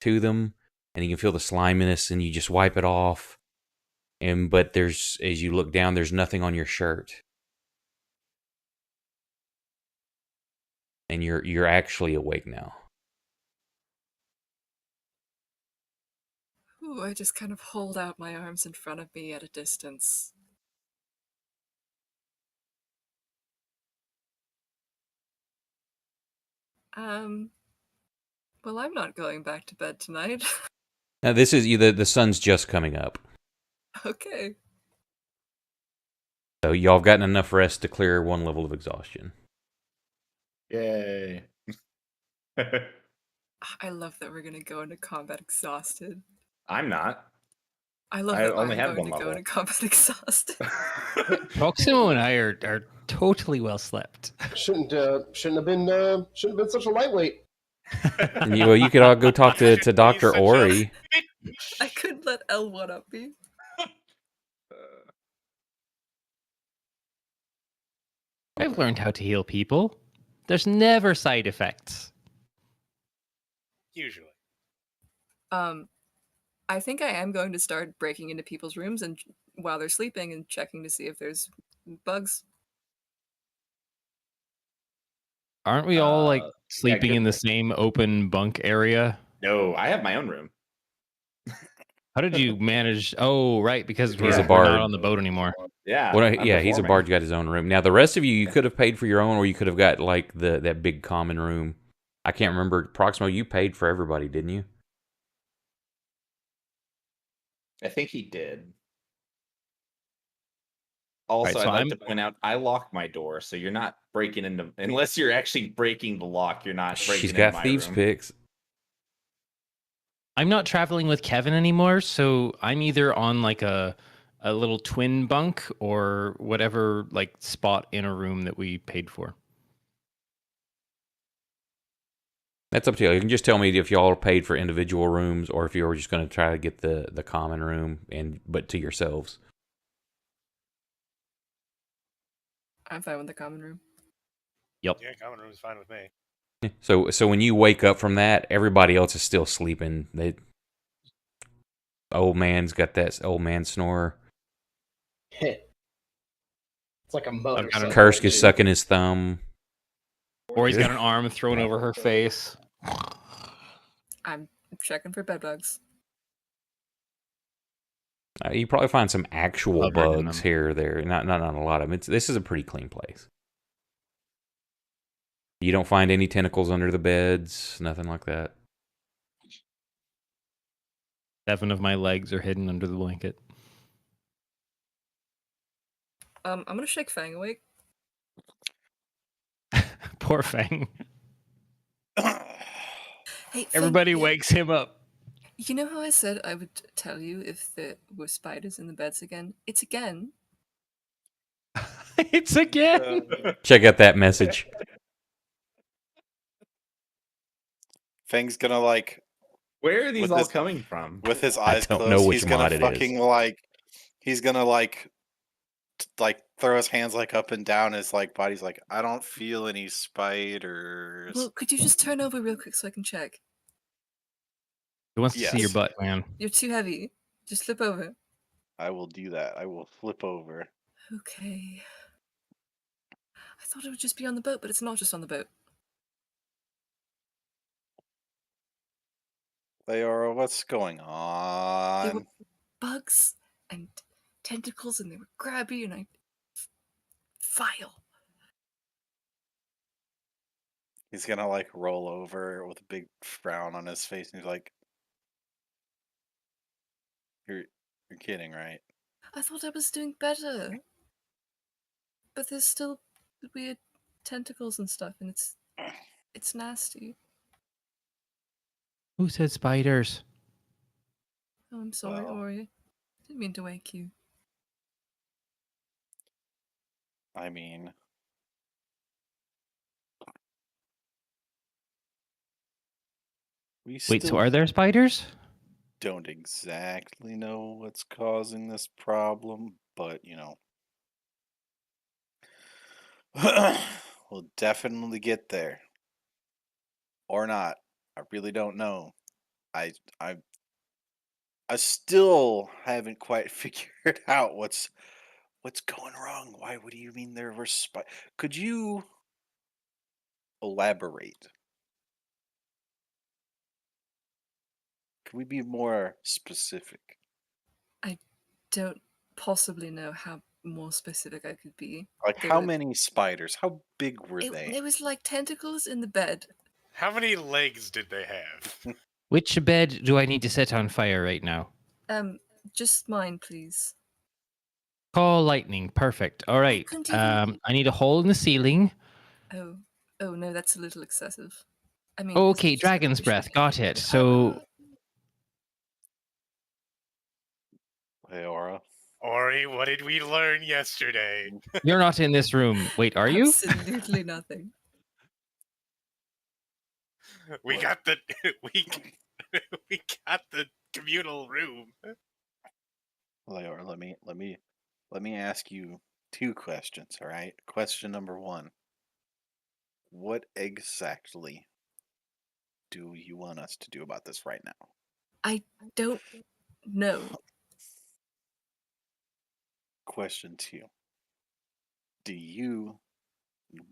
to them, and you can feel the sliminess, and you just wipe it off. But as you look down, there's nothing on your shirt. And you're actually awake now. Ooh, I just kind of hold out my arms in front of me at a distance. Well, I'm not going back to bed tonight. Now, this is the sun's just coming up. Okay. So y'all have gotten enough rest to clear one level of exhaustion. Yay. I love that we're going to go into combat exhausted. I'm not. I love I that only I'm have going one to go level. into combat exhausted. Proximo and I are totally well slept. Shouldn't have been such a lightweight. You could all go talk to Dr. Ori. I could let L1 up me. I've learned how to heal people. There's never side effects. Usually. I think I am going to start breaking into people's rooms and while they're sleeping and checking to see if there's bugs. Aren't we all like sleeping good in the point. same open bunk area? No, I have my own room. How did you manage? Oh, right, because He's we're a bard. not on the boat anymore. Yeah. Well, I'm he's a performing. bard. You got his own room. Now, the rest of you could have paid for your own, or you could have got like that big common room. I can't remember. Proximo, you paid for everybody, didn't you? I think he did. Also, Right, so I'd like I'm- to point out, I lock my door, so you're not breaking into... Unless you're actually breaking the lock, you're not breaking She's into got my thieves' room. picks. I'm not traveling with Kevin anymore, so I'm either on like a little twin bunk or whatever like spot in a room that we paid for. That's up to you. You can just tell me if y'all are paid for individual rooms or if you were just going to try to get the common room but to yourselves. I'm fine with the common room. Yep. Yeah, common room is fine with me. So when you wake up from that, everybody else is still sleeping. Old man's got that old man snore. It's like a motorcycle. Kursk is dude. sucking his thumb. Or he's got an arm thrown over her face. I'm checking for bed bugs. You probably find some actual Covered in bugs them. here or there. Not a lot of them. This is a pretty clean place. You don't find any tentacles under the beds, nothing like that. 7 of my legs are hidden under the blanket. I'm gonna shake Fang awake. Poor Fang. Hey, Fang, Everybody wakes him up. You know how I said I would tell you if there were spiders in the beds again? It's again. It's again. Check out that message. Fang's gonna like Where are these With all this- coming from? with his I eyes don't closed. know which He's gonna mod it is. fucking like. He's gonna like throw his hands like up and down his like body's like I don't feel any spiders. Well, could you just turn over real quick so I can check? He wants to see your Yes. butt, man. You're too heavy. Just flip over. I will do that. I will flip over. Okay. I thought it would just be on the boat, but it's not just on the boat. Leora, what's going They on? were bugs and tentacles, and they were grabby, and I vile. He's gonna like roll over with a big frown on his face, and he's like, "You're kidding, right?" I thought I was doing better, but there's still weird tentacles and stuff, and it's nasty. Who said spiders? Oh, I'm sorry, Well. Ori. Didn't mean to wake you. I mean, we Wait, so still are there spiders? don't exactly know what's causing this problem, but you know, we'll definitely get there. Or not. I really don't know. I I I still haven't quite figured out what's going wrong. Why? What do you mean there were Could you elaborate? Can we be more specific? I don't possibly know how more specific I could be. Like They how were- many spiders? How big were they? It was like tentacles in the bed. How many legs did they have? Which bed do I need to set on fire right now? Just mine, please. Call lightning. Perfect. All right. couldn't even- I need a hole in the ceiling. Oh no, that's a little excessive. I mean, Oh, as okay, much as dragon's we should breath. be. Got it. So, Leora. Ori, what did we learn yesterday? you're not in this room. Wait, are you? Absolutely nothing. We got the we we got the communal room. Leora, let me ask you 2 questions, all right? Question number 1. What exactly do you want us to do about this right now? I don't know. Question 2. Do you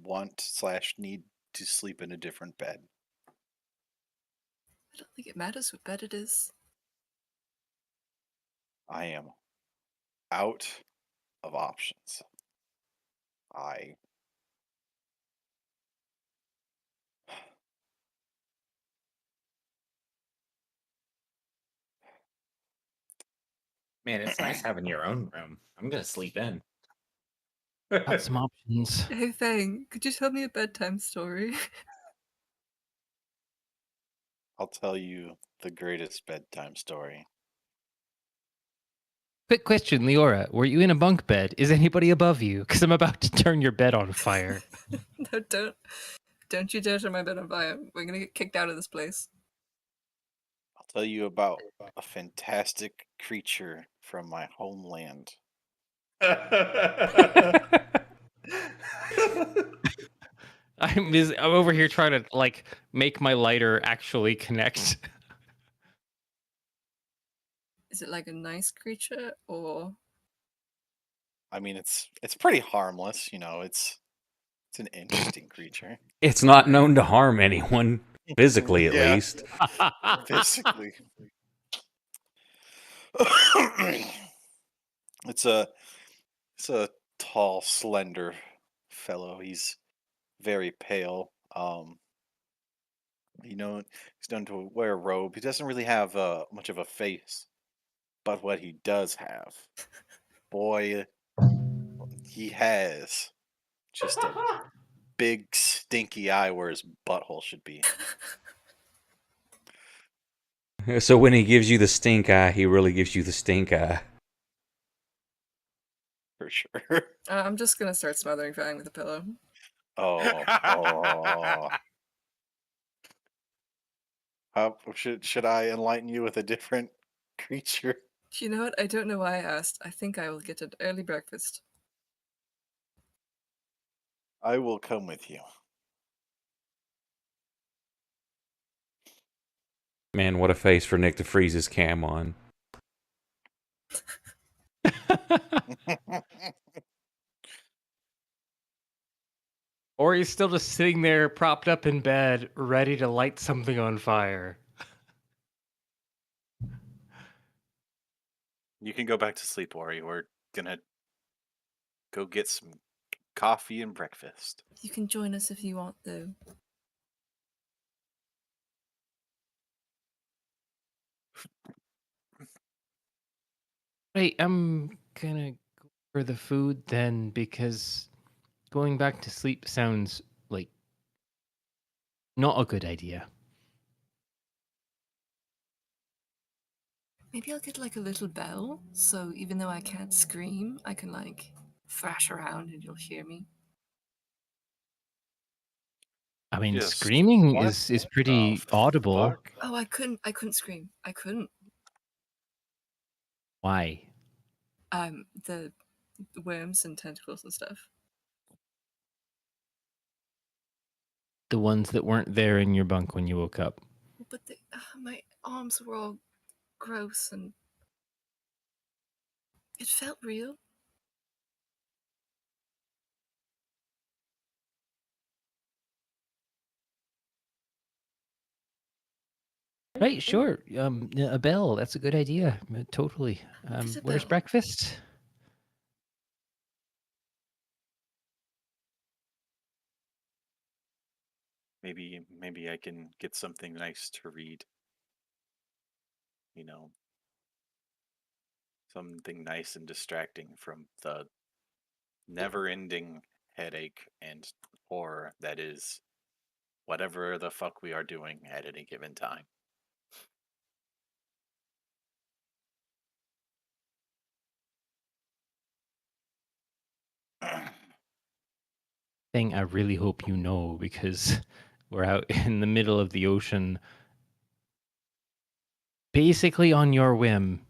want/need to sleep in a different bed? I don't think it matters what bed it is. I am out of options. I Man, it's nice having your own room. I'm gonna sleep in. Got some options. Hey Fang, could you tell me a bedtime story? I'll tell you the greatest bedtime story. Quick question, Leora. Were you in a bunk bed? Is anybody above you? Because I'm about to turn your bed on fire. No, don't you dare turn my bed on fire. We're gonna get kicked out of this place. I'll tell you about a fantastic creature from my homeland. I'm over here trying to like make my lighter actually connect. Is it like a nice creature or? I mean, it's pretty harmless. It's an interesting creature. It's not known to harm anyone, physically at Yeah. least. Basically. It's a tall, slender fellow. He's very pale. He's known to wear a robe. He doesn't really have much of a face, but what he does have, boy, he has just a big stinky eye where his butthole should be. So when he gives you the stink eye, he really gives you the stink eye. For sure. I'm just gonna start smothering Fang with a pillow. Oh. Should I enlighten you with a different creature? You know what? I don't know why I asked. I think I will get an early breakfast. I will come with you. Man, what a face for Nick to freeze his cam on. Or he's still just sitting there propped up in bed, ready to light something on fire. You can go back to sleep, Ori. We're gonna go get some coffee and breakfast. You can join us if you want, though. Right, I'm gonna go for the food then, because going back to sleep sounds like not a good idea. Maybe I'll get like a little bell, so even though I can't scream, I can like thrash around and you'll hear me. I mean, Just screaming what is pretty the audible. fuck? Oh, I couldn't scream. I couldn't. Why? The worms and tentacles and stuff. The ones that weren't there in your bunk when you woke up. But my arms were all gross and it felt real. Right, sure. A bell. That's a good idea. Totally. Get a Where's bell. breakfast? Maybe I can get something nice to read. Something nice and distracting from the never-ending headache and horror that is whatever the fuck we are doing at any given time. Thing I really hope you know, because we're out in the middle of the ocean, basically on your whim,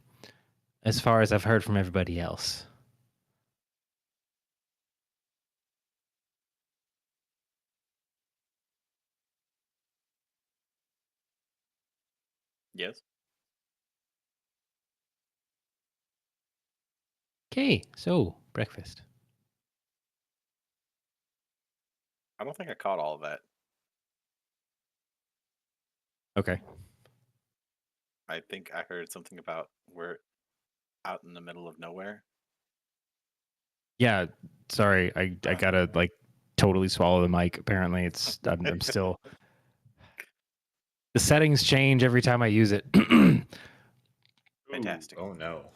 as far as I've heard from everybody else. Yes? Okay, so breakfast. I don't think I caught all of that. Okay. I think I heard something about we're out in the middle of nowhere. Yeah, sorry. I gotta like totally swallow the mic. Apparently, I'm still. The settings change every time I use it. Fantastic. Oh no.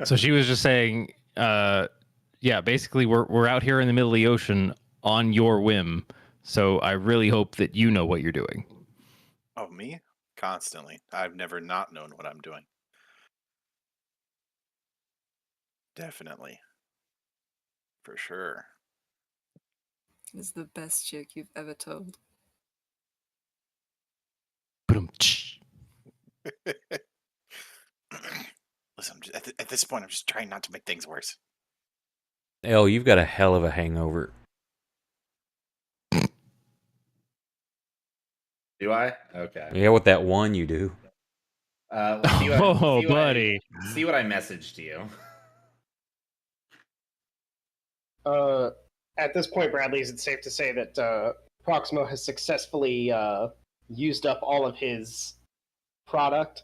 So she was just saying, yeah, basically we're out here in the middle of the ocean on your whim. So I really hope that you know what you're doing. Oh, me? Constantly. I've never not known what I'm doing. Definitely. For sure. Is the best joke you've ever told. Listen, at this point, I'm just trying not to make things worse. Elle, you've got a hell of a hangover. Do I? Okay. Yeah, with that one you do. Buddy. See what I messaged you. At this point, Bradley, is it safe to say that Proximo has successfully used up all of his product?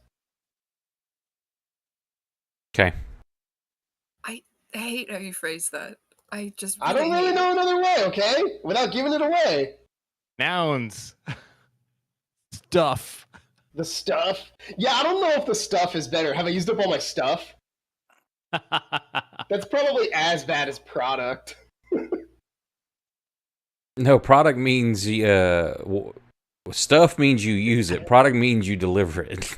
I hate how you phrase that. I don't really know another way, okay? Without giving it away. Nouns. Stuff. The stuff? Yeah, I don't know if the stuff is better. Have I used up all my stuff? That's probably as bad as product. No, product means stuff means you use it. Product means you deliver it.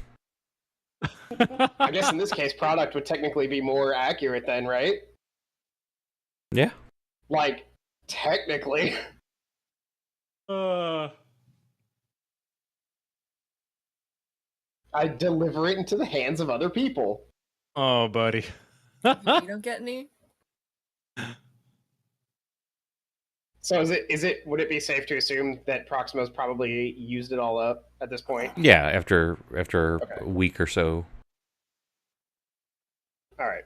I guess in this case, product would technically be more accurate then, right? Yeah. Like, technically. I deliver it into the hands of other people. Oh, buddy. You don't get any? So would it be safe to assume that Proximo's probably used it all up at this point? Yeah, after a week or so. All right.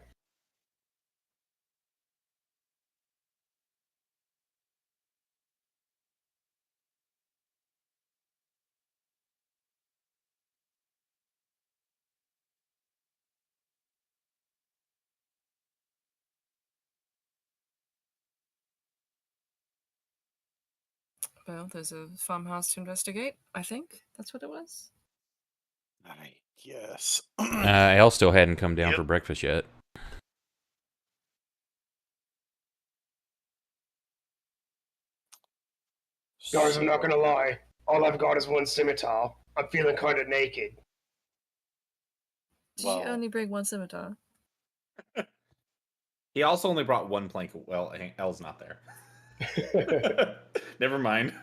Well, there's a farmhouse to investigate, I think. That's what it was. I guess. Elle still hadn't come down Yep. for breakfast yet. Guys, I'm not gonna lie. All I've got is one scimitar. I'm feeling kind of naked. Did you only bring one scimitar? He also only brought one plank. Well, L's not there. Never mind.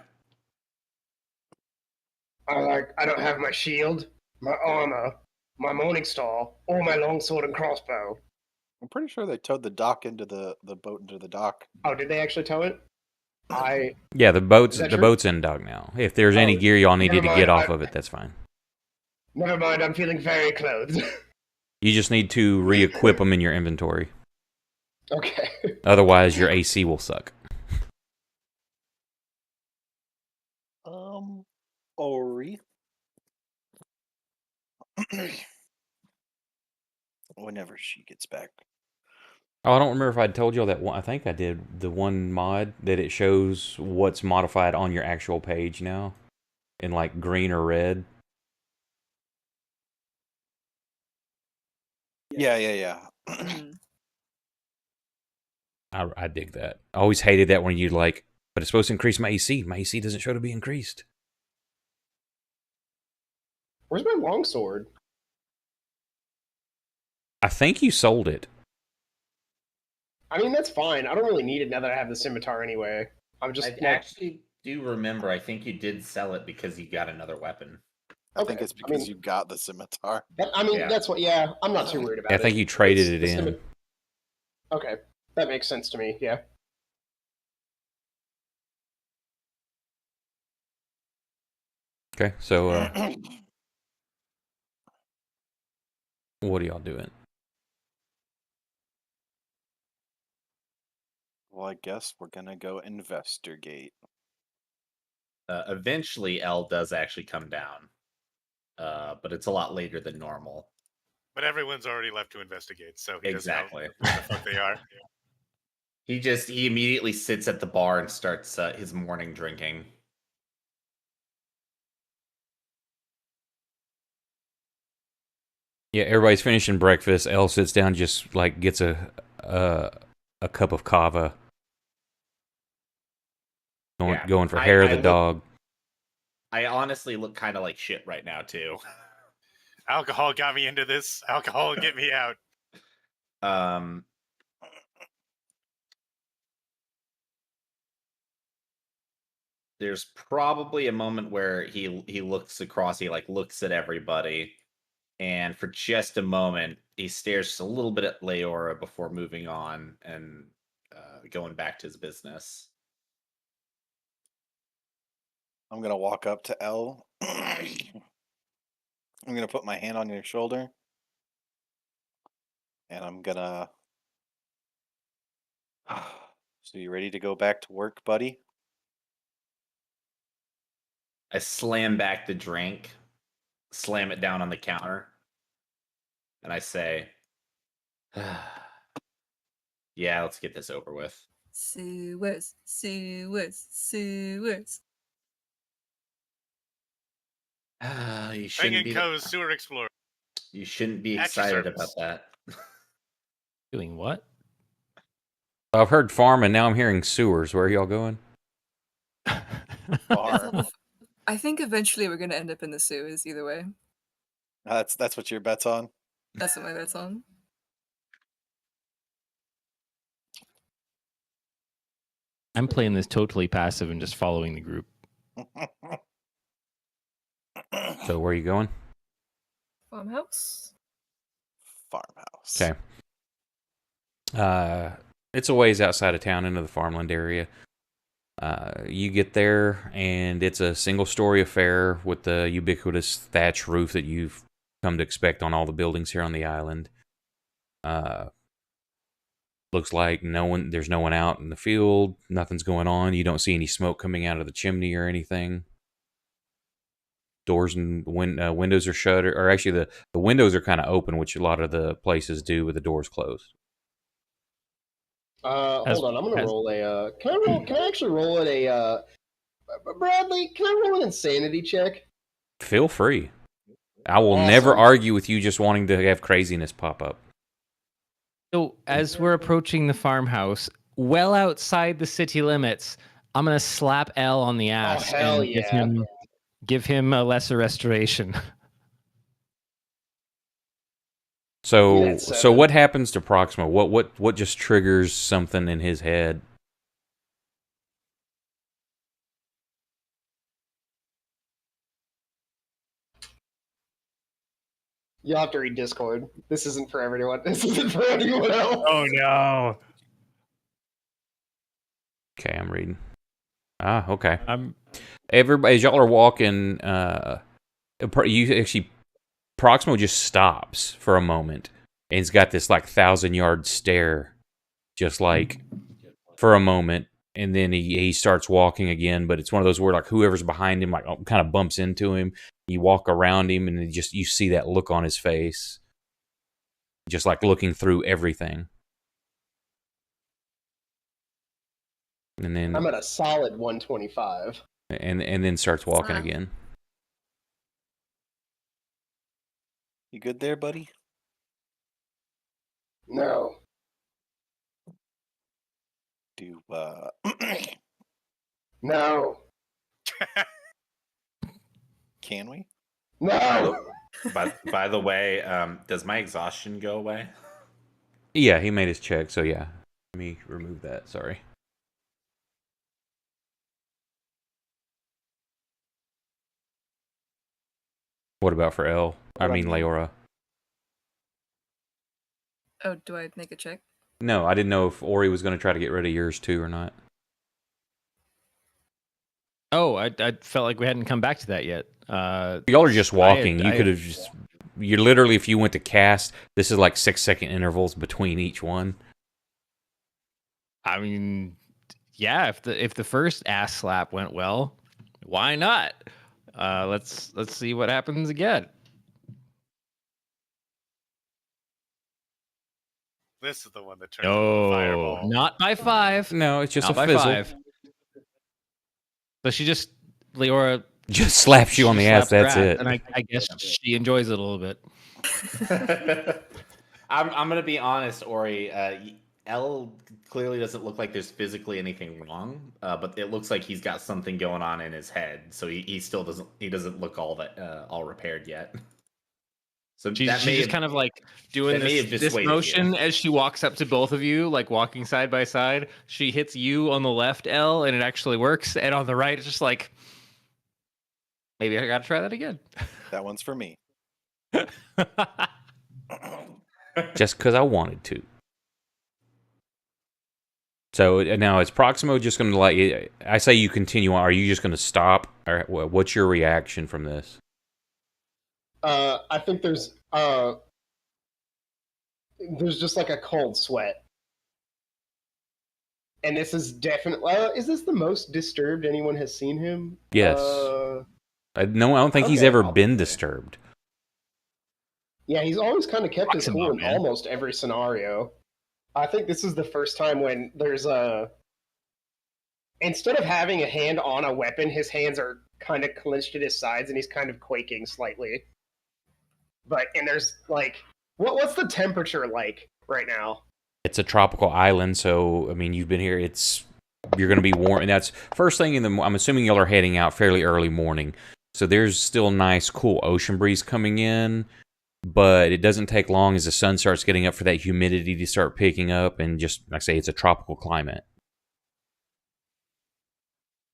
I don't have my shield, my armor, my morning star, or my longsword and crossbow. I'm pretty sure they towed the dock into the boat into the dock. Oh, did they actually tow it? Yeah, the boat's Is that true? boat's in dock now. If there's any gear y'all needed to never get mind, off of it, that's fine. Never mind, I'm feeling very clothed. You just need to re-equip them in your inventory. Okay. Otherwise, your AC will suck. Ori. Whenever she gets back. Oh, I don't remember if I told y'all that one. I think I did the one mod that it shows what's modified on your actual page now in like green or red. Yeah. I dig that. I always hated that when you'd like, but it's supposed to increase my AC. My AC doesn't show to be increased. Where's my longsword? I think you sold it. I mean, that's fine. I don't really need it now that I have the scimitar anyway. I'm just I actually do remember. I think you did sell it because you got another weapon. I think it's because you got the scimitar. That's what. Yeah, I'm not too worried about it. I think you traded it in. Okay, that makes sense to me. Yeah. Okay, so what are y'all doing? Well, I guess we're gonna go investigate. Eventually, L does actually come down, but it's a lot later than normal. But everyone's already left to investigate, so he Exactly. doesn't know where the fuck they are. He immediately sits at the bar and starts his morning drinking. Yeah, everybody's finishing breakfast. Elle sits down, just like gets a cup of kava. Going for hair of the dog. I honestly look kind of like shit right now too. Alcohol got me into this. Alcohol will get me out. There's probably a moment where he looks across, he like looks at everybody, and for just a moment he stares a little bit at Leora before moving on and going back to his business. I'm gonna walk up to Elle. I'm gonna put my hand on your shoulder, and I'm gonna. So you ready to go back to work, buddy? I slam back the drink, slam it down on the counter, and I say, yeah, let's get this over with. Sewers, sewers, sewers. You shouldn't be. Co's Sewer Explorer. You shouldn't be At your excited service. about that. Doing what? I've heard farm, and now I'm hearing sewers. Where are y'all going? Far. I think eventually we're gonna end up in the sewers either way. That's what your bet's on. That's what my bet's on. I'm playing this totally passive and just following the group. So where are you going? Farmhouse. Farmhouse. Okay. It's a ways outside of town into the farmland area. You get there, and it's a single-story affair with the ubiquitous thatch roof that you've come to expect on all the buildings here on the island. Looks like there's no one out in the field. Nothing's going on. You don't see any smoke coming out of the chimney or anything. Doors and windows are shut, or actually the windows are kind of open, which a lot of the places do with the doors closed. Hold on, I'm gonna roll a. Can I actually roll at a? Bradley, can I roll an insanity check? Feel free. I will Awesome. never argue with you just wanting to have craziness pop up. So as we're approaching the farmhouse, well outside the city limits, I'm gonna slap L on the ass hell and yeah. give him a lesser restoration. So That's so what happens to Proxima? What just triggers something in his head? You'll have to read Discord. This isn't for everyone. This isn't for anyone else. Oh no! Okay, I'm reading. Ah, okay. I'm As y'all are walking, you actually Proximo just stops for a moment, and he's got this like 1,000-yard stare, just like for a moment, and then he starts walking again. But it's one of those where like whoever's behind him like kind of bumps into him. You walk around him, and you see that look on his face, just like looking through everything. And then I'm at a solid 125. and then starts walking Fine. again. You good there, buddy? No. No. Can we? No. By the way, does my exhaustion go away? Yeah, he made his check, so yeah. Let me remove that, sorry. What about for L? I mean Leora. Oh, do I make a check? No, I didn't know if Ori was going to try to get rid of yours too or not. Oh, I felt like we hadn't come back to that yet. Y'all are just walking. You could have just... You're literally, if you went to cast, this is like 6-second intervals between each one. I mean, yeah. If the first ass slap went well, why not? Let's see what happens again. This is the one that turned into a No, fireball. not by 5. No, it's just Not a by fizzle. 5. So Leora Just slaps you on the ass, slapped her that's it. and I guess she enjoys it a little bit. I'm gonna be honest, Ori. L clearly doesn't look like there's physically anything wrong, but it looks like he's got something going on in his head. So he still doesn't look all repaired yet. So She's that may just have, kind of like doing that may have this dissuaded motion you. as she walks up to both of you, like walking side by side. She hits you on the left, L, and it actually works. And on the right, it's just like, maybe I gotta try that again. That one's for me. Just because I wanted to. So now is Proximo just going to let you? I say you continue on. Are you just going to stop? Or what's your reaction from this? I think there's just like a cold sweat, and this is definitely. Is this the most disturbed anyone has seen him? Yes. No, I don't think he's okay, ever I'll been be there. disturbed. Yeah, he's always kind of kept his Fuck him cool up, in man. almost every scenario. I think this is the first time when there's a. Instead of having a hand on a weapon, his hands are kind of clenched at his sides, and he's kind of quaking slightly. And there's like, what's the temperature like right now? It's a tropical island, so I mean, you've been here. You're going to be warm, and that's first thing in the. I'm assuming y'all are heading out fairly early morning, so there's still nice, cool ocean breeze coming in. But it doesn't take long as the sun starts getting up for that humidity to start picking up, and just like I say, it's a tropical climate.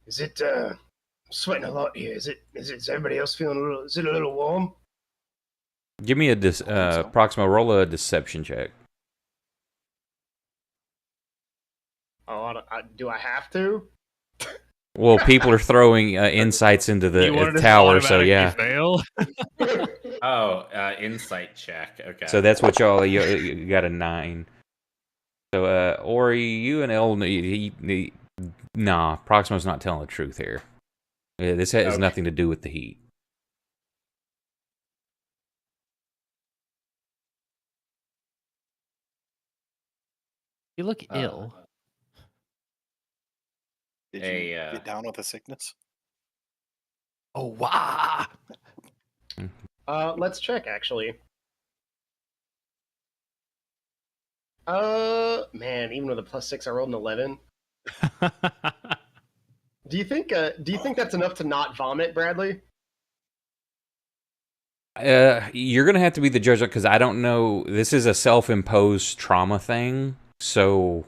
Is it sweating a lot here? Is everybody else feeling a little? Is it a little warm? Give me a Proximo, roll a deception check. Oh, do I have to? Well, people are throwing insights into the You wanted to tower, so automatically yeah. fail. Oh, insight check. Okay. So that's what you got a 9. So Ori, you and El, nah, Proximo's not telling the truth here. This has Okay. nothing to do with the heat. You look ill. Did A, you get down with a sickness? Oh, wow. Let's check actually. Man, even with a +6, I rolled an 11. Do you think that's enough to not vomit, Bradley? You're gonna have to be the judge because I don't know. This is a self-imposed trauma thing. So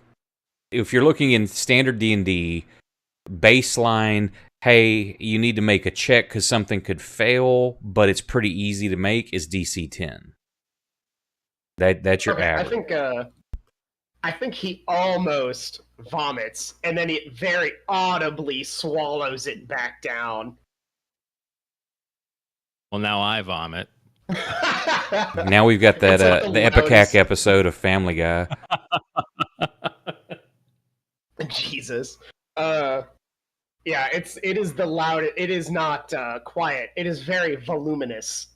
if you're looking in standard D&D baseline, hey, you need to make a check because something could fail, but it's pretty easy to make, is DC 10. That's your Okay, average. I think he almost vomits, and then he very audibly swallows it back down. Well, now I vomit. Now we've got that It's like the Epicac episode of Family Guy. Jesus. Yeah, it is the loud. It is not quiet. It is very voluminous.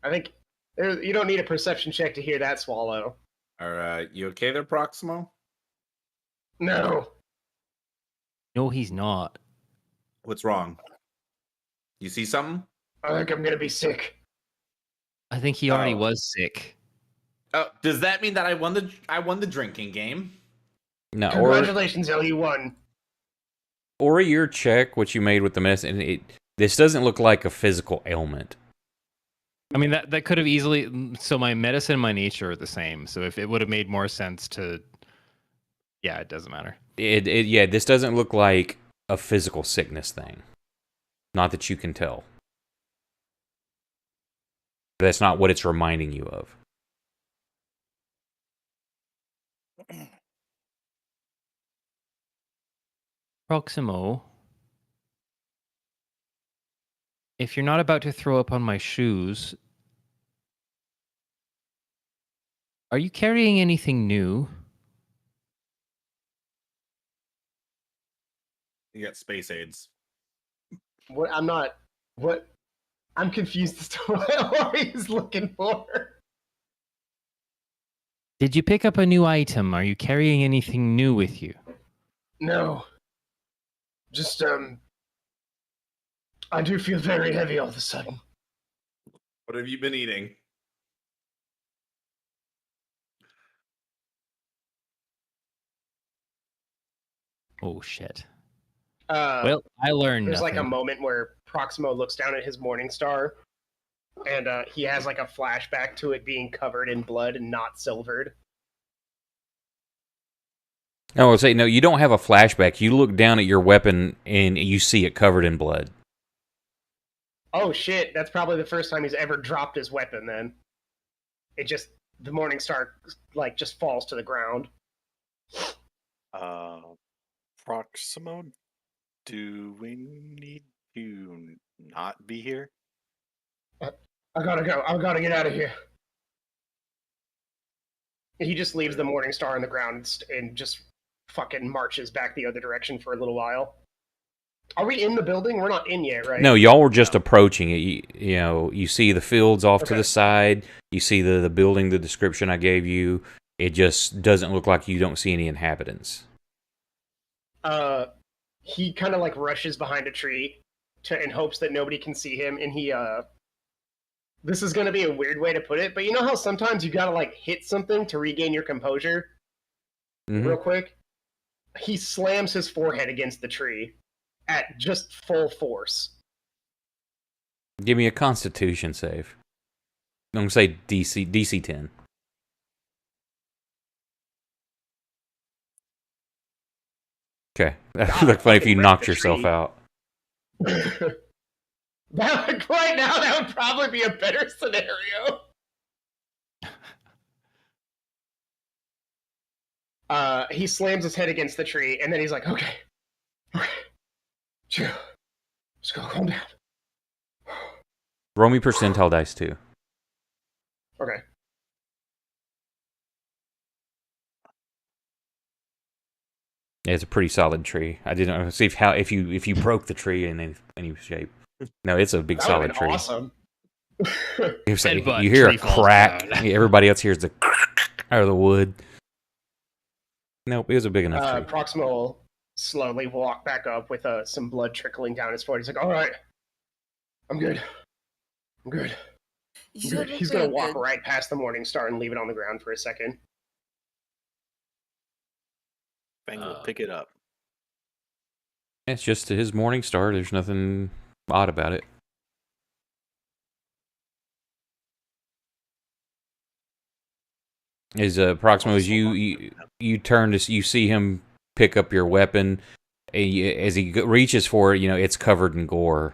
I think you don't need a perception check to hear that swallow. You okay there, Proximo? No. No, he's not. What's wrong? You see something? I think I'm gonna be sick. I think he already Oh. was sick. Oh, does that mean that I won the drinking game? No, Congratulations, El, you won. or your check, what you made with the medicine. This doesn't look like a physical ailment. I mean, that could have easily. So my medicine and my nature are the same. So if it would have made more sense to, yeah, it doesn't matter. Yeah, this doesn't look like a physical sickness thing. Not that you can tell. That's not what it's reminding you of. Proximo, if you're not about to throw up on my shoes, are you carrying anything new? You got space aids. What? I'm not. What? I'm confused as to what he's looking for. Did you pick up a new item? Are you carrying anything new with you? No. Just I do feel very heavy all of a sudden. What have you been eating? Oh shit. Well, I learned there's nothing. like a moment where Proximo looks down at his morning star, and he has like a flashback to it being covered in blood and not silvered. No, I'll say no. You don't have a flashback. You look down at your weapon and you see it covered in blood. Oh shit! That's probably the first time he's ever dropped his weapon. Then the morning star like just falls to the ground. Proximo, do we need to not be here? I gotta go. I gotta get out of here. He just leaves the morning star on the ground and just fucking marches back the other direction for a little while. Are we in the building? We're not in yet, right? No, y'all were just approaching it. You see the fields off to the side. You see the building, the description I gave you. It just doesn't look like you don't see any inhabitants. He kind of like rushes behind a tree in hopes that nobody can see him, and he this is gonna be a weird way to put it, but you know how sometimes you gotta like hit something to regain your composure real quick? He slams his forehead against the tree at just full force. Give me a Constitution save. I'm gonna say DC 10. Okay, that would look funny if you knocked yourself out. Right now, that would probably be a better scenario. He slams his head against the tree, and then he's like, okay, chill. Just go, calm down. Roll me percentile dice too. Okay. Yeah, it's a pretty solid tree. I didn't see if you broke the tree in any shape. No, it's a big solid tree. Awesome. You hear a crack. Everybody else hears the out of the wood. Nope, it was a big enough tree. Proximo will slowly walk back up with some blood trickling down his forehead. He's like, all right, I'm good. I'm good. I'm good. He's going to walk right past the morning star and leave it on the ground for a second. Fang will pick it up. It's just his morning star. There's nothing odd about it. As Proximo, as you turn to, you see him pick up your weapon. As he reaches for it, it's covered in gore.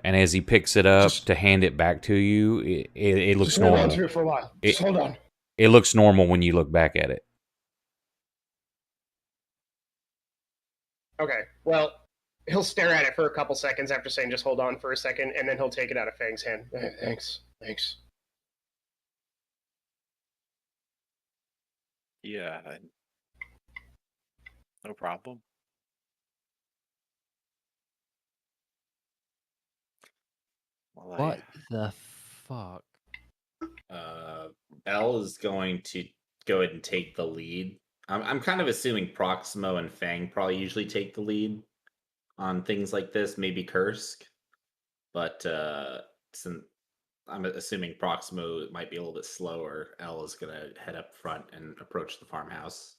And as he picks it up to hand it back to you, it looks normal. Hold on to it for a while. Just hold on. It looks normal when you look back at it. Okay, well, he'll stare at it for a couple seconds after saying just hold on for a second, and then he'll take it out of Fang's hand. Thanks. Yeah, no problem. What the fuck? Elle is going to go ahead and take the lead. I'm kind of assuming Proximo and Fang probably usually take the lead on things like this, maybe Kursk. But since I'm assuming Proximo might be a little bit slower, Elle is going to head up front and approach the farmhouse.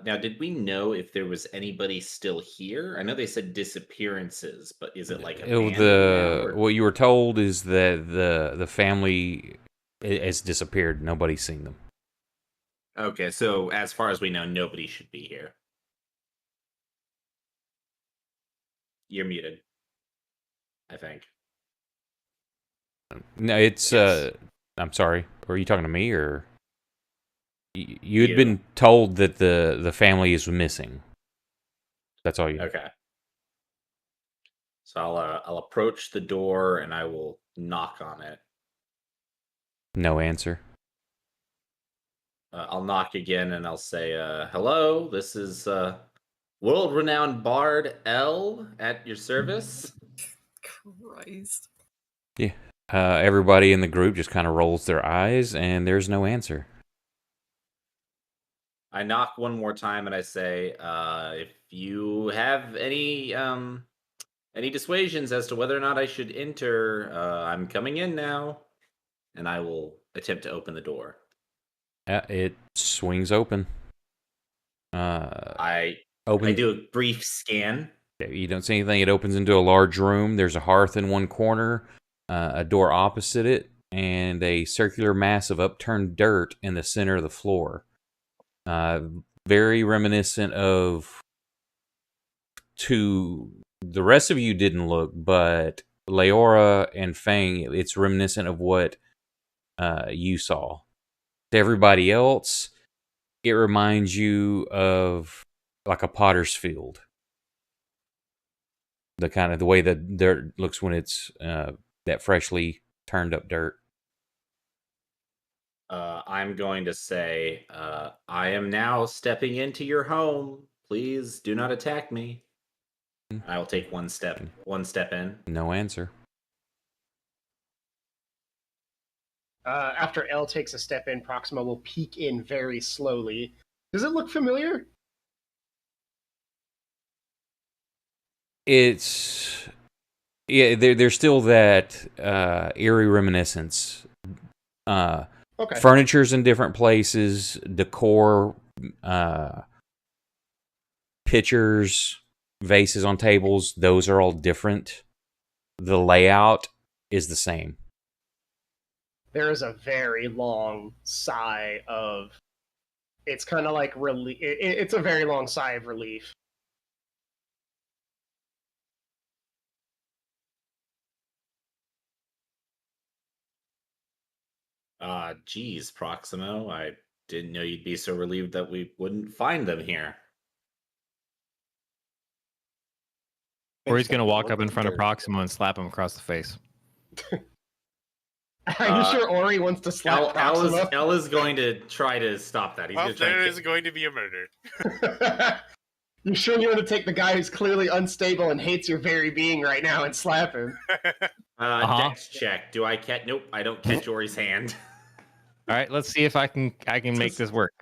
Now, did we know if there was anybody still here? I know they said disappearances, but is it like what you were told is that the family has disappeared. Nobody's seen them. Okay, so as far as we know, nobody should be here. You're muted, I think. No, it's yes. I'm sorry. Were you talking to me or? You had been told that the family is missing. That's all you. Okay. So I'll approach the door and I will knock on it. No answer. I'll knock again and I'll say, "Hello, this is world-renowned bard Elle at your service." Christ. Yeah. Everybody in the group just kind of rolls their eyes, and there's no answer. I knock one more time and I say, if you have any dissuasions as to whether or not I should enter, I'm coming in now. and I will attempt to open the door. It swings open. I Open. do a brief scan. You don't see anything. It opens into a large room. There's a hearth in one corner, a door opposite it, and a circular mass of upturned dirt in the center of the floor. Very reminiscent of... To the rest of you didn't look, but Leora and Fang, it's reminiscent of what you saw. To everybody else, it reminds you of like a potter's field. The way that dirt looks when it's that freshly turned up dirt. I'm going to say, I am now stepping into your home. Please do not attack me. I will take one step in. No answer. After L takes a step in, Proxima will peek in very slowly. Does it look familiar? It's... Yeah, there's still that eerie reminiscence. Okay. Furniture's in different places, decor, pictures, vases on tables, those are all different. The layout is the same. There is a very long sigh of... It's kind of like relief. It's a very long sigh of relief. Geez, Proximo, I didn't know you'd be so relieved that we wouldn't find them here. Or he's going to walk up in front of Proximo and slap him across the face. Are you sure Ori wants to slap Proxima? El is going to try to stop that. He's Well, going to try there to is going to be a murder. You sure you want to take the guy who's clearly unstable and hates your very being right now and slap him? Dex check. Do I catch? Nope, I don't catch Ori's hand. All right, let's see if I can make this work.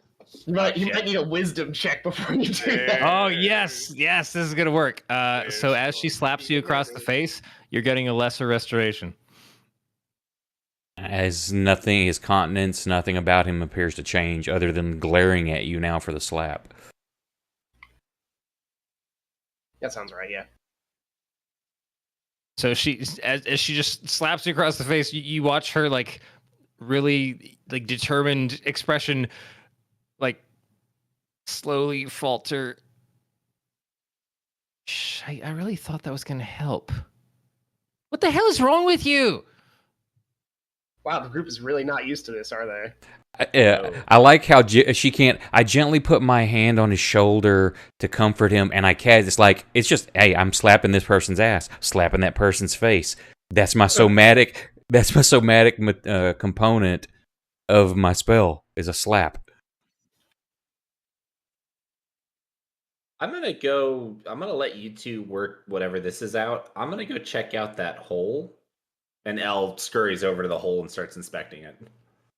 You might need a wisdom check before you do that. Oh, yes, this is going to work. So as she slaps you across the face, you're getting a lesser restoration. As nothing, his countenance, nothing about him appears to change other than glaring at you now for the slap. That sounds right, yeah. So as she just slaps you across the face, you watch her like really like determined expression like slowly falter. I really thought that was going to help. What the hell is wrong with you? Wow, the group is really not used to this, are they? I like how she can't... I gently put my hand on his shoulder to comfort him, and I catch... It's just, hey, I'm slapping this person's ass, slapping that person's face. That's my somatic... That's my somatic component of my spell, is a slap. I'm gonna let you two work whatever this is out. I'm gonna go check out that hole. And El scurries over to the hole and starts inspecting it.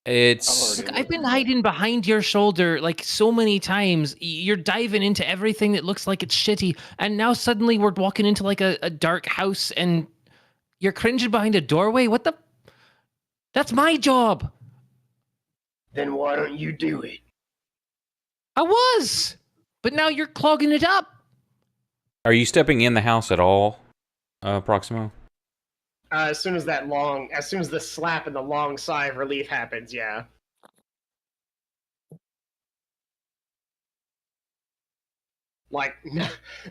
It's... Look, I've been hiding behind your shoulder like so many times. You're diving into everything that looks like it's shitty, and now suddenly we're walking into like a dark house and you're cringing behind a doorway? What the... That's my job! Then why don't you do it? I was! But now you're clogging it up! Are you stepping in the house at all, Proximo? As soon as the slap and the long sigh of relief happens, yeah. Like,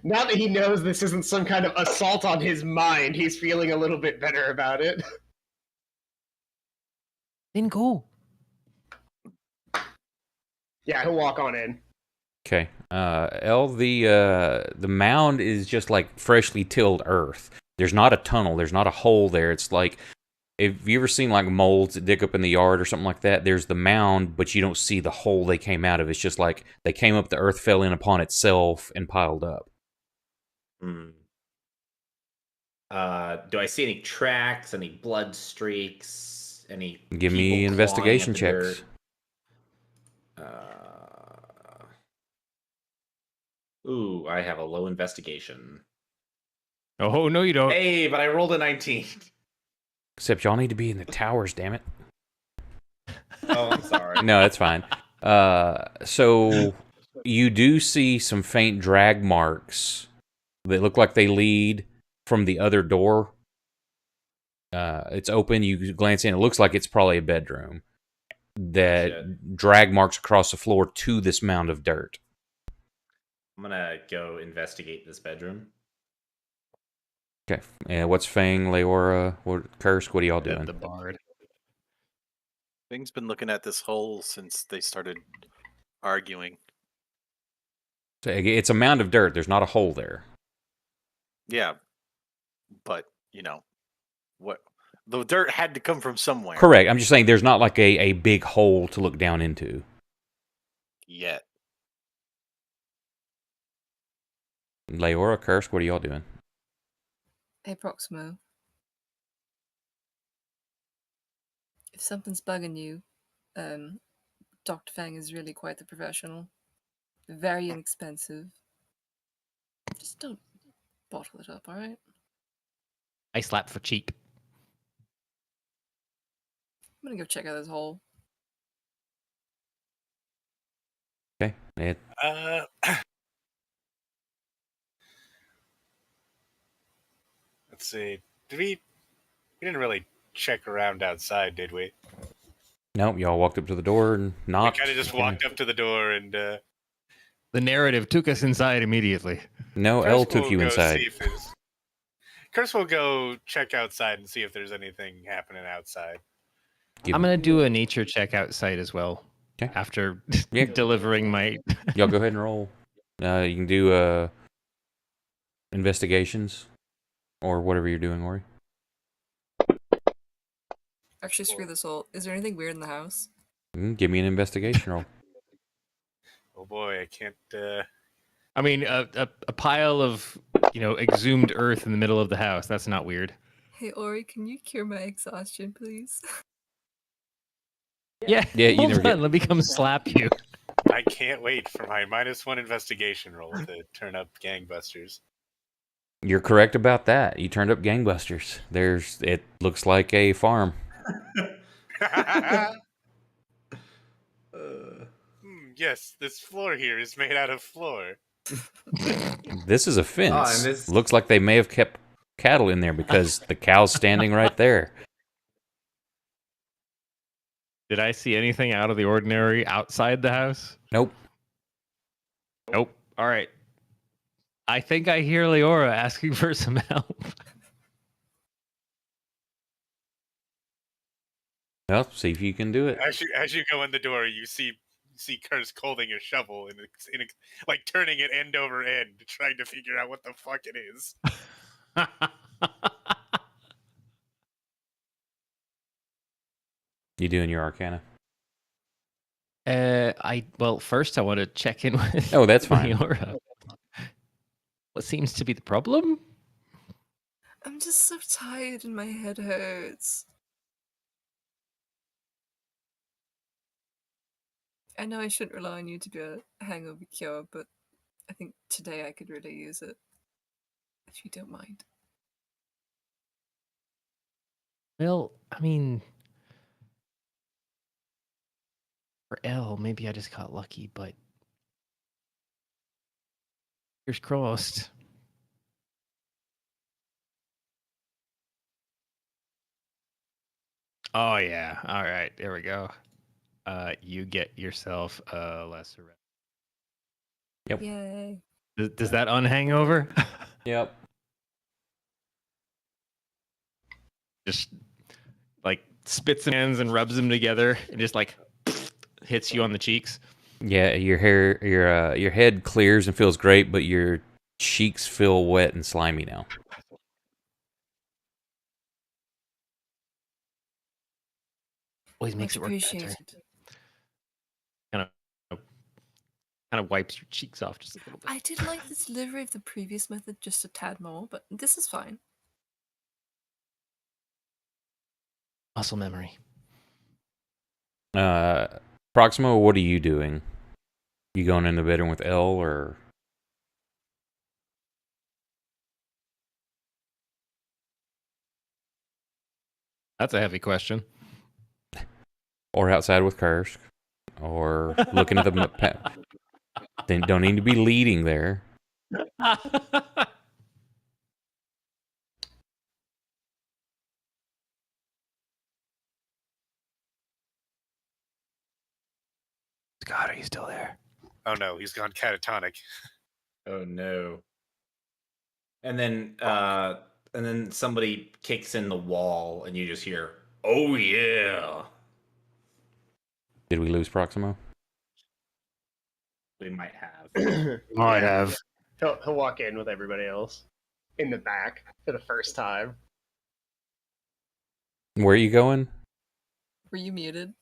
now that he knows this isn't some kind of assault on his mind, he's feeling a little bit better about it. Then go. Yeah, he'll walk on in. Okay. The mound is just like freshly tilled earth. There's not a tunnel. There's not a hole there. It's like, if you ever seen like molds that dig up in the yard or something like that, there's the mound, but you don't see the hole they came out of. It's just like they came up, the earth fell in upon itself and piled up. Do I see any tracks, any blood streaks, any... Give me investigation checks. I have a low investigation. Oh, no, you don't. Hey, but I rolled a 19. Except y'all need to be in the towers, damn it. Oh, I'm sorry. No, that's fine. So you do see some faint drag marks that look like they lead from the other door. It's open. You glance in. It looks like it's probably a bedroom. That drag marks across the floor to this mound of dirt. I'm gonna go investigate this bedroom. Okay. And what's Fang, Leora, Kursk? What are y'all doing? The bard. Bing's been looking at this hole since they started arguing. So it's a mound of dirt. There's not a hole there. Yeah, but what? The dirt had to come from somewhere. Correct. I'm just saying there's not like a big hole to look down into. Yet. Leora, Kursk, what are y'all doing? Hey, Proximo. If something's bugging you, Dr. Fang is really quite the professional. Very inexpensive. Just don't bottle it up, alright? I slap for cheap. I'm gonna go check out this hole. Okay. Let's see. We didn't really check around outside, did we? Nope. Y'all walked up to the door and knocked. We kind of just walked up to the door and. The narrative took us inside immediately. No, Curse L took will you go inside. see if there's- Curse will go check outside and see if there's anything happening outside. I'm going to do a nature check outside as well. Okay. After Yeah. delivering my... Y'all go ahead and roll. You can do investigations or whatever you're doing, Ori. Actually, screw this hole. Is there anything weird in the house? Give me an investigation roll. Oh boy, I can't. I mean, a pile of, exhumed earth in the middle of the house. That's not weird. Hey, Ori, can you cure my exhaustion, please? Yeah, Yeah, you hold never on, get- let me come slap you. I can't wait for my -1 investigation roll to turn up gangbusters. You're correct about that. You turned up gangbusters. It looks like a farm. Yes, this floor here is made out of floor. This is a fence. I missed- Looks like they may have kept cattle in there because the cow's standing right there. Did I see anything out of the ordinary outside the house? Nope. Nope. All right. I think I hear Leora asking for some help. Well, see if you can do it. As you go in the door, you see Kursk holding a shovel and like turning it end over end, trying to figure out what the fuck it is. You doing your arcana? First I want to check in with Oh, that's fine. Leora. What seems to be the problem? I'm just so tired and my head hurts. I know I shouldn't rely on you to be a hangover cure, but I think today I could really use it. If you don't mind. Well, I mean, for L, maybe I just got lucky, but fingers crossed. Oh yeah. All right. There we go. You get yourself a lesser. Yep. Yay. Does that unhangover? Yep. Just like spits in hands and rubs them together and just like hits you on the cheeks. Yeah, your hair, your head clears and feels great, but your cheeks feel wet and slimy now. Always makes Much it work better. appreciated. Kind of wipes your cheeks off just a little bit. I did like the delivery of the previous method just a tad more, but this is fine. Muscle memory. Proximo, what are you doing? You going in the bedroom with L or? That's a heavy question. or outside with Kursk, or looking at the. Then don't need to be leading there. Scott, are you still there? Oh no, he's gone catatonic. Oh no. And then somebody kicks in the wall and you just hear, "Oh yeah." Did we lose Proximo? We might have. Might have. He'll walk in with everybody else in the back for the first time. Where are you going? Were you muted?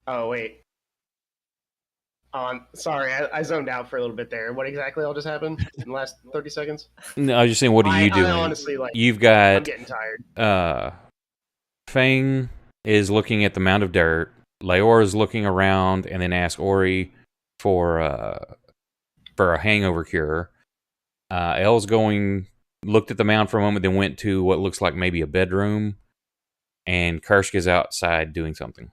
Oh wait. Oh, I'm sorry. I zoned out for a little bit there. What exactly all just happened in the last 30 seconds? No, I was just saying, what are you doing? I honestly, You've I'm got getting tired. Fang is looking at the mound of dirt. Leor is looking around, and then asks Ori for a hangover cure. Elle's looked at the mound for a moment, then went to what looks like maybe a bedroom, and Kursk is outside doing something.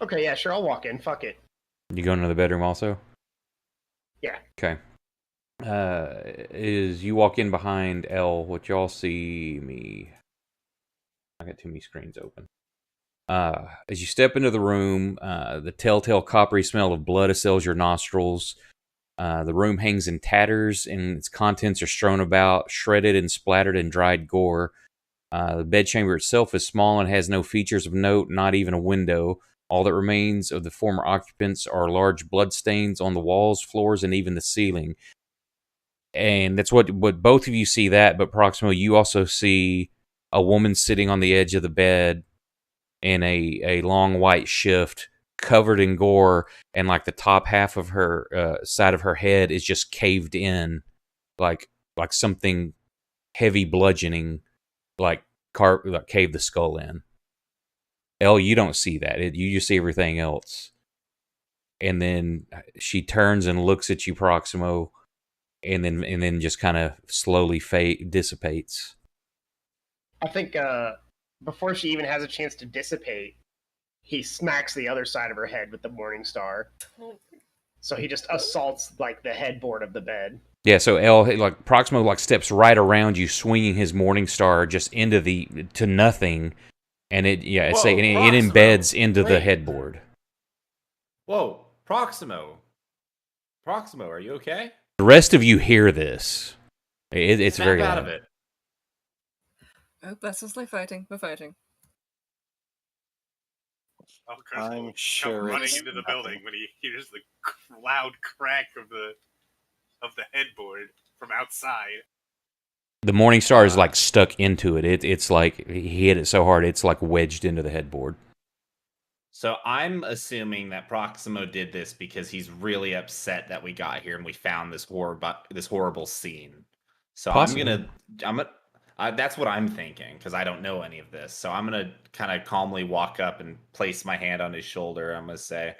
Okay, yeah, sure. I'll walk in. Fuck it. You going into the bedroom also? Yeah. Okay. As you walk in behind Elle, what y'all see me. I got too many screens open. As you step into the room, the telltale coppery smell of blood assails your nostrils. The room hangs in tatters, and its contents are strewn about, shredded and splattered in dried gore. The bedchamber itself is small and has no features of note, not even a window. All that remains of the former occupants are large bloodstains on the walls, floors, and even the ceiling. And that's what both of you see that, but Proximo, you also see a woman sitting on the edge of the bed in a long white shift, covered in gore, and like the top half of her side of her head is just caved in, like something heavy bludgeoning, like caved the skull in. Elle, you don't see that. You just see everything else. And then she turns and looks at you, Proximo, and then just kind of slowly dissipates. I think before she even has a chance to dissipate, he smacks the other side of her head with the Morning Star. So he just assaults like the headboard of the bed. Yeah, so Elle, like Proximo, like steps right around you, swinging his Morning Star just to nothing, and it embeds into the headboard. Whoa, Proximo, are you okay? The rest of you hear this. It's Snap very out loud. of it. Oh, bless us, we're fighting. We're fighting. Oh, Chris I'm will sure come running it's into the nothing. building when he hears the loud crack of the headboard from outside. The Morning Star is like stuck into it. It's like he hit it so hard it's like wedged into the headboard. So I'm assuming that Proximo did this because he's really upset that we got here and we found this horrible scene. So Possibly. that's what I'm thinking because I don't know any of this. So I'm gonna kind of calmly walk up and place my hand on his shoulder. I'm gonna say,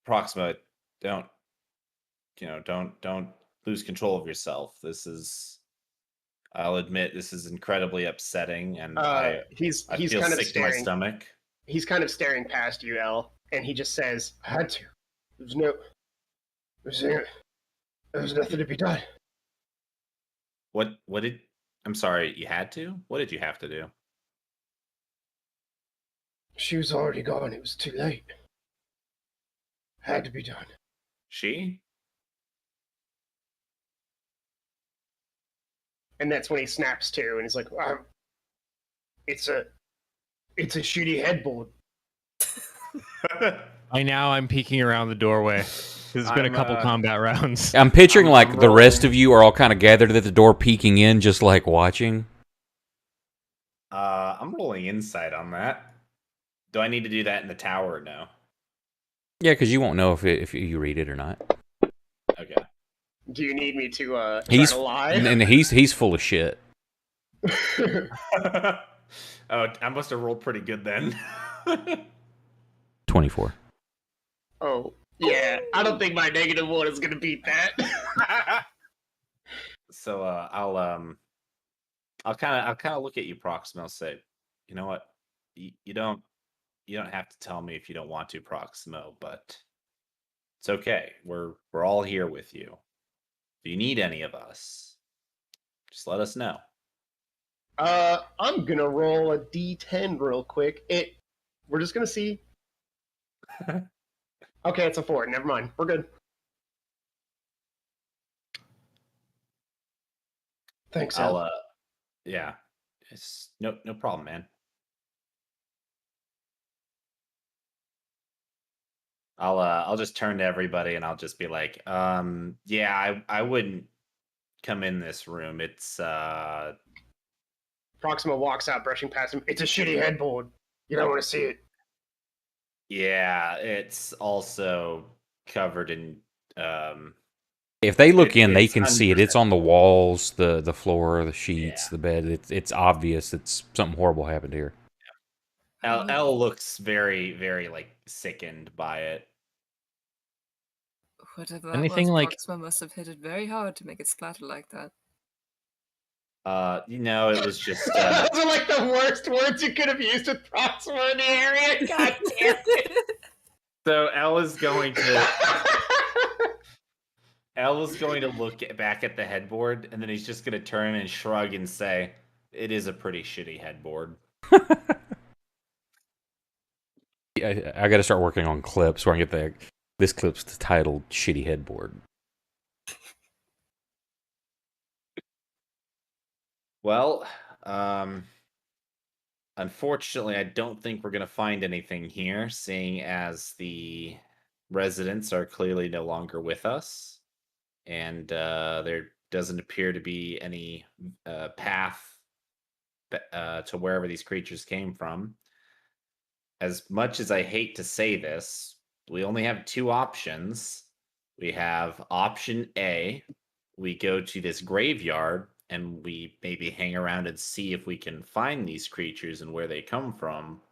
Proximo, don't lose control of yourself. I'll admit this is incredibly upsetting, and I He's feel kind of sick to my staring. stomach. He's kind of staring past you, Elle, and he just says, "I had to. There's nothing to be done." I'm sorry, you had to? What did you have to do? She was already gone. It was too late. Had to be done. She? And that's when he snaps to, and he's like, it's a shitty headboard. By now, I'm peeking around the doorway. There's been a couple combat rounds. I'm picturing I'm the rest rolling. of you are all kind of gathered at the door, peeking in, just like watching. I'm rolling insight on that. Do I need to do that in the tower or no? Yeah, because you won't know if you read it or not. Okay. Do you need me to try He's to lie? and he's full of shit. Oh, I must have rolled pretty good then. 24. Oh, yeah. I don't think my -1 is gonna beat that. So I'll kind of look at you, Proximo, and say, you know what? You don't You don't have to tell me if you don't want to, Proximo, but it's okay. We're all here with you. If you need any of us, just let us know. I'm gonna roll a d10 real quick. We're just gonna see. Okay, it's a 4. Never mind. We're good. Thanks, Al. I'll yeah. It's no problem, man. I'll just turn to everybody and I'll just be like, yeah, I wouldn't come in this room. It's Proxima walks out, brushing past him. It's a shitty headboard. You don't want to see it. yeah, it's also covered in If they look in, they it's can see it. It's on the walls, the floor, the sheets, the bed. It's obvious. It's something horrible happened here. Elle looks very, very like sickened by it. Whatever that Anything was, like- Proxima must have hit it very hard to make it splatter like that. It was just Those are like the worst words you could have used with Proxima in the area. God damn it. so Elle is going to look back at the headboard, and then he's just going to turn and shrug and say, "It is a pretty shitty headboard." I got to start working on clips where I can get this clip's titled "Shitty Headboard." Well, unfortunately, I don't think we're going to find anything here, seeing as the residents are clearly no longer with us, and there doesn't appear to be any path to wherever these creatures came from. As much as I hate to say this, we only have 2 options. We have option A. We go to this graveyard and we maybe hang around and see if we can find these creatures and where they come from.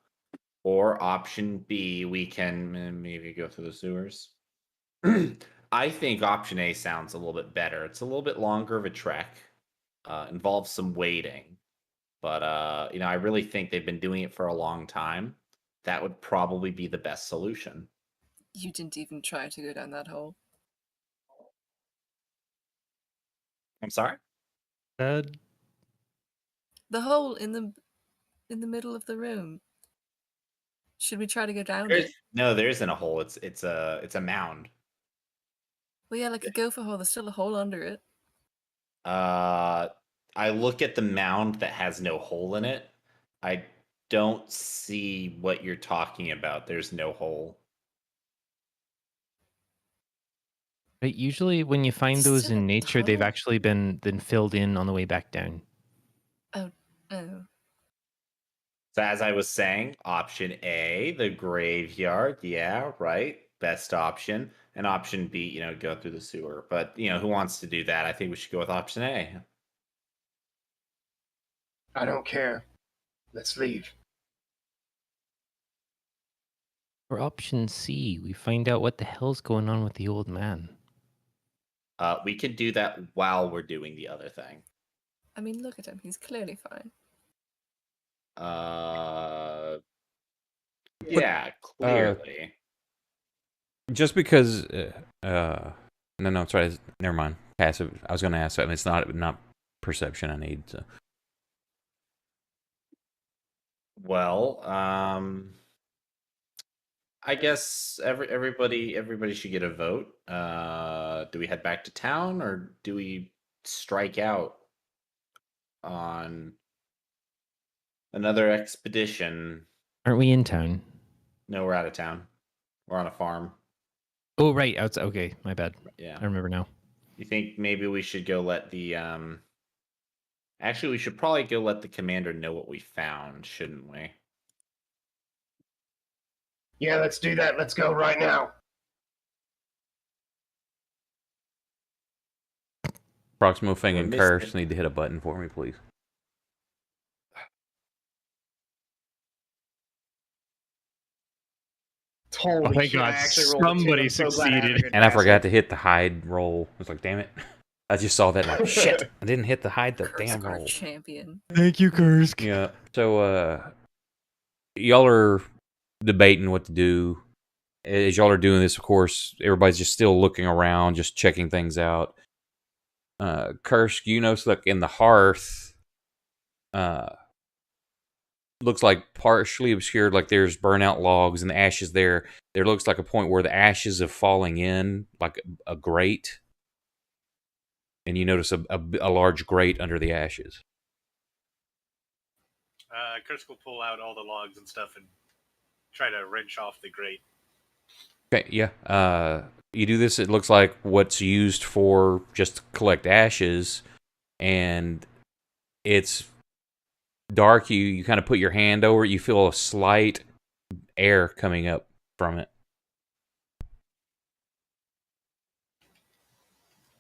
Or option B, we can maybe go through the sewers. I think option A sounds a little bit better. It's a little bit longer of a trek, involves some waiting. But, I really think they've been doing it for a long time. That would probably be the best solution. You didn't even try to go down that hole. I'm sorry? The hole in the middle of the room. Should we try to go down it? No, there isn't a hole. It's a mound. Well, yeah, like a gopher hole. There's still a hole under it. I look at the mound that has no hole in it. I don't see what you're talking about. There's no hole. But usually when you find It's those still in a nature, they've tunnel. actually been filled in on the way back down. Oh. So as I was saying, option A, the graveyard. Yeah, right. Best option. And option B, go through the sewer. But, who wants to do that? I think we should go with option A. I don't care. Let's leave. Or option C, we find out what the hell's going on with the old man. We can do that while we're doing the other thing. I mean, look at him. He's clearly fine. Yeah, clearly. Just because, no, sorry, never mind. Passive. I was going to ask that, and it's not perception I need. So. Well, I guess everybody should get a vote. Do we head back to town or do we strike out on another expedition? Aren't we in town? No, we're out of town. We're on a farm. Oh, right. Outside. Okay, my bad. Yeah. I remember now. You think maybe we should go let the Actually, we should probably go let the commander know what we found, shouldn't we? Yeah, let's do that. Let's go right now. Proximo Fang and Mr. Curse need to hit a button for me, please. Holy thank shit, I God, actually rolled a 2. somebody I'm so glad I had a succeeded. good And I pass. forgot to hit the hide roll. I was like, damn it. I just saw that like, shit. I didn't hit the hide the damn Kursk, our roll. champion. Thank you, Kursk. Yeah. So, y'all are debating what to do. As y'all are doing this, of course, everybody's just still looking around, just checking things out. Kursk, you notice, like in the hearth, looks like partially obscured, like there's burnout logs and the ashes there. There looks like a point where the ashes are falling in, like a grate. And you notice a large grate under the ashes. Kursk will pull out all the logs and stuff and try to wrench off the grate. Okay, yeah. You do this, it looks like what's used for just to collect ashes, and it's dark. You kind of put your hand over it, you feel a slight air coming up from it.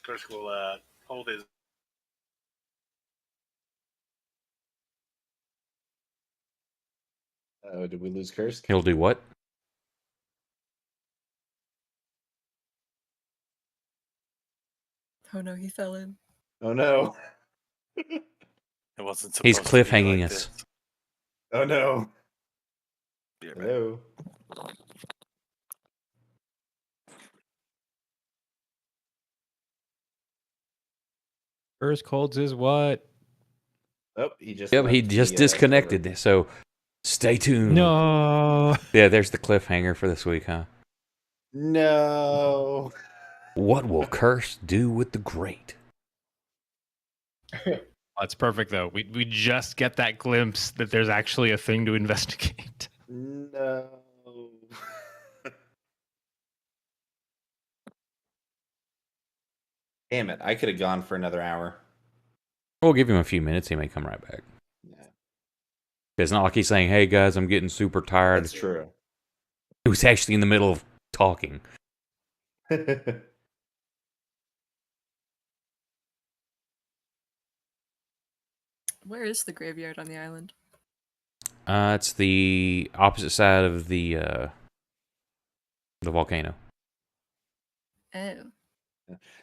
Kursk will hold his. Oh, did we lose Kursk? He'll do what? Oh no, he fell in. Oh no. It wasn't He's supposed to be cliffhanging like us. this. Oh no. Be right back. Hello. Kursk holds his what? Oh, he just. Yep, he left just the, disconnected. So stay tuned. No. Yeah, there's the cliffhanger for this week, huh? No. What will Curse do with the grate? That's perfect though. We just get that glimpse that there's actually a thing to investigate. No. Damn it! I could have gone for another hour. We'll give him a few minutes. He may come right back. Yeah, It's not like he's saying, "Hey guys, I'm getting super tired." that's true. He was actually in the middle of talking. Where is the graveyard on the island? It's the opposite side of the volcano. Oh.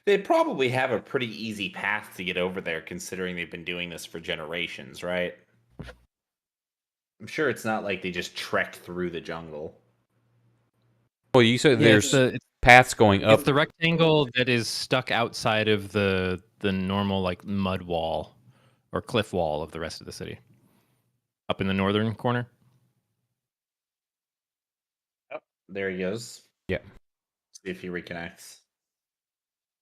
They probably have a pretty easy path to get over there, considering they've been doing this for generations, right? I'm sure it's not like they just trek through the jungle. Well, you said there's paths going up. It's the rectangle that is stuck outside of the normal like mud wall or cliff wall of the rest of the city. Up in the northern corner. Oh, there he goes. Yeah. See if he reconnects.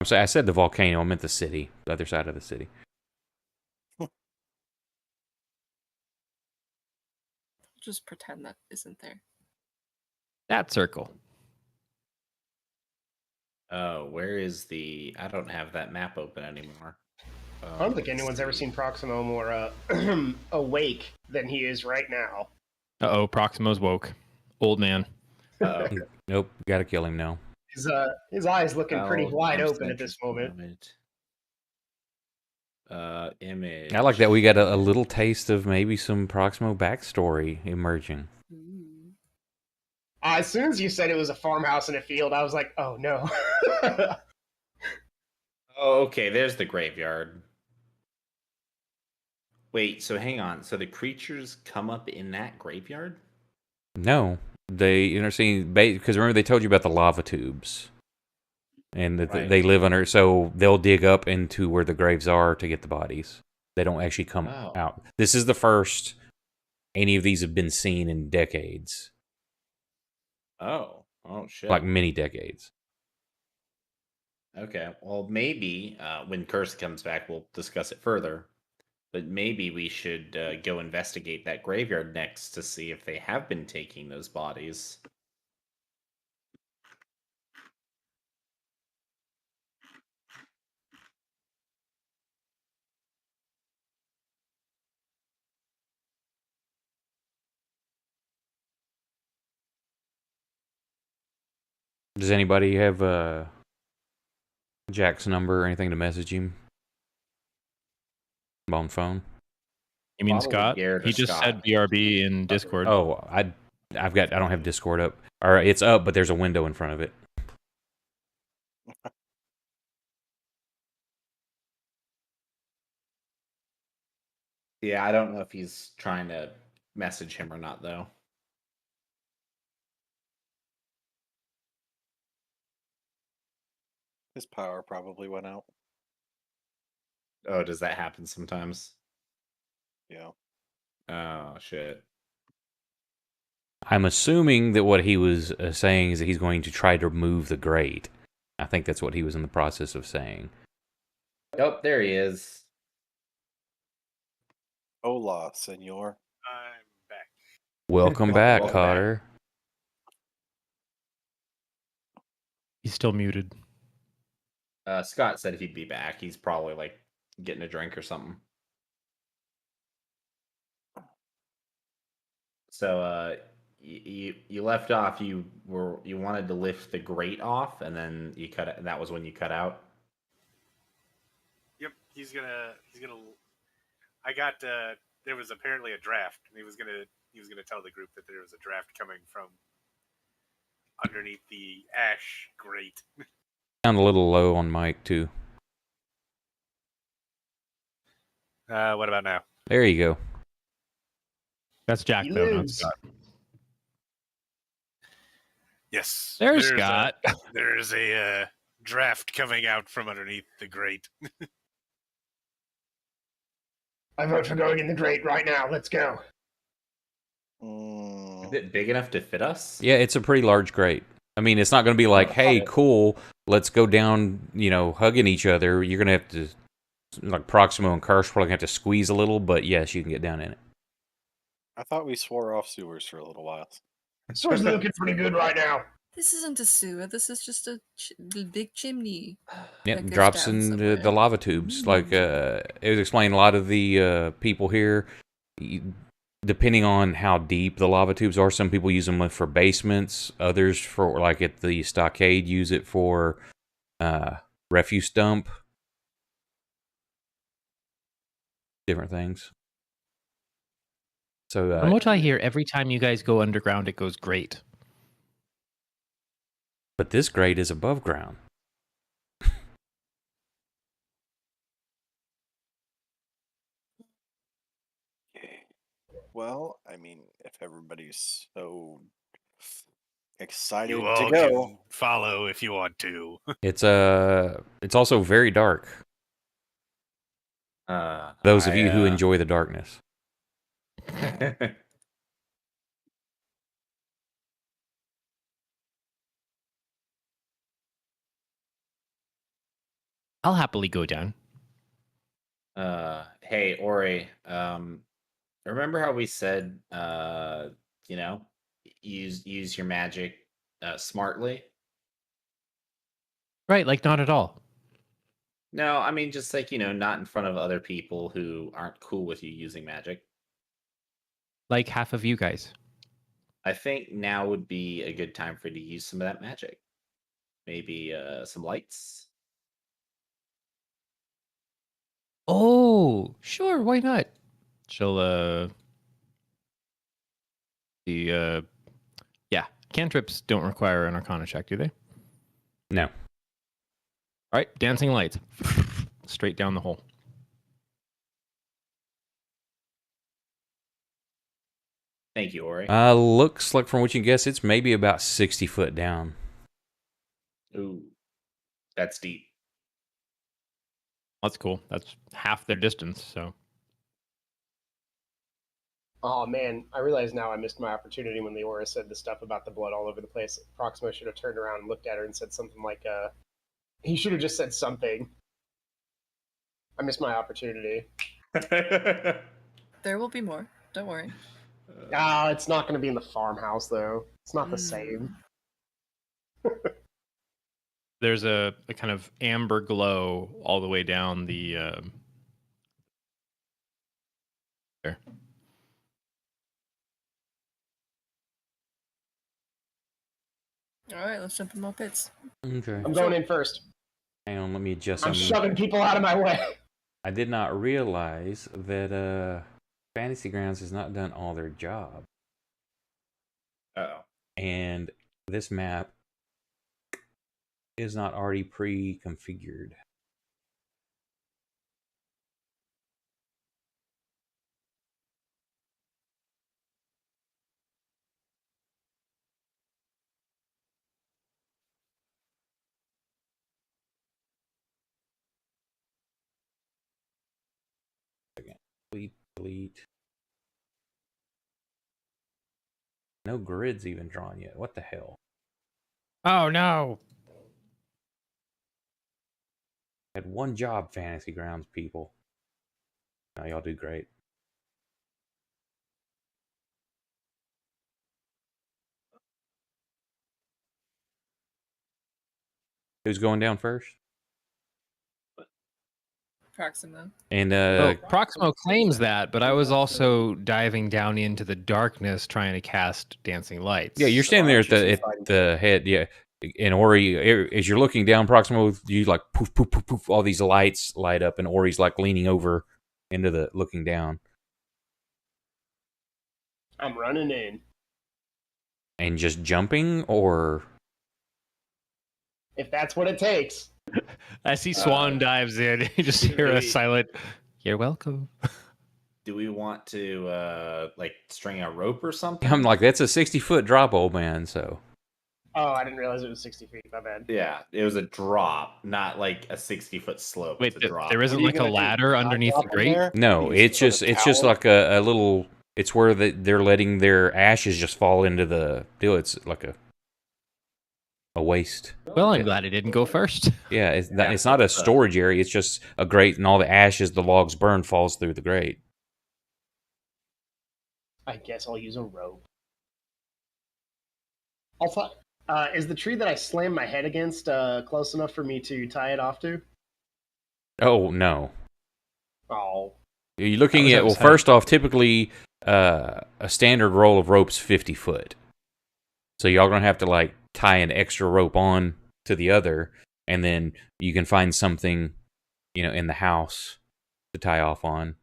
I'm sorry, I said the volcano. I meant the city, the other side of the city. Just pretend that isn't there. That circle. Oh, where is the... I don't have that map open anymore. I don't think anyone's ever seen Proximo more awake than he is right now. Uh-oh, Proximo's woke. Old man. Uh-oh. Nope, gotta kill him now. His eyes looking pretty Oh, wide I'm open at this moment. Image. I like that we got a little taste of maybe some Proximo backstory emerging. Ooh. As soon as you said it was a farmhouse in a field, I was like, oh no. Oh, okay, there's the graveyard. Wait, so hang on. So the creatures come up in that graveyard? No, they're seeing because remember they told you about the lava tubes, and that Right. they live under. So they'll dig up into where the graves are to get the bodies. They don't actually come Oh. out. This is the first any of these have been seen in decades, Oh shit. like many decades. Okay, well, maybe when Curse comes back, we'll discuss it further. But maybe we should go investigate that graveyard next to see if they have been taking those bodies. Does anybody have Jack's number or anything to message him on phone? You mean Probably Scott? Garrett or He just Scott. said BRB in Discord. Oh, I don't have Discord up. Or it's up, but there's a window in front of it. Yeah, I don't know if he's trying to message him or not, though. His power probably went out. Oh, does that happen sometimes? Yeah. Oh shit. I'm assuming that what he was saying is that he's going to try to remove the grate. I think that's what he was in the process of saying. Oh, there he is. Hola, senor. I'm back. Welcome back, Welcome Cotter. He's still muted. Scott said he'd be back. He's probably like getting a drink or something. So you left off. You wanted to lift the grate off, and then you cut it. And that was when you cut out. Yep, he's gonna. I got. There was apparently a draft, and he was gonna tell the group that there was a draft coming from underneath the ash grate. Sound a little low on mic too. What about now? There you go. That's Jack, He though, not lives. Scott. Yes, There's Scott. There's a draft coming out from underneath the grate. I vote for going in the grate right now. Let's go. Is it big enough to fit us? Yeah, it's a pretty large grate. I mean, it's not going to be like, hey, cool, let's go down, hugging each other. You're going to have to, like, Proximo and Karsh probably have to squeeze a little, but yes, you can get down in it. I thought we swore off sewers for a little while. Source looking pretty good right now. This isn't a sewer. This is just a big chimney. Yeah, that goes drops down in somewhere. the lava tubes. Like, it was explained, a lot of the people here, depending on how deep the lava tubes are, some people use them for basements. Others, for like at the stockade, use it for refuse dump. Different things. So, From what I hear, every time you guys go underground, it goes great. but this grate is above ground. Well, I mean, if everybody's so excited You to all go, can follow if you want to. It's also very dark. Those of you who enjoy the darkness. I'll happily go down. Hey Ori, remember how we said use your magic smartly? Right, like not at all. No, I mean just like, not in front of other people who aren't cool with you using magic. Like half of you guys. I think now would be a good time for you to use some of that magic. Maybe some lights. Oh, sure, why not? She'll yeah, cantrips don't require an arcana check, do they? No. All right, dancing lights. Straight down the hole. Thank you, Ori. Looks like from what you can guess, it's maybe about 60 foot down. Ooh, that's deep. That's cool. That's half their distance, so. Oh man, I realize now I missed my opportunity when Leora said the stuff about the blood all over the place. Proximo should have turned around and looked at her and said something like, he should have just said something. I missed my opportunity. There will be more. Don't worry. It's not going to be in the farmhouse, though. It's not the same. There's a kind of amber glow all the way down the there. All right, let's jump in more pits. Okay. I'm going in first. Hang on, let me adjust I'm some. shoving people out of my way. I did not realize that Fantasy Grounds has not done all their job. Uh-oh. And this map is not already pre-configured. Delete. No grids even drawn yet. What the hell? Oh no! Had one job, Fantasy Grounds people. No, y'all do great. Who's going down first? Proximo. And Well, Proximo claims that, but I was also diving down into the darkness trying to cast dancing lights. yeah, you're standing there at the head. Yeah, and Ori, as you're looking down, Proximo, you like poof, poof, poof, poof. All these lights light up, and Ori's like leaning over into the looking down. I'm running in. And just jumping, or If that's what it takes. I see Swan dives in. You just hear a silent, "You're welcome." Do we want to like string a rope or something? I'm like, that's a 60-foot drop, old man. So Oh, I didn't realize it was 60 feet. My bad. Yeah, it was a drop, not like a 60-foot slope. Wait, It's a drop. there isn't What are you like a gonna do? ladder Not underneath the drop in grate? there? no, You it's just just put a like a little. It's where they're letting their ashes just fall into the deal. It's like a waste. Well, I'm glad it didn't go first. Yeah, it's not a storage area. It's just a grate, and all the ashes the logs burn falls through the grate. I guess I'll use a rope. Is the tree that I slammed my head against close enough for me to tie it off to? Oh no! Oh. You're looking That at was well. First off, typically a standard roll of rope's 50 foot. So y'all gonna have to like tie an extra rope on to the other, and then you can find something, in the house to tie off on.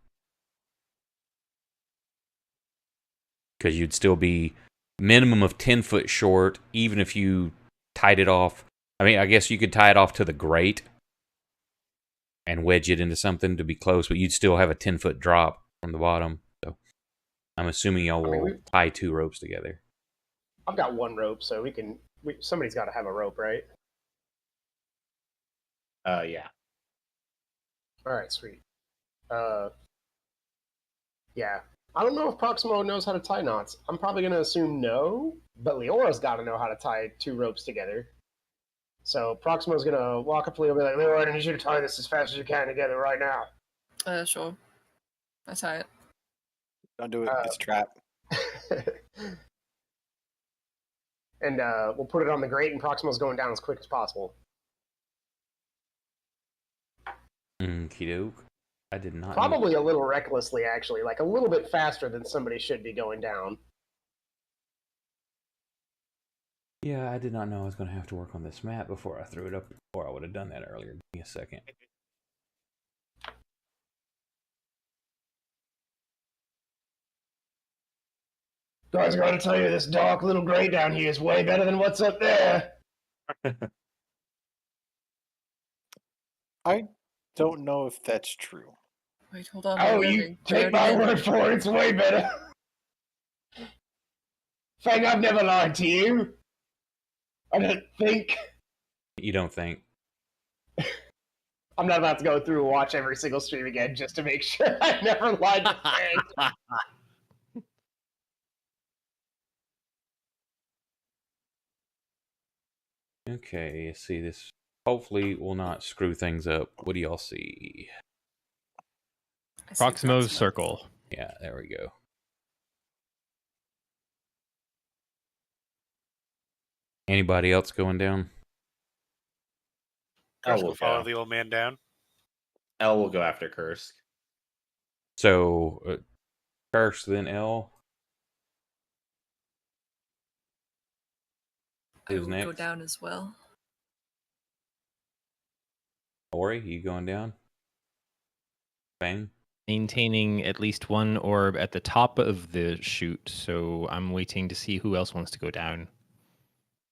Because you'd still be minimum of 10 foot short, even if you tied it off. I mean, I guess you could tie it off to the grate and wedge it into something to be close, but you'd still have a 10-foot drop from the bottom. So I'm assuming y'all will tie 2 ropes together. I've got one rope, so somebody's got to have a rope, right? Yeah. All right, sweet. Yeah. I don't know if Proximo knows how to tie knots. I'm probably going to assume no, but Leora's got to know how to tie 2 ropes together. So Proximo's going to walk up to Leora and be like, Leora, I need you to tie this as fast as you can together right now. Sure. I tie it. Don't do it. It's a trap. And we'll put it on the grate, and Proximo's going down as quick as possible. Okey-doke. I did not Probably a little recklessly, actually. Like a little bit faster than somebody should be going down. Yeah, I did not know I was going to have to work on this map before I threw it up, or I would have done that earlier. Give me a second. Guys, I gotta tell you, this dark little grate down here is way better than what's up there. I don't know if that's true. Wait, hold on. Oh, wait, you wait, take my word for it, it's way better. Fang, I've never lied to you. I don't think. You don't think? I'm not about to go through and watch every single stream again just to make sure I never lied to Fang. Okay, let's see. This hopefully will not screw things up. What do y'all see? Proximo's circle. Yeah, there we go. Anybody else going down? Kursk will will follow go. the old man down. L will go after Kursk. So, Kursk, then L. I Who's will next? go down as well. Ori, you going down? Bang. Maintaining at least one orb at the top of the chute, so I'm waiting to see who else wants to go down.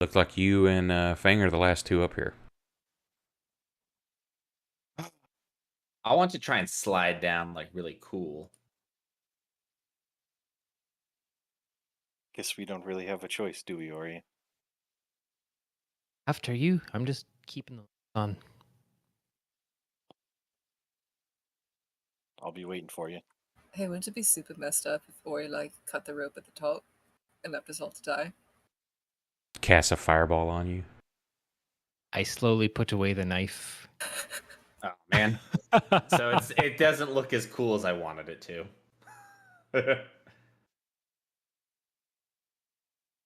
Looks like you and Fang are the last 2 up here. I want to try and slide down like really cool. Guess we don't really have a choice, do we, Ori? After you, I'm just keeping the on. I'll be waiting for you. Hey, wouldn't it be super messed up if Ori like cut the rope at the top and left us all to die? Cast a fireball on you. I slowly put away the knife. Oh man. So it doesn't look as cool as I wanted it to.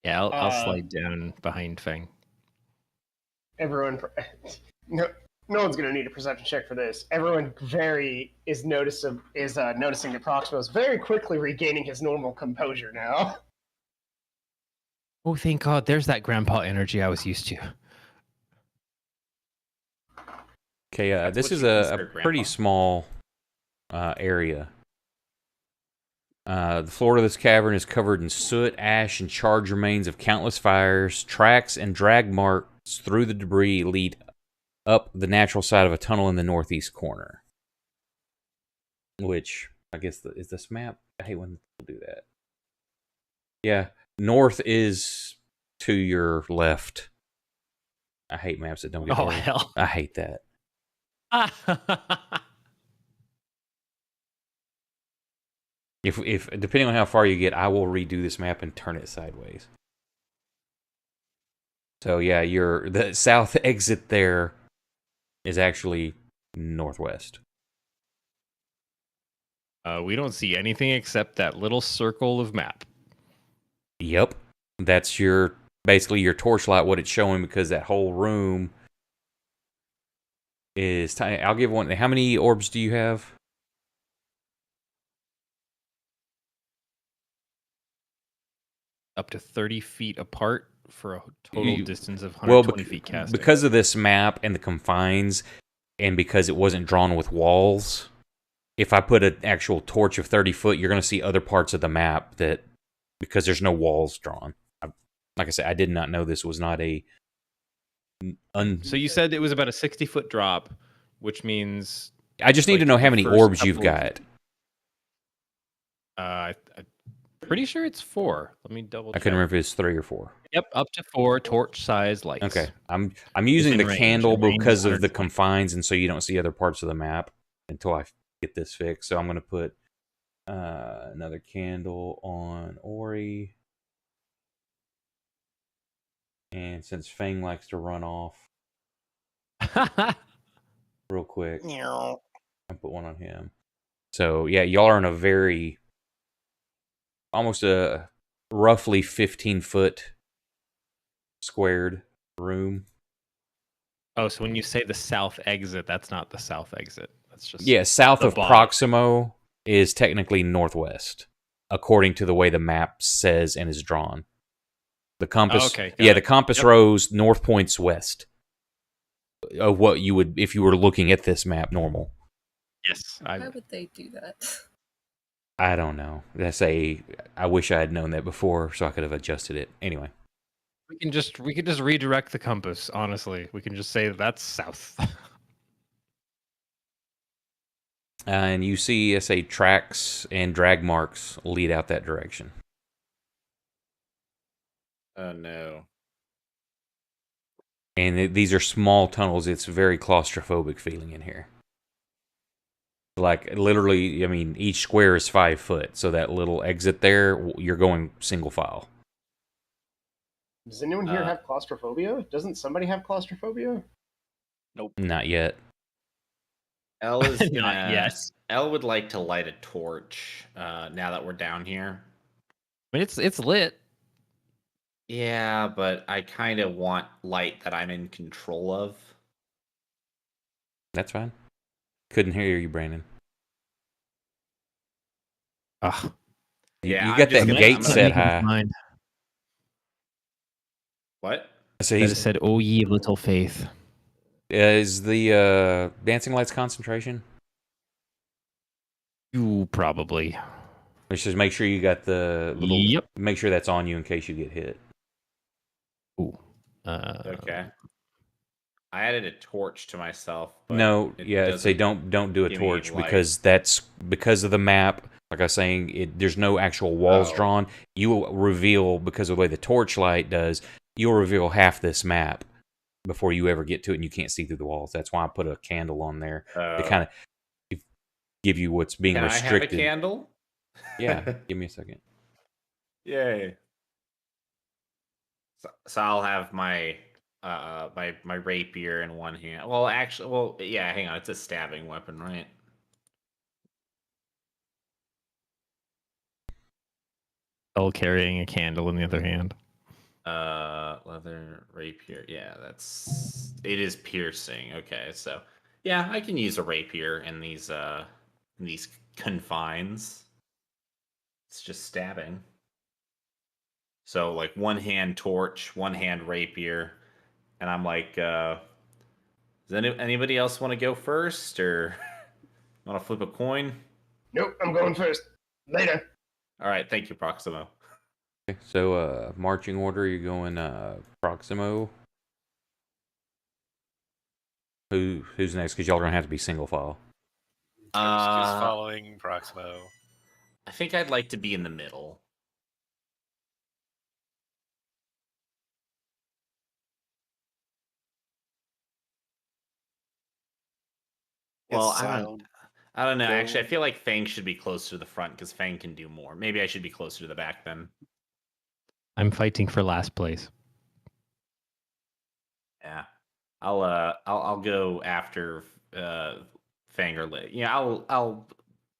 Yeah, I'll slide down behind Fang. Everyone, no one's gonna need a perception check for this. Everyone is noticing that Proximo's very quickly regaining his normal composure now. Oh, thank God! There's that grandpa energy I was used to. Okay, That's this what is you a consider pretty grandpa. small area. The floor of this cavern is covered in soot, ash, and charred remains of countless fires. Tracks and drag marks through the debris lead up the natural side of a tunnel in the northeast corner. Which, I guess, is this map? I hate when people do that. Yeah, north is to your left. I hate maps that don't get Oh, ordered. hell. I hate that. If depending on how far you get, I will redo this map and turn it sideways. So yeah, the south exit there is actually northwest. We don't see anything except that little circle of map. Yep, that's basically your torchlight. What it's showing, because that whole room is tiny. I'll give one. How many orbs do you have? Up to 30 feet apart for a total distance of 120 feet casting. Because of this map and the confines, and because it wasn't drawn with walls, if I put an actual torch of 30 foot, you're going to see other parts of the map because there's no walls drawn. Like I said, I did not know this was not a... So you said it was about a 60-foot drop, which means... I just need to know how many orbs you've got. I'm pretty sure it's 4. Let me double check. I couldn't remember if it's 3 or 4. Yep, up to 4 torch-sized lights. Okay, I'm using the range. candle Range because of the 120. confines, and so you don't see other parts of the map until I get this fixed. So I'm going to put another candle on Ori. And since Fang likes to run off real quick, I'll put one on him. So yeah, y'all are in a almost a roughly 15-foot squared room. Oh, so when you say the south exit, that's not the south exit. That's just South of bottom. Proximo is technically northwest, according to the way the map says and is drawn. The compass, the compass rose north points west of what you would if you were looking at this map normal. Yes. Why would they do that? I don't know. I wish I had known that before, so I could have adjusted it. Anyway, we can just redirect the compass. Honestly, we can just say that's south. And you see, tracks and drag marks lead out that direction. Oh no. And these are small tunnels. It's very claustrophobic feeling in here. Like, literally, I mean, each square is 5 foot. So that little exit there, you're going single file. Does anyone here have claustrophobia? Doesn't somebody have claustrophobia? Nope. Not yet. Elle is gonna, Not yet. Elle would like to light a torch now that we're down here. I mean, it's lit. Yeah, but I kind of want light that I'm in control of. That's fine. Couldn't hear you, Brandon. Ugh. Yeah, you got that gate set high. What? So He he said, "Oh ye of little faith." Is the dancing lights concentration? You probably. Let's just make sure you got the little. Yep. Make sure that's on you in case you get hit. Ooh. Okay. I added a torch to myself. But No, say don't do a give me torch light. because that's because of the map. Like I was saying, there's no actual walls drawn. You will reveal, because of the way the torchlight does, you'll reveal half this map before you ever get to it, and you can't see through the walls. That's why I put a candle on there to kind of. give you what's being Can restricted. I have a candle? Yeah, give me a second. Yay. So I'll have my my rapier in one hand. Well, actually, yeah, hang on. It's a stabbing weapon, right? Elle carrying a candle in the other hand. Leather rapier. Yeah, it is piercing. Okay, so yeah, I can use a rapier in these confines. It's just stabbing. So like one hand torch, one hand rapier, and I'm like, does anybody else want to go first, or want to flip a coin? Nope, I'm going first. Later. All right, thank you, Proximo. Okay, so marching order, you're going Proximo. Who's next? Because y'all are gonna have to be single file. I was just following Proximo. I think I'd like to be in the middle. Well, I don't know. Actually, I feel like Fang should be closer to the front because Fang can do more. Maybe I should be closer to the back then. I'm fighting for last place. Yeah, I'll go after Fang or Lay. Yeah, I'll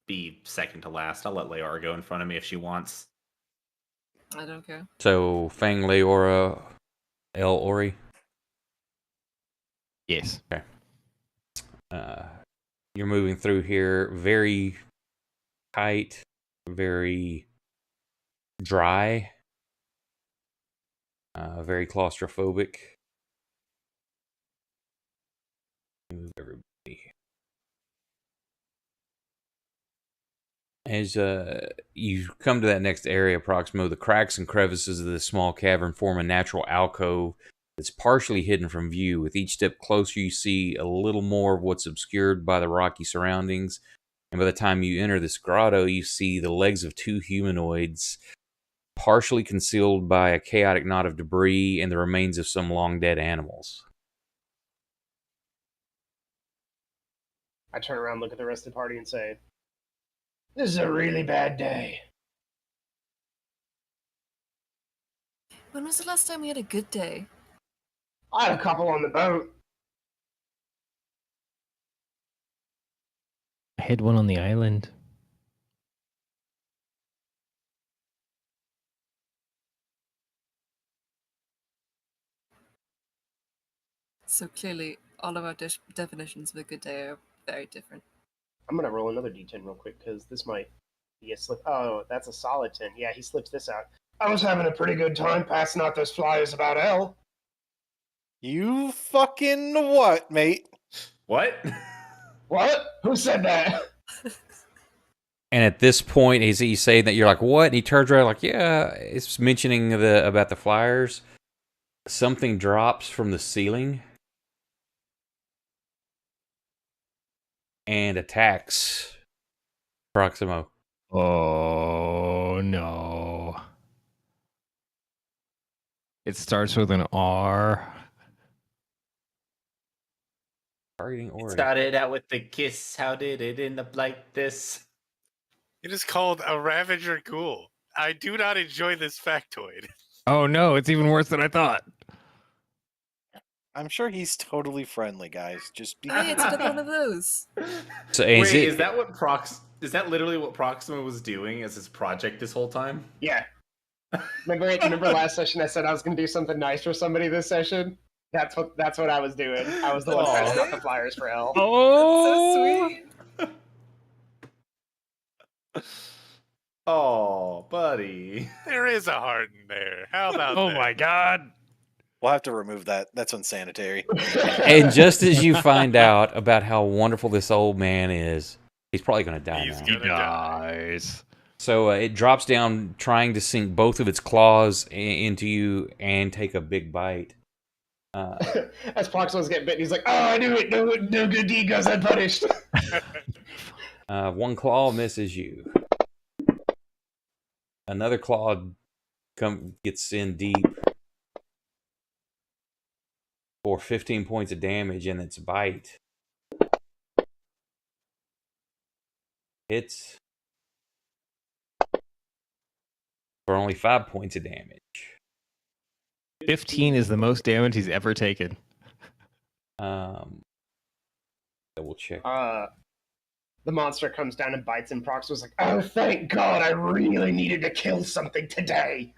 be second to last. I'll let Leora go in front of me if she wants. I don't care. So Fang, Leora, El, Ori. Yes. Okay. You're moving through here, very tight, very dry, very claustrophobic. Move everybody. As you come to that next area, Proximo, the cracks and crevices of this small cavern form a natural alcove that's partially hidden from view. With each step closer, you see a little more of what's obscured by the rocky surroundings. And by the time you enter this grotto, you see the legs of two humanoids, partially concealed by a chaotic knot of debris and the remains of some long-dead animals. I turn around, look at the rest of the party, and say, "This is a really bad day." When was the last time we had a good day? I had a couple on the boat. I had one on the island. So clearly, all of our definitions of a good day are very different. I'm gonna roll another d10 real quick because this might be a slip. Oh, that's a solid 10. Yeah, he slips this out. I was having a pretty good time passing out those flyers about Elle. You fucking what, mate? What? What? Who said that? And at this point, as he's saying that, you're like, what? And he turns around like, yeah, it's mentioning about the flyers. Something drops from the ceiling and attacks Proximo. Oh, no. It starts with an R. Targeting Ori. Started out with the kiss. How did it end up like this? It is called a Ravager Ghoul. I do not enjoy this factoid. Oh, no. It's even worse than I thought. I'm sure he's totally friendly, guys. Just be Hey, it's another one of those. So Wait, is that what Is that literally what Proxima was doing as his project this whole time? Yeah. Remember last session I said I was gonna do something nice for somebody this session? That's what I was doing. I was the one passing out the flyers for Elle. Oh, So sweet. Oh, buddy. There is a heart in there. How about Oh that? my God. We'll have to remove that. That's unsanitary. And just as you find out about how wonderful this old man is, he's probably going to die He's now. gonna die. Nice. So it drops down, trying to sink both of its claws into you and take a big bite. As Proximo's getting bitten, he's like, "Oh, I knew it. No good deed goes unpunished." One claw misses you. Another claw gets in deep for 15 points of damage in its bite. hits for only 5 points of damage. 15 is the most damage he's ever taken. Double check. The monster comes down and bites him. Proxima's like, oh, thank God, I really needed to kill something today.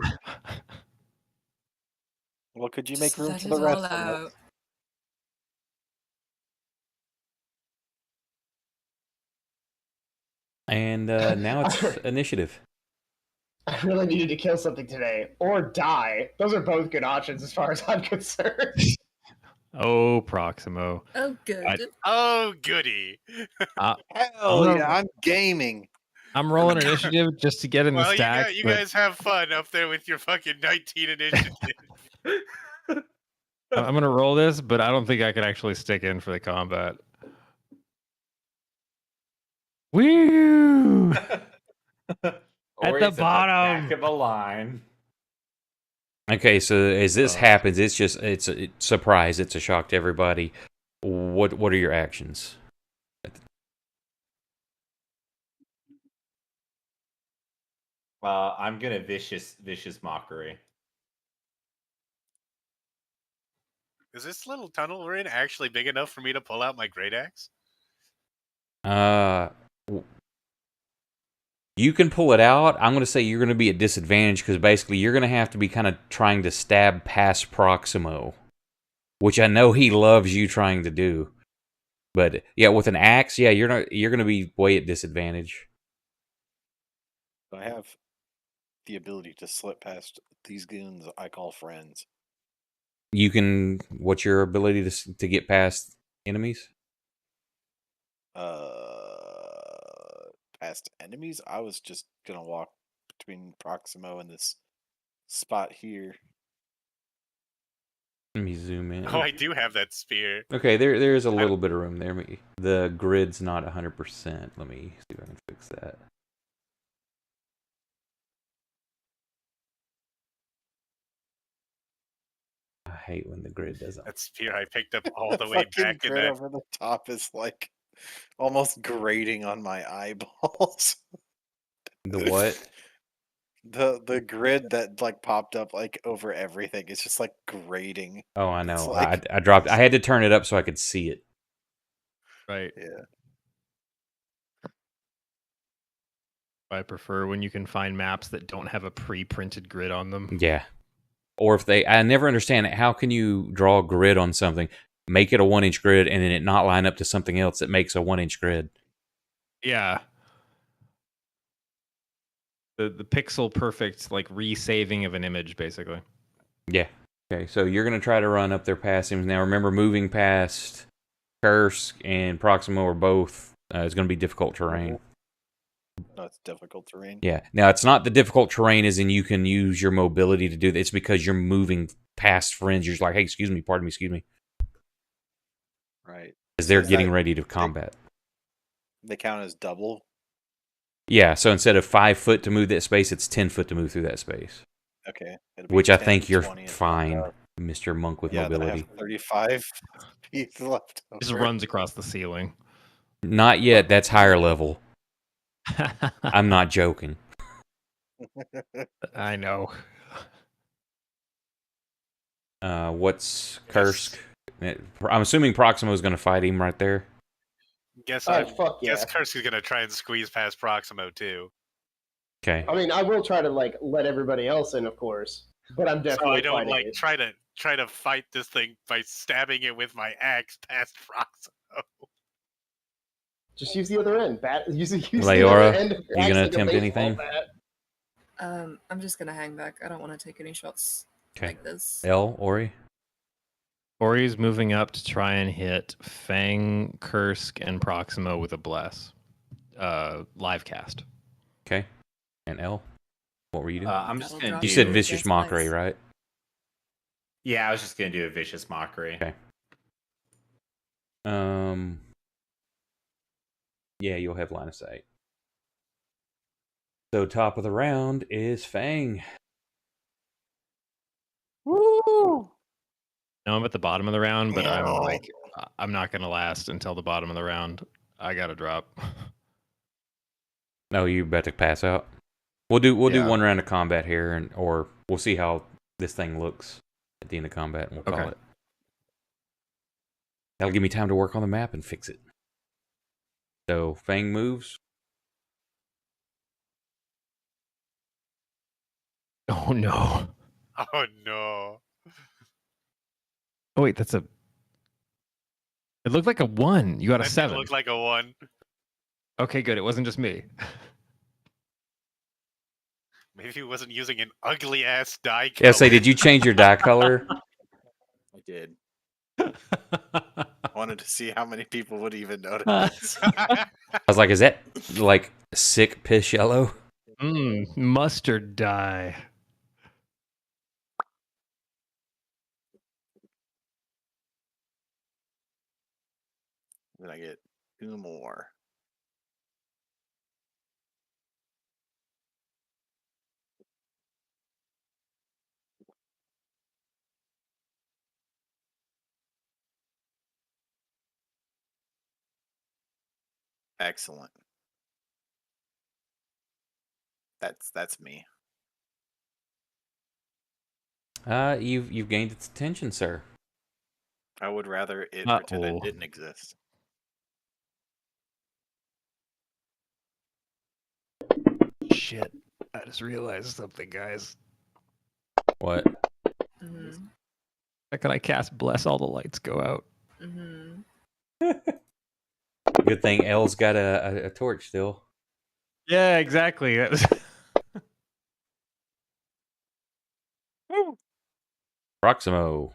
Well, could you make Just room let for it the rest all of it? out. And now it's initiative. I really needed to kill something today. Or die. Those are both good options as far as I'm concerned. Oh, Proximo. Oh, good. Oh, goody. Hell gonna- yeah, I'm gaming. I'm rolling initiative just to get in the Well, stack. you but guys have fun up there with your fucking 19 initiative. I'm going to roll this, but I don't think I could actually stick in for the combat. Woo! At the bottom. Back of the line. Okay, so as this happens, it's a surprise. It's a shock to everybody. What are your actions? I'm gonna vicious mockery. Is this little tunnel we're in actually big enough for me to pull out my great axe? You can pull it out. I'm going to say you're going to be at disadvantage because basically you're going to have to be kind of trying to stab past Proximo, which I know he loves you trying to do. But yeah, with an axe, yeah, you're going to be way at disadvantage. I have the ability to slip past these goons I call friends. You can. What's your ability to get past enemies? Past enemies? I was just gonna walk between Proximo and this spot here. Let me zoom in. Oh, I do have that spear. Okay, there is a little bit of room there. The grid's not 100%. Let me see if I can fix that. I hate when the grid doesn't. That spear I picked up all the way Fucking back in grid that. over the top is like almost grating on my eyeballs. The what? The grid that like popped up like over everything. It's just like grating. Oh, I It's know. like, I dropped. I had to turn it up so I could see it. Right. yeah. I prefer when you can find maps that don't have a pre-printed grid on them. Yeah. Or if I never understand it. How can you draw a grid on something, make it a 1-inch grid, and then it not line up to something else that makes a 1-inch grid? Yeah. The pixel perfect like resaving of an image, basically. Yeah. Okay, so you're going to try to run up there past him. Now, remember, moving past Kursk and Proximo are both is going to be difficult terrain. No, it's difficult terrain. Yeah. Now, it's not the difficult terrain as in you can use your mobility to do that. It's because you're moving past friends. You're just like, hey, excuse me, pardon me, excuse me. Right. Because they're Is getting that- ready to combat. They count as double. Yeah, so instead of 5 foot to move that space, it's 10 foot to move through that space. Okay. It'll be Which I 10, think you're 20, and fine, 25. Mr. Monk with Yeah, then I mobility. have 35 feet left. Just over. runs across the ceiling. Not yet. That's higher level. I'm not joking. I know. What's Kursk? I'm assuming Proximo is going to fight him right there. Guess Oh, fuck yeah. Guess Kursk is gonna try and squeeze past Proximo too. Okay. I mean, I will try to like let everybody else in, of course, but I'm So definitely I don't fighting like it. try to fight this thing by stabbing it with my axe past Proximo. Just use the other end. Use the Leora, other end. you gonna attempt anything? I'm just gonna hang back. I don't want to take any shots Okay. like this. Ori? Ori's moving up to try and hit Fang, Kursk, and Proximo with a bless. Live cast. Okay. And L? What were you doing? I'm just That'll gonna. drop You do- said you. vicious That's mockery, nice. right? Yeah, I was just gonna do a vicious mockery. Okay. Yeah, you'll have line of sight. So top of the round is Fang. Woo! Now I'm at the bottom of the round, but I'm not gonna last until the bottom of the round. I gotta drop. No, you about to pass out. We'll do Yeah. one round of combat here, or we'll see how this thing looks at the end of combat, and we'll call Okay. it. That'll give me time to work on the map and fix it. So Fang moves. Oh no. Oh no. Oh wait, that's a. It looked like a 1. You got a That did 7. look like a 1. Okay, good. It wasn't just me. Maybe he wasn't using an ugly ass die color. Yeah, say, did you change your die color? I did. I wanted to see how many people would even notice. I was like, is that like sick piss yellow? Mustard dye. Then I get 2 more. Excellent. That's me. You've gained its attention, sir. I would rather it pretend Uh-oh. it didn't exist. Shit. I just realized something, guys. What? Mm-hmm. How can I cast Bless All the Lights Go Out? Mm-hmm. Good thing L's got a torch still. Yeah, exactly. That was... Proximo.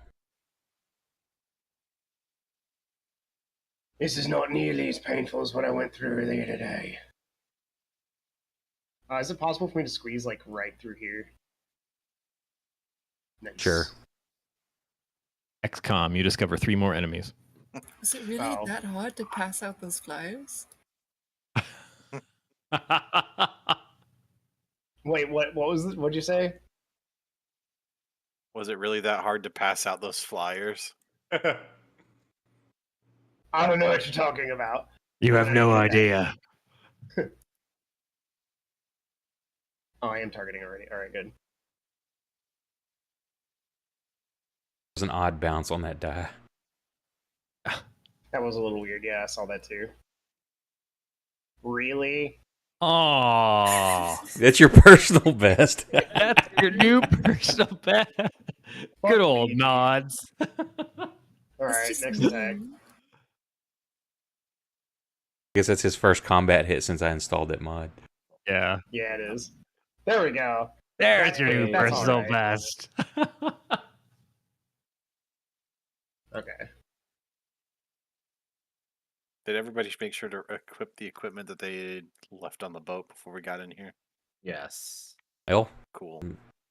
This is not nearly as painful as what I went through earlier today. Is it possible for me to squeeze like right through here? Nice. Sure. XCOM, you discover 3 more enemies. Is it really Oh. that hard to pass out those flyers? Wait, what was it? What'd you say? Was it really that hard to pass out those flyers? I don't know what you're talking about. You have no idea. Oh, I am targeting already. All right, good. There's an odd bounce on that die. That was a little weird. Yeah, I saw that too. Really? Oh, That's your personal best. that's your new personal best. Good old me. nods. All right, It's just next attack. mean. I guess that's his first combat hit since I installed that mod. Yeah. Yeah, it is. There we go. There's your new That's personal alright. best. Okay. Did everybody make sure to equip the equipment that they left on the boat before we got in here? Yes. L? Cool.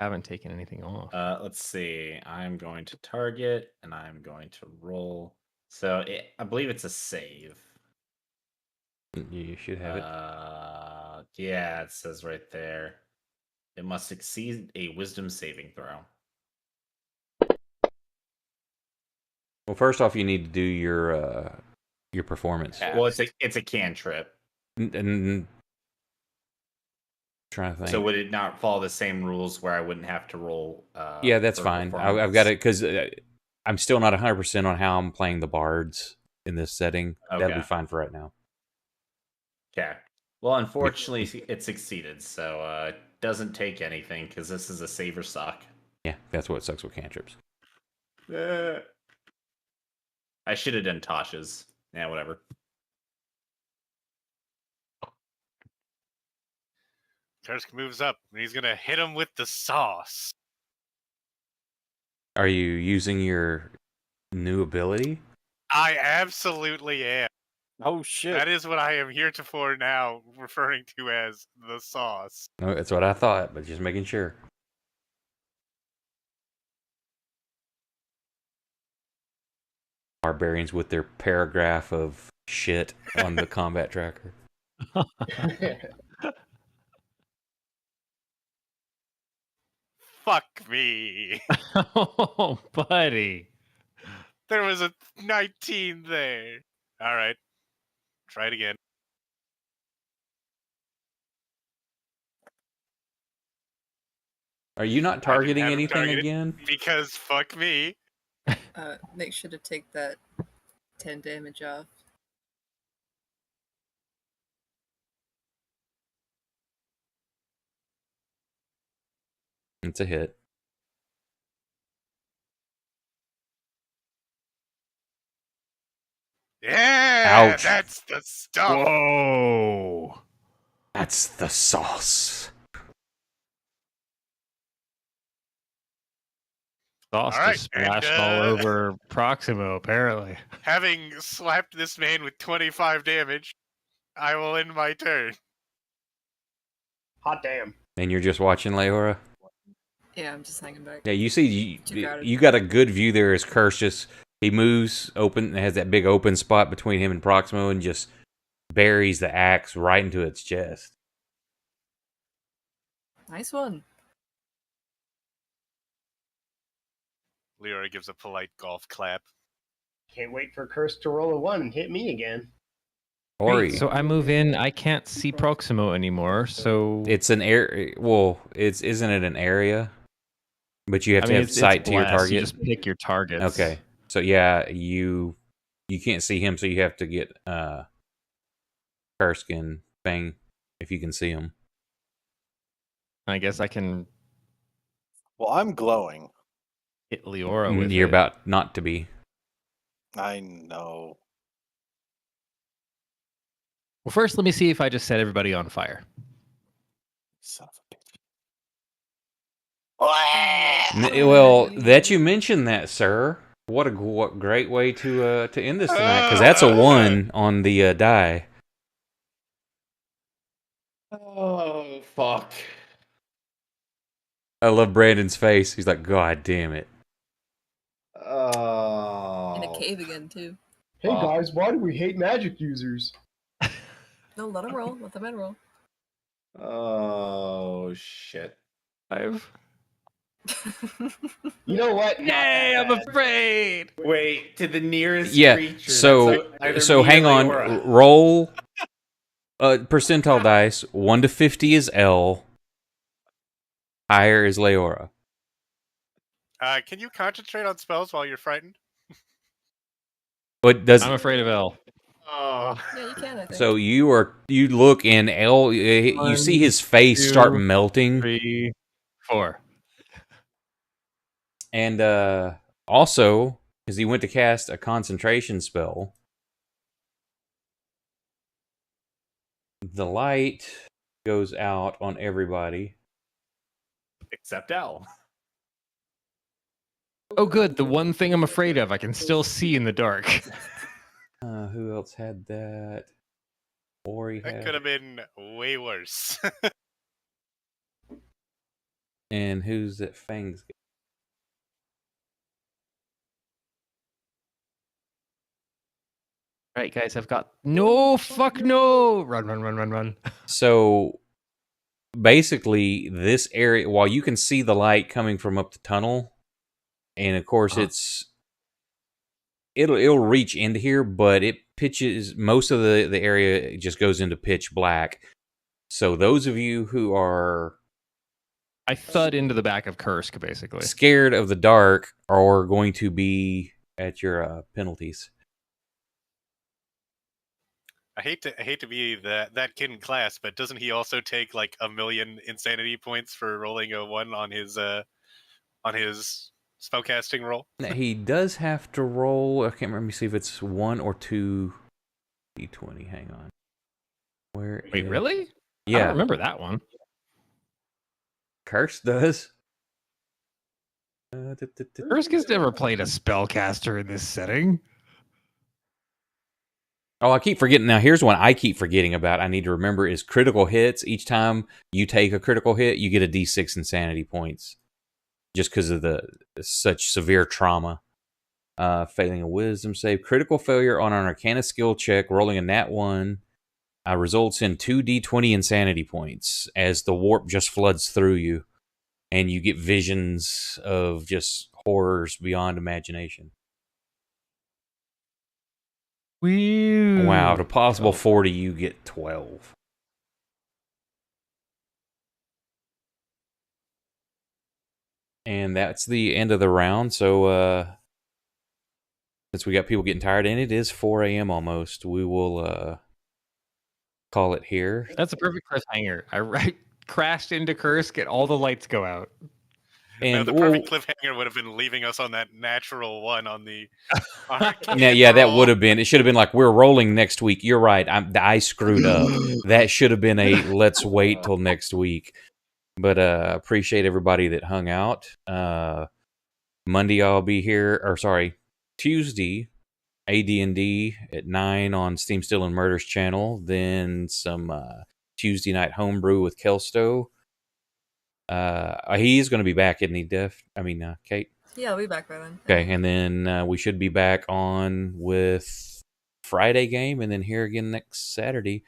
Haven't taken anything off. Let's see. I'm going to target and I'm going to roll. So I believe it's a save. You should have it. Yeah, it says right there. It must exceed a wisdom saving throw. Well, first off, you need to do your performance. Yeah. Well, it's a cantrip. And trying to think. So would it not follow the same rules where I wouldn't have to roll? Yeah, that's for fine. I've performance? got it because I'm still not 100% on how I'm playing the bards in this setting. That'll Okay. be fine for right now. Okay. Well, unfortunately, it succeeded, so it doesn't take anything because this is a save or suck. Yeah, that's what sucks with cantrips. I should have done Tasha's. Yeah, whatever. Kursk moves up and he's gonna hit him with the sauce. Are you using your new ability? I absolutely am. Oh shit! That is what I am heretofore now referring to as the sauce. No, that's what I thought, but just making sure. Barbarians with their paragraph of shit on the combat tracker. Fuck me. Oh, buddy. There was a 19 there. All right. Try it again. Are you not I didn't targeting have him anything targeted again? because fuck me. Make sure to take that 10 damage off. It's a hit. Yeah, Ouch. that's the stuff. Whoa! That's the sauce. Sauce All right, just splashed all over Proximo, apparently. Having slapped this man with 25 damage, I will end my turn. Hot damn. And you're just watching Leora? Yeah, I'm just hanging back. Yeah, you see, Too crowded. you got a good view there as Curse just, he moves open, and has that big open spot between him and Proximo, and just buries the axe right into its chest. Nice one. Leora gives a polite golf clap. Can't wait for Curse to roll a 1 and hit me again. Ori. Wait, so I move in, I can't see Proximo anymore, so... It's an area. Well, isn't it an area? But you have to have sight to your blessed. target. You just pick your targets. Okay. So yeah, you can't see him, so you have to get Kurskin Fang if you can see him. I guess I can Well, I'm glowing. hit Leora with You're it. about not to be. I know. Well, first, let me see if I just set everybody on fire. Son of a bitch. Well, that you mentioned that, sir. What great way to end this tonight, because that's a 1 on the die. Oh, fuck. I love Brandon's face. He's like, God damn it. Oh. In a cave again, too. Hey Fuck. guys, why do we hate magic users? No, let him roll. Let the man roll. Oh, shit. You know what? Not Yay, that I'm bad. afraid! Wait, to the nearest Yeah, creature. so That's either me or hang on. Leora. Roll percentile dice. 1 to 50 is L. Higher is Leora. Can you concentrate on spells while you're frightened? But does I'm afraid of L. Oh. Yeah, you can, I think. so you look in L. You see his face start 2, melting, 3, 4. and also because he went to cast a concentration spell, the light goes out on everybody. Except L. Oh, good. The one thing I'm afraid of, I can still see in the dark. Who else had that? Ori That had, could have been way worse. and who's that? Fangs. Right, guys, I've got... No, fuck no! Run, run, run, run, run. So basically, this area, while you can see the light coming from up the tunnel, and of course it'll reach into here, but it pitches most of the area just goes into pitch black. So those of you who are I thud into the back of Kursk, basically. scared of the dark are going to be at your penalties. I hate to be that kid in class, but doesn't he also take like 1,000,000 insanity points for rolling a 1 on his spellcasting roll? Now, he does have to roll. I can't remember. See if it's 1 or 2 d20. Hang on. Wait, really? I Yeah, don't remember that one. Curse does. Kursk has never played a spellcaster in this setting. Oh, I keep forgetting. Now, here's one I keep forgetting about. I need to remember is critical hits. Each time you take a critical hit, you get a d6 insanity points, just because of the such severe trauma. Failing a wisdom save, critical failure on an Arcana skill check, rolling a nat 1, results in 2d20 insanity points as the warp just floods through you, and you get visions of just horrors beyond imagination. Weird. Wow, out of possible 40, you get 12. And that's the end of the round. So since we got people getting tired, and it is 4 a.m. almost, we will call it here. That's a perfect cliffhanger. I crashed into Kursk and all the lights go out. And the perfect cliffhanger would have been leaving us on that natural one on the. Yeah, that would have been. It should have been like, we're rolling next week. You're right. I screwed up. That should have been a let's wait till next week. But appreciate everybody that hung out. Monday I'll be here, or sorry, Tuesday, AD&D at 9 on Steam Still and Murder's channel. Then some Tuesday night homebrew with Kelsto. He's going to be back, isn't he, Kate? Yeah, I'll be back by then. Okay, and then we should be back on with Friday game, and then here again next Saturday.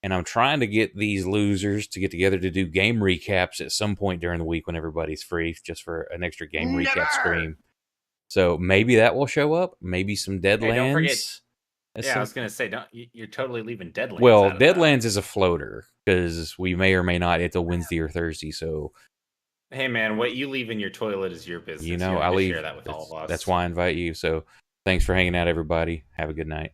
And I'm trying to get these losers to get together to do game recaps at some point during the week when everybody's free, just for an extra game recap stream. So maybe that will show up. Maybe some Deadlands. Hey, don't forget. Yeah, I was gonna say, you're totally leaving Deadlands. Well, Deadlands is a floater because we may or may not until Wednesday or Thursday. So, hey man, what you leave in your toilet is your business. I leave. Share that with all of us. That's why I invite you. So, thanks for hanging out, everybody. Have a good night.